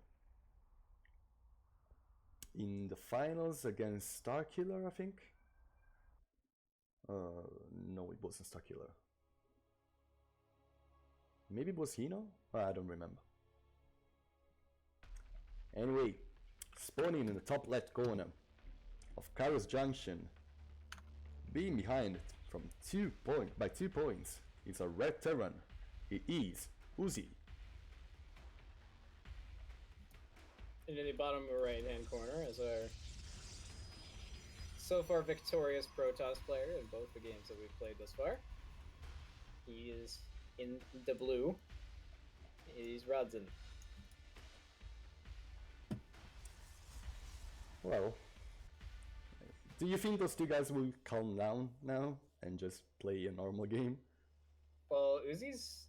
In the finals against Starkiller, I think. No, it wasn't Starkiller. Maybe it was Hino? I don't remember. Anyway, spawning in the top left corner of Kairos Junction, being behind it from by 2 points, is a red Terran. He is Uzi. And in the bottom right hand corner is our so far victorious Protoss player in both the games that we've played thus far. He is in the blue. He's Rodzin. Well, do you think those two guys will calm down now and just play a normal game? Well, Uzi's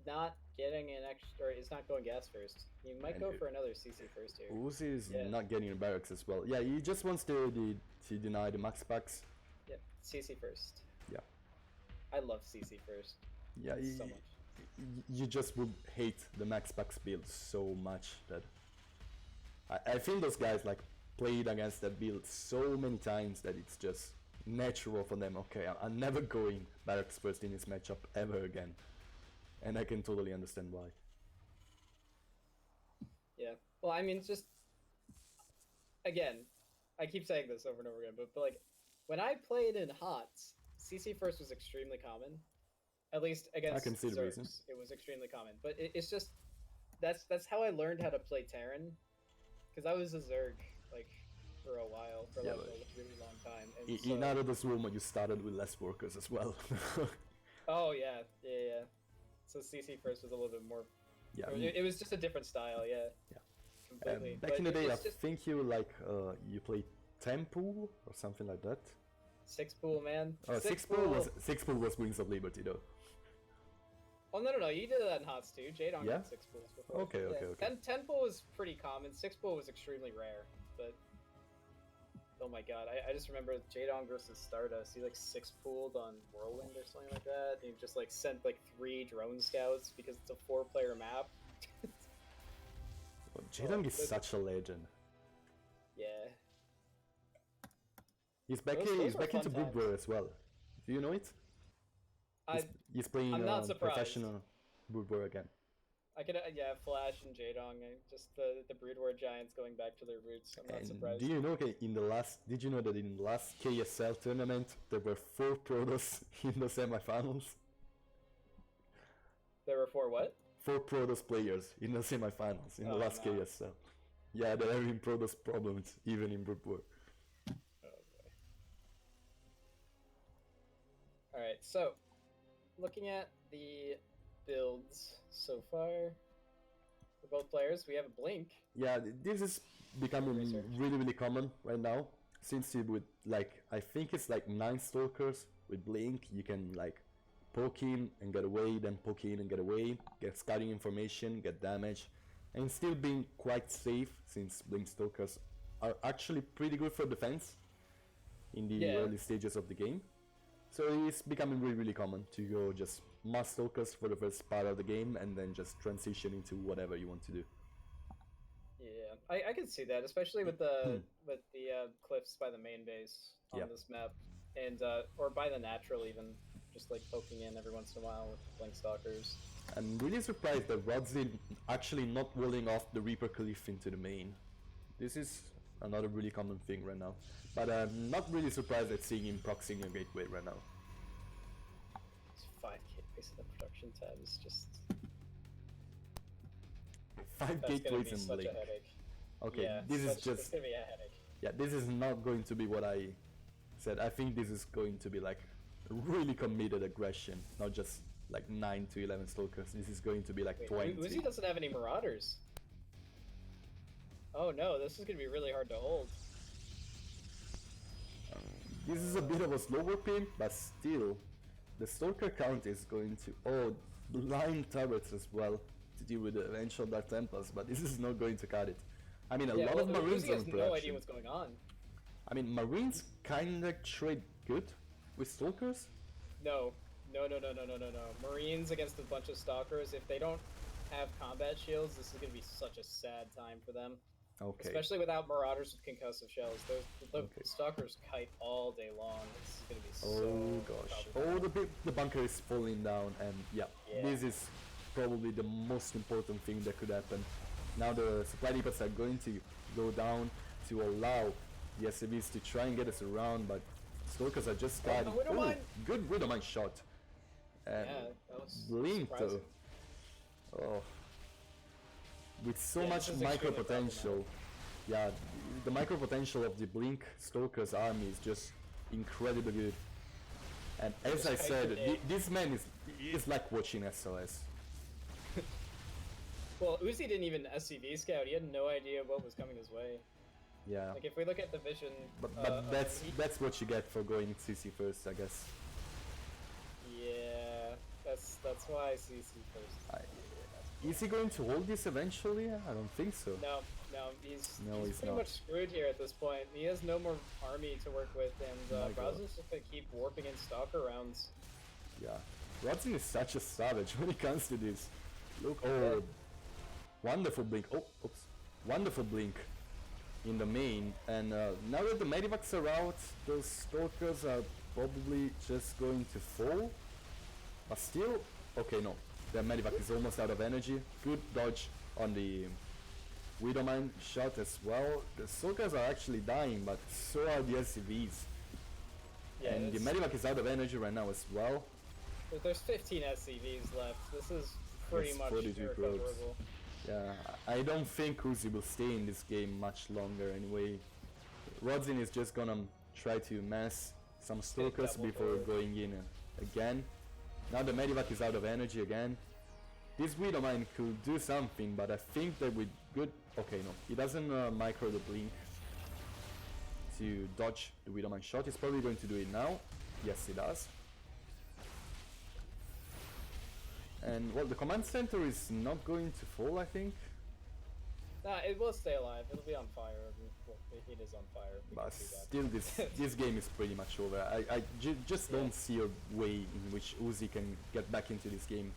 not getting an extra. He's not going gas first. He might go for another CC first here. Uzi is not getting a barracks as well. Yeah, he just wants to deny the max packs. Yep, CC first. Yeah. I love CC first. Yeah, so much. You just would hate the max packs build so much that I think those guys like played against that build so many times that it's just natural for them. Okay, I'm never going barracks first in this matchup ever again. And I can totally understand why. Yeah. Well, I mean, just again, I keep saying this over and over again, but like when I played in HOTS, CC first was extremely common. At least against I can see the reason. It was extremely common. But it's just that's how I learned how to play Terran, because I was a Zerg like for a while, for like a really long time. And in out of this room, you started with less workers as well. Oh yeah. So CC first was a little bit more. Yeah, it was just a different style. Yeah. Completely. Back in the day, I think you you played 10 pool or something like that. 6 pool, man. Oh, 6 pool was Wings of Liberty though. Oh no! You did that in HOTS too. Jadon got 6 pools before. Okay. 10 pool was pretty common. 6 pool was extremely rare, but oh my god, I just remember Jadon versus Stardust. He like 6 pooled on Whirlwind or something like that. And he just like sent like 3 drone scouts because it's a 4-player map. Well, Jadon is such a legend. Yeah. He's back into Brood War as well. Do you know it? He's playing professional Brood War again. I could, Flash and Jadong, just the Brood War Giants going back to their roots. I'm not surprised. Do you know? Okay, did you know that in the last KSL tournament there were 4 Protoss in the semifinals? There were 4 what? 4 Protoss players in the semifinals in the last KSL. Yeah, they're having Protoss problems even in Brood War. Oh boy. All right, so looking at the builds so far for both players, we have a Blink. Yeah, this is becoming really common right now, since you would I think it's like 9 Stalkers with Blink. You can poke in and get away, then poke in and get away, get scouting information, get damage, and still being quite safe, since Blink Stalkers are actually pretty good for defense in the early stages of the game. So it's becoming really common to go just mass Stalkers for the first part of the game and then just transition into whatever you want to do. Yeah, I can see that, especially with the cliffs by the main base on this map, and or by the natural even, just poking in every once in a while with Blink Stalkers. I'm really surprised that Rodzin actually not rolling off the Reaper Cliff into the main. This is another really common thing right now. But I'm not really surprised at seeing him proxying a gateway right now. It's 5k base of the production tab is just... 5 gateways and Blink. Okay, yeah, this is just... It's gonna be a headache. Yeah, this is not going to be what I said. I think this is going to be like really committed aggression, not just like 9 to 11 Stalkers. This is going to be like 20. Uzi doesn't have any Marauders. Oh no, this is gonna be really hard to hold. This is a bit of a slower pin, but still, the Stalker count is going to... Oh, blind turrets as well to deal with the eventual Dark Templars, but this is not going to cut it. I mean, a lot of Marines Uzi on has production. no idea what's going on. I mean, Marines kinda trade good with Stalkers. No. Marines against a bunch of Stalkers, if they don't have combat shields, this is gonna be such a sad time for them. Okay. Especially without Marauders with concussive shells. The Stalkers kite all day long. This is gonna be so... Oh gosh. The bunker is falling down, and yeah, this is probably the most important thing that could happen. Now the supply depots are going to go down to allow the SCVs to try and get us around, but Stalkers are just guiding. Oh, good Widowmine shot. And that was Blink though. Oh. With so much micro potential. Yeah, the micro potential of the Blink Stalkers army is just incredibly good. And as I said, this man is like watching SOS. Well, Uzi didn't even SCV scout. He had no idea what was coming his way. Yeah. Like if we look at the vision, but that's what you get for going CC first, I guess. Yeah, that's why CC first. Is he going to hold this eventually? I don't think so. No, he's pretty not. much screwed here at this point. He has no more army to work with, and Rozin's just gonna keep warping in Stalker rounds. Yeah, Rozin is such a savage when it comes to this. Look, wonderful blink. Oh, oops, wonderful blink in the main. And now that the Medivacs are out, those Stalkers are probably just going to fall. But still, okay, no. The Medivac is almost out of energy. Good dodge on the Widowmine shot as well. The Stalkers are actually dying, but so are the SCVs. Yeah, and the Medivac is out of energy right now as well. There's 15 SCVs left. This is pretty much irrecoverable. Yeah, I don't think Uzi will stay in this game much longer anyway. Rodzin is just gonna try to mass some Stalkers before going in again. Now the Medivac is out of energy again. This Widowmine could do something, but I think that with good... Okay, no. He doesn't micro the blink to dodge the Widowmine shot. He's probably going to do it now. Yes, he does. And, well, the command center is not going to fall, I think. Nah, it will stay alive. It'll be on fire. Well, it is on fire. But still, this game is pretty much over. I just don't see a way in which Uzi can get back into this game.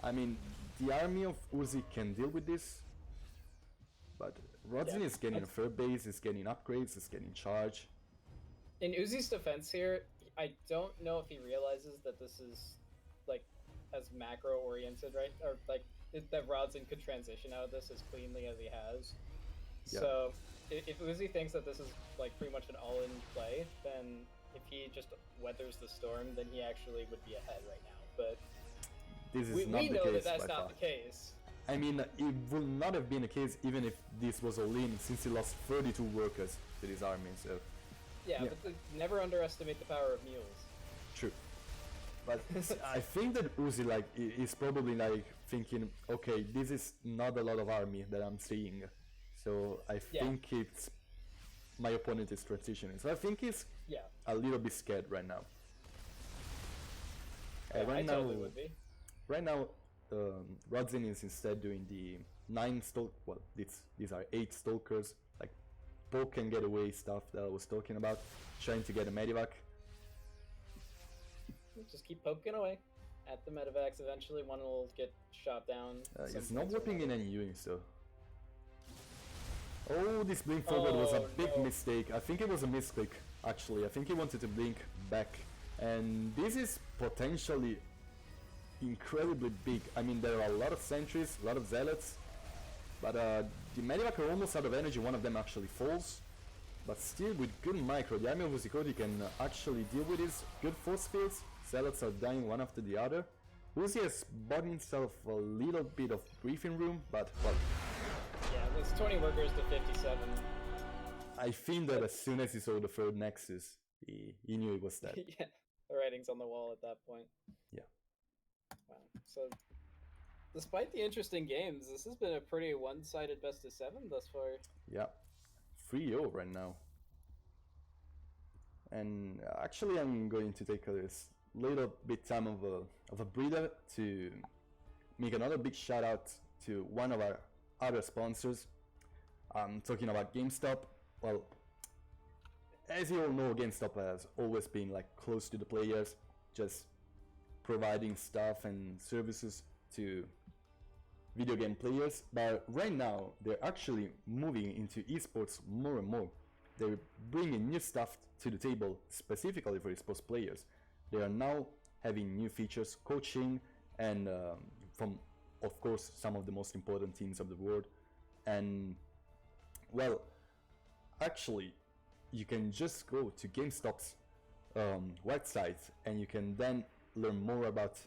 I mean, the army of Uzi can deal with this, but Rodzin is getting a third base, is getting upgrades, is getting charge. In Uzi's defense here, I don't know if he realizes that this is, like, as macro-oriented, right? Or, like, that Rodzin could transition out of this as cleanly as he has. Yeah. So, if Uzi thinks that this is like pretty much an all-in play, then if he just weathers the storm, then he actually would be ahead right now. But this is we know that that's not the case. I mean, it would not have been the case even if this was all-in, since he lost 32 workers to this army. So yeah. But never underestimate the power of mules. True. But I think that Uzi is probably like thinking, okay, this is not a lot of army that I'm seeing, so I think it's my opponent is transitioning. So I think he's a little bit scared right now. Totally would be. Right now, Rodzin is instead doing the 9 stalk. Well, these are 8 stalkers, like poke and get away stuff that I was talking about, trying to get a Medivac. Just keep poking away at the Medivacs. Eventually, one will get shot down. It's not whipping in any units though. Oh, this blink forward was a big mistake. I think it was a misclick, actually. I think he wanted to blink back. And this is potentially incredibly big. I mean, there are a lot of sentries, a lot of zealots, but the medivac are almost out of energy. One of them actually falls, but still with good micro, the army of Uzi can actually deal with his good force fields. Zealots are dying one after the other. Uzi has bought himself a little bit of breathing room, but well. Yeah, it's 20 workers to 57. I think that as soon as he saw the third Nexus, he knew it was dead. Yeah, the writing's on the wall at that point. Yeah. Wow. So, despite the interesting games, this has been a pretty one-sided best of 7 thus far. Yeah. 3-0 right now. And actually I'm going to take a little bit time of a breather to make another big shout out to one of our other sponsors. I'm talking about GameStop. Well, as you all know, GameStop has always been like close to the players, just providing stuff and services to video game players. But right now, they're actually moving into esports more and more. They're bringing new stuff to the table specifically for esports players. They are now having new features, coaching, and from, of course, some of the most important teams of the world. And, well, actually, you can just go to GameStop's website and you can then learn more about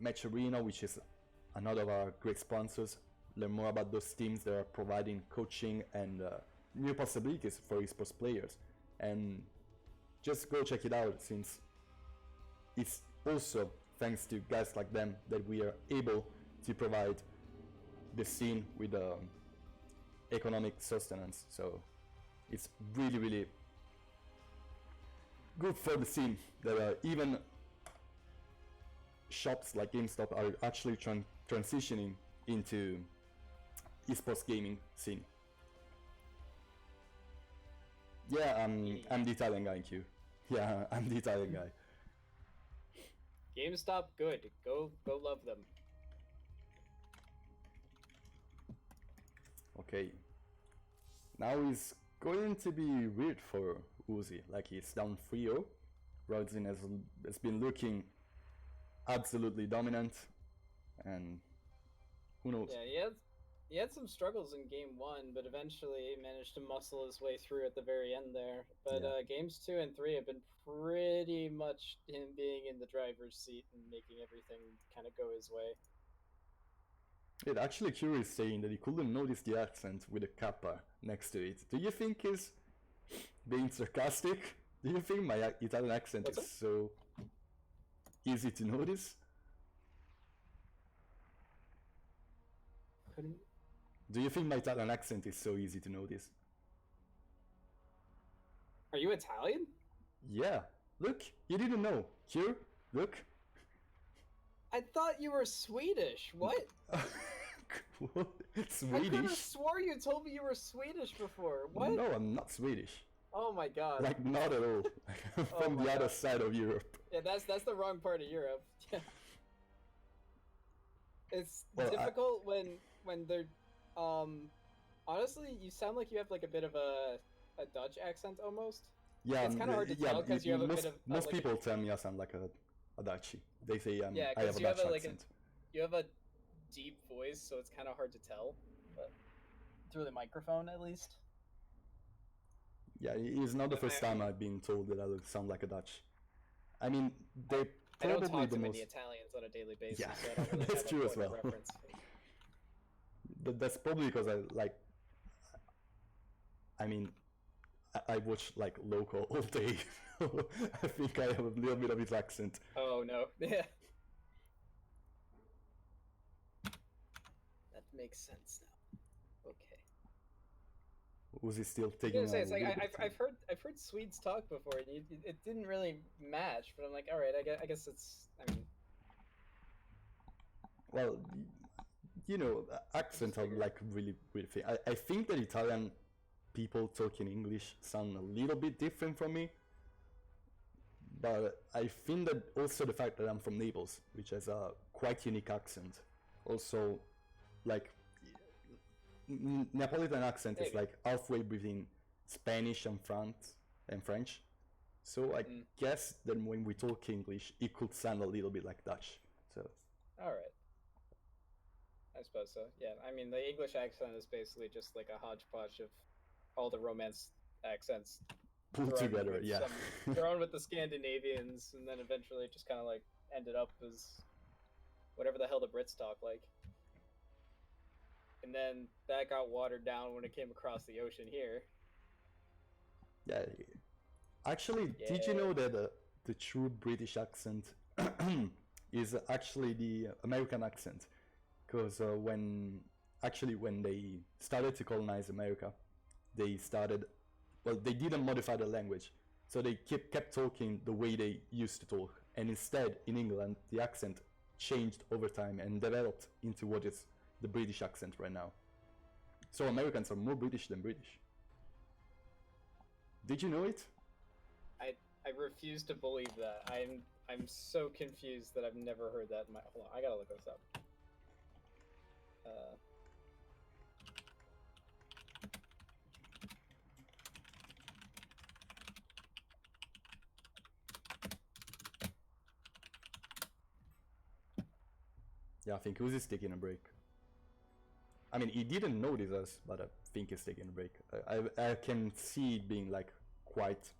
Match Arena, which is another of our great sponsors. Learn more about those teams that are providing coaching and new possibilities for esports players. And just go check it out, since it's also thanks to guys like them that we are able to provide the scene with economic sustenance. So it's really, really good for the scene that even shops like GameStop are actually transitioning into esports gaming scene. Yeah, I'm the Italian guy in Q. Yeah, I'm the Italian guy. GameStop, good. Go love them. Okay. Now it's going to be weird for Uzi. Like, he's down 3-0. Rodzin has been looking absolutely dominant, and who knows? Yeah, he had some struggles in game 1, but eventually he managed to muscle his way through at the very end there. But games 2 and 3 have been pretty much him being in the driver's seat and making everything kind of go his way. It actually, Curie is saying that he couldn't notice the accent with a kappa next to it. Do you think he's being sarcastic? Do you think my Italian accent is so easy to notice? Do you think my Italian accent is so easy to notice? Are you Italian? Yeah. Look, you didn't know. Here, look. I thought you were Swedish. What? What? Swedish? I could have swore you told me you were Swedish before. What? No, I'm not Swedish. Oh my god. Like, not at all. I'm from the other side of Europe. Yeah, that's the wrong part of Europe. Yeah. It's difficult when they're honestly, you sound like you have like a bit of a Dutch accent almost. Yeah, it's kind of hard to tell because you have a bit of most people tell me I sound like a Dutchie. They say I have a you Dutch have accent. You have a deep voice, so it's kind of hard to tell, but through the microphone at least. Yeah, it's not the first time I've been told that I sound like a Dutch. I mean, they I don't probably talk to the many most. Italians on a daily basis. Yeah, so I don't really that's have true a as well. reference. That's probably because I watch like local all day. I think I have a little bit of his accent. Oh no, yeah. That makes sense now. Okay. Was he still taking? It's like I've heard Swedes talk before, and it didn't really match. But I'm like, all right, I guess it's. I mean, well, you know, accents are like really weird thing. I think that Italian people talking English sound a little bit different from me, but I think that also the fact that I'm from Naples, which has a quite unique accent, also like Neapolitan accent is like halfway between Spanish and French. So I guess that when we talk English, it could sound a little bit like Dutch. So. All right. I suppose so. Yeah. I mean, the English accent is basically just like a hodgepodge of all the Romance accents Pulled together, yeah. Thrown with the Scandinavians, and then eventually just kind of like ended up as whatever the hell the Brits talk like. And then that got watered down when it came across the ocean here. Yeah. Actually, did you know that the true British accent is actually the American accent? Because when they started to colonize America, they didn't modify the language, so they kept talking the way they used to talk, and instead in England the accent changed over time and developed into what is the British accent right now. So Americans are more British than British. Did you know it? I refuse to believe that. I'm so confused that I've never heard that in my... Hold on, I gotta look this up. Yeah, I think Uzi's taking a break. I mean, he didn't notice us, but I think he's taking a break. I can see it being like quite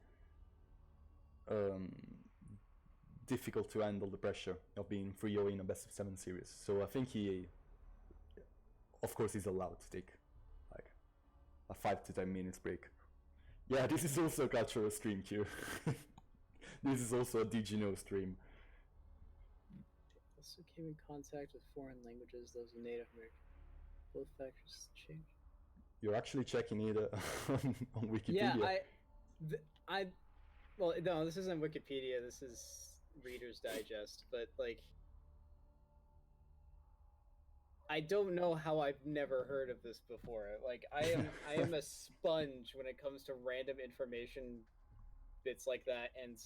difficult to handle the pressure of being 3-0 in a best of 7 series. So I think he, of course, is allowed to take like a 5 to 10 minutes break. Yeah, this is also a cultural stream, Q. This is also a Did You Know stream. Also came in contact with foreign languages, those of Native American. Both factors change. You're actually checking it on Wikipedia. Yeah, well, no, this isn't Wikipedia. This is Reader's Digest. But like, I don't know how I've never heard of this before. Like, I am a sponge when it comes to random information bits like that, and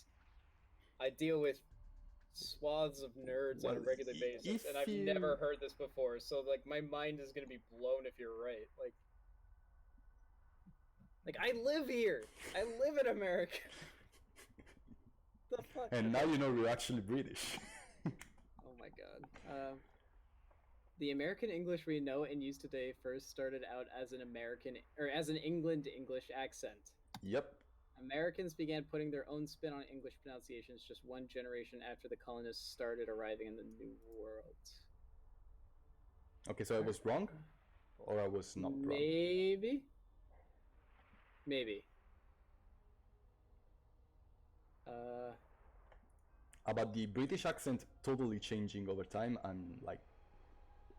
I deal with swaths of nerds on a regular basis, and I've never heard this before, so like my mind is gonna be blown if you're right. Like I live here. I live in America. The fuck? And now you know we're actually British. Oh my god. The American English we know and use today first started out as an England English accent. Yep. Americans began putting their own spin on English pronunciations just one generation after the colonists started arriving in the New World. Okay, so I was wrong? Or I was not wrong? Maybe. About the British accent totally changing over time, I'm like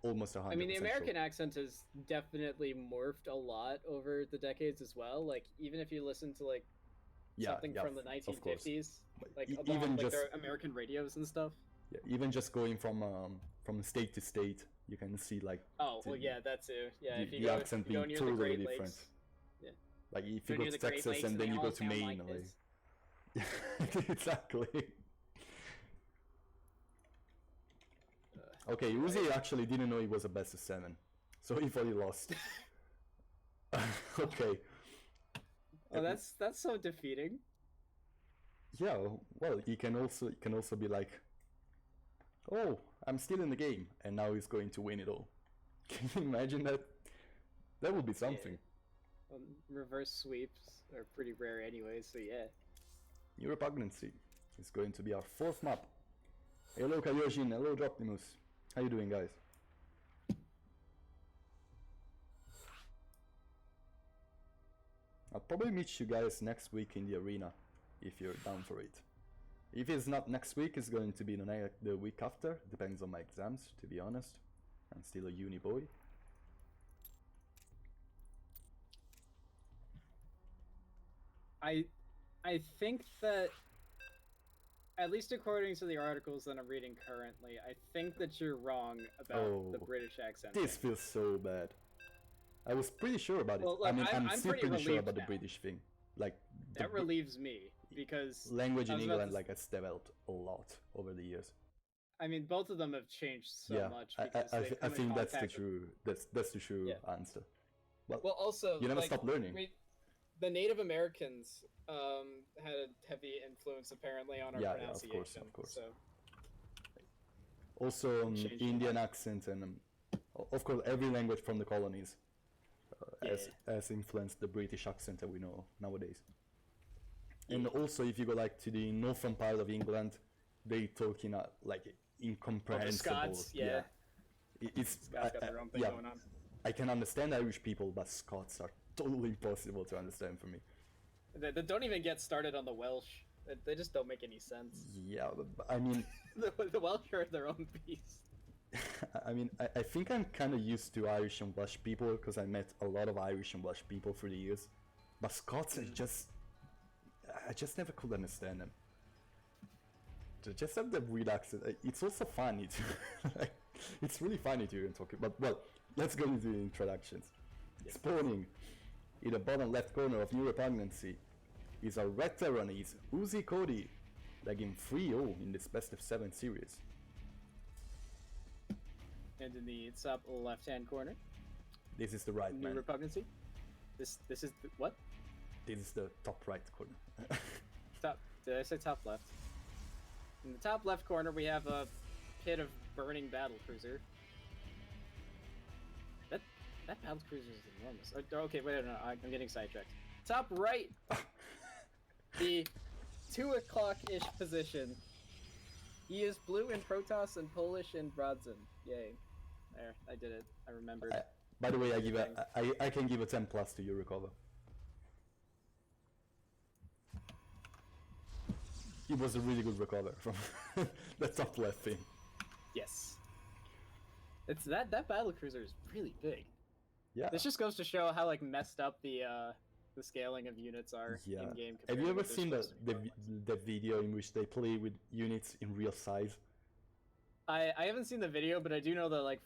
almost 100%. I mean, the American accent has definitely morphed a lot over the decades as well. Like, even if you listen to like something from the 1950s, like even just their American radios and stuff. Yeah, even just going from state to state, you can see like. Oh well, yeah, that too. Yeah, if you the go, accent if you being go totally near the different. Lakes, yeah. Like if you go to Texas and then you go to Maine, like. Exactly. Okay, Uzi actually didn't know he was a best of 7, so he thought he lost. Okay. Oh, that's so defeating. Yeah, well, he can also be like, oh, I'm still in the game, and now he's going to win it all. Can you imagine that? That would be something. Yeah. Reverse sweeps are pretty rare anyway, so yeah. New Repugnancy is going to be our 4th map. Hello Kaioshin, hello Droptimus. How you doing, guys? I'll probably meet you guys next week in the arena, if you're down for it. If it's not next week, it's going to be the week after. Depends on my exams, to be honest. I'm still a uni boy. I think that, at least according to the articles that I'm reading currently, I think that you're wrong about the British accent. This feels so bad. I was pretty sure about it. Well, look, I mean, I'm still pretty sure about now. the British thing. Like that relieves me because language in England like has developed a lot over the years. I mean, both of them have changed so much. I think that's the true that's the true answer. Well, also you never stop learning. The Native Americans had a heavy influence apparently on our pronunciation. Of course. So Also Indian accent and of course every language from the colonies has influenced the British accent that we know nowadays. And also, if you go like to the northern part of England, they talk in like incomprehensible. Scots, yeah. It's Scots got their own thing going on. I can understand Irish people, but Scots are totally impossible to understand for me. They don't even get started on the Welsh. They just don't make any sense. Yeah, I mean, the Welsh are their own beast. I mean, I think I'm kind of used to Irish and Welsh people because I met a lot of Irish and Welsh people through the years. But Scots, I just never could understand them. They just have that weird accent. It's also funny to, like, it's really funny to hear them talking. But well, let's go into the introductions. Yes. Spawning in the bottom left corner of New Repugnancy is our red Terranese, Uzi Cody, lagging 3-0 in this best of 7 series. And in the top left-hand corner, this is the right New man. Repugnancy. This is the, what? This is the top right corner. Top. Did I say top left? In the top left corner, we have a pit of burning battlecruiser. That battlecruiser is enormous. Oh, okay, wait, no, I'm getting sidetracked. Top right, the 2 o'clock-ish position. He is blue in Protoss and Polish in Brodzin. Yay! There, I did it. I remembered. By the way, I can give a 10 plus to your recover. It was a really good recover from the top left thing. Yes. It's that battlecruiser is really big. Yeah. This just goes to show how like messed up the scaling of units are in game. Have you ever seen the video in which they play with units in real size? I haven't seen the video, but I do know that like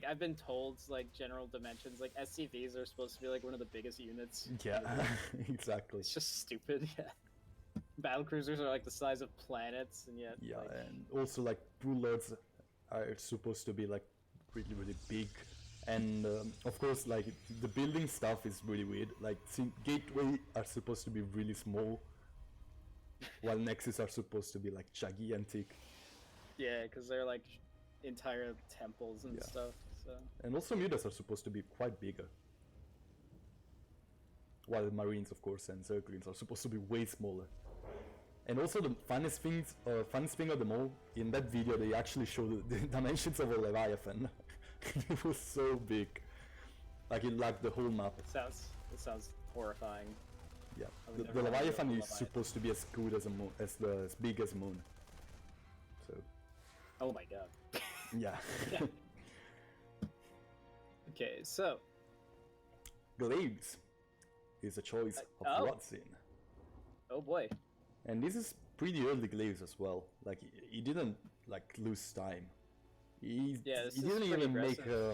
I've been told like general dimensions, like SCVs are supposed to be like one of the biggest units. Yeah, exactly. It's just stupid. Yeah. Battlecruisers are like the size of planets, and yet. Yeah, like... and also like bullets are supposed to be like really big, and of course like the building stuff is really weird. Like gateway are supposed to be really small, while nexus are supposed to be like gigantic. Yeah, because they're like entire temples and stuff. So. And also mutas are supposed to be quite bigger. While the Marines, of course, and Zerglings are supposed to be way smaller. And also the funnest thing of them all, in that video they actually showed the dimensions of a Leviathan. It was so big. Like it lagged the whole map. It sounds horrifying. Yeah, the Leviathan is supposed to be as good as as big as Moon. So. Oh my god. Yeah. Okay, so. Glaives is a choice of Rodzin. Oh boy. And this is pretty early Glaives as well. Like he didn't like lose time. He didn't even make a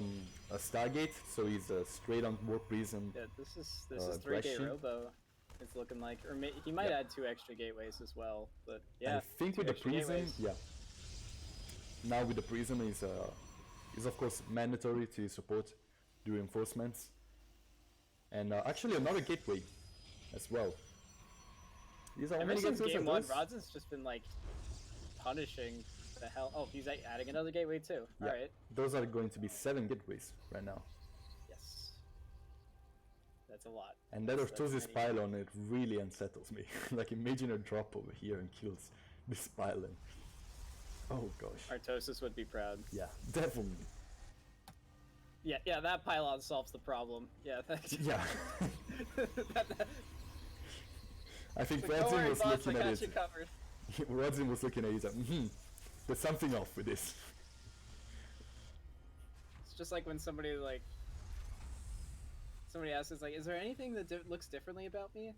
Stargate, so he's straight on Warp Prism. Yeah, this is 3-gate Robo. It's looking like, or he might add 2 extra gateways as well. But yeah, I think with the Prism, now with the Prism is of course mandatory to support the reinforcements, and actually another gateway as well. These are ever since game 1, Rodzin's just been like punishing the hell. Oh, he's adding another gateway too. Yeah. All right. Those are going to be 7 gateways right now. Yes. That's a lot. And that Artosis pylon, it really unsettles me. Like imagine a drop over here and kills this pylon. Oh gosh. Artosis would be proud. Yeah, definitely. Yeah, that pylon solves the problem. Yeah. Yeah. I think like, Rodzin was looking at it. Rodzin was looking at it like, there's something off with this. It's just like when somebody asks, it's like, is there anything that looks differently about me?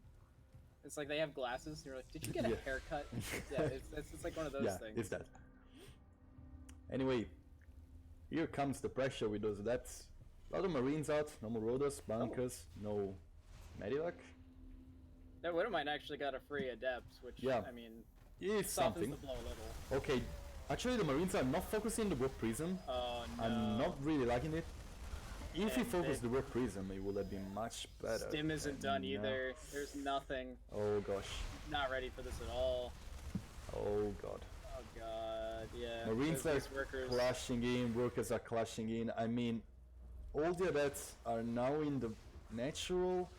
It's like they have glasses, and you're like, did you get a haircut? Yeah, it's like one of those things. It's that. Anyway, here comes the pressure with those adepts. A lot of Marines out, no more Rhodos, bunkers, no Medivac. That Widowmine actually got a free adept, which, I mean, it's something. The blow a little. Okay, actually the Marines are not focusing the Warp Prism. Oh no. I'm not really liking it. If he focused the Warp Prism, it would have been much better. Stim isn't done either. There's nothing. Oh gosh. Not ready for this at all. Oh god. Oh god, yeah. Marines are clashing in, workers are clashing in. I mean, all the adepts are now in the natural,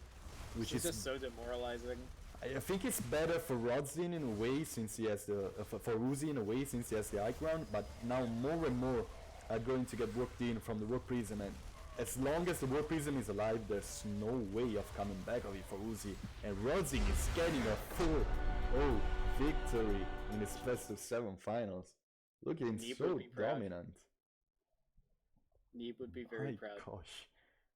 which is just so demoralizing. I think it's better for Rodzin in a way since he has the for Uzi in a way since he has the high ground, but now more and more are going to get worked in from the Warp Prism, and as long as the Warp Prism is alive, there's no way of coming back of it for Uzi. And Rodzin is getting a 4-0 victory in his best of 7 finals. Look at him, so dominant. Neeb would be very proud. Gosh,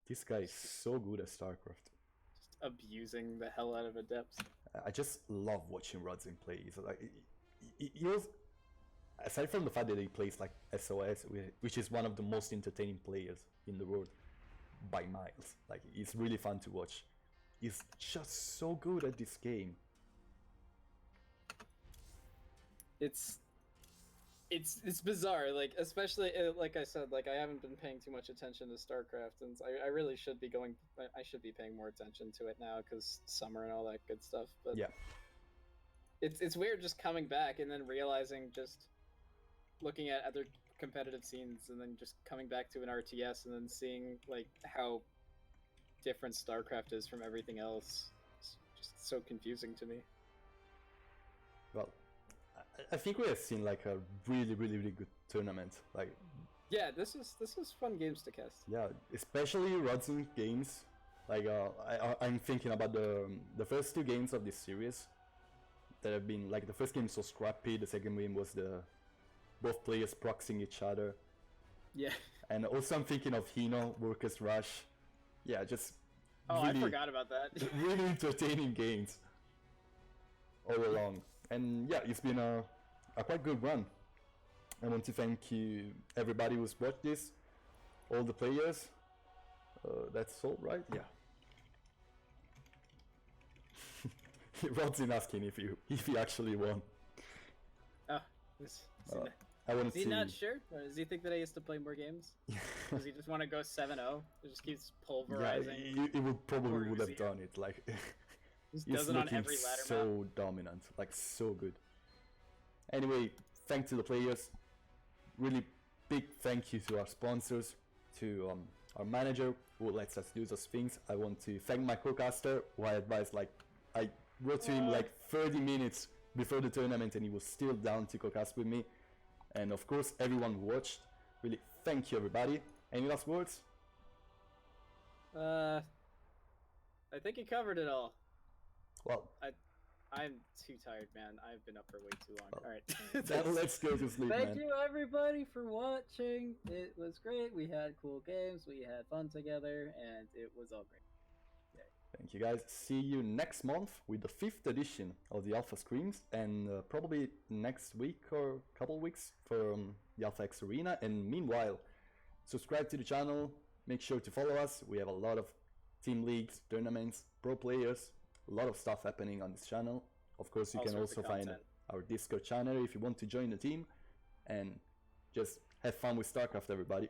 this guy is so good at StarCraft. Just abusing the hell out of adepts. I just love watching Rodzin play. He's like, he was, aside from the fact that he plays like SOS, which is one of the most entertaining players in the world by miles. Like, it's really fun to watch. He's just so good at this game. It's bizarre, like, especially like I said, like, I haven't been paying too much attention to StarCraft, and I really should be I should be paying more attention to it now because summer and all that good stuff. But yeah, it's weird just coming back and then realizing, just looking at other competitive scenes and then just coming back to an RTS and then seeing like how different StarCraft is from everything else. It's just so confusing to me. Well, I think we have seen like a really good tournament. Like, yeah, this was fun games to cast. Yeah, especially Rodzin games. Like, I'm thinking about the first 2 games of this series that have been like, the first game was so scrappy. The second game was both players proxying each other. Yeah. And also I'm thinking of Hino, Workers Rush. Yeah, just really, I forgot about that. Really entertaining games all along. And yeah, it's been a quite good run. I want to thank you, everybody who's watched this, all the players. That's all right? Yeah. Rod's asking if he actually won. Oh, I want to see. Is he not sure? Or does he think that I used to play more games? Does he just want to go 7-0? It just keeps pulverizing. Yeah, he would probably have done it. Like, just does it on every ladder so map. Dominant, like so good. Anyway, thanks to the players. Really big thank you to our sponsors, to our manager who lets us do those things. I want to thank my co-caster who I advised, like, I wrote to him like 30 minutes before the tournament and he was still down to co-cast with me. And of course everyone who watched. Really thank you everybody. Any last words? I think you covered it all. Well, I'm too tired, man. I've been up for way too long. Well, all right. Then let's go to sleep, Thank man. you everybody for watching. It was great. We had cool games. We had fun together, and it was all great. Thank you guys. See you next month with the 5th edition of the Alpha Scrims, and probably next week or couple weeks for the Alpha X Arena. And meanwhile, subscribe to the channel, make sure to follow us. We have a lot of team leagues, tournaments, pro players, a lot of stuff happening on this channel. Of course, you can also find our Discord channel if you want to join the team, and just have fun with StarCraft, everybody.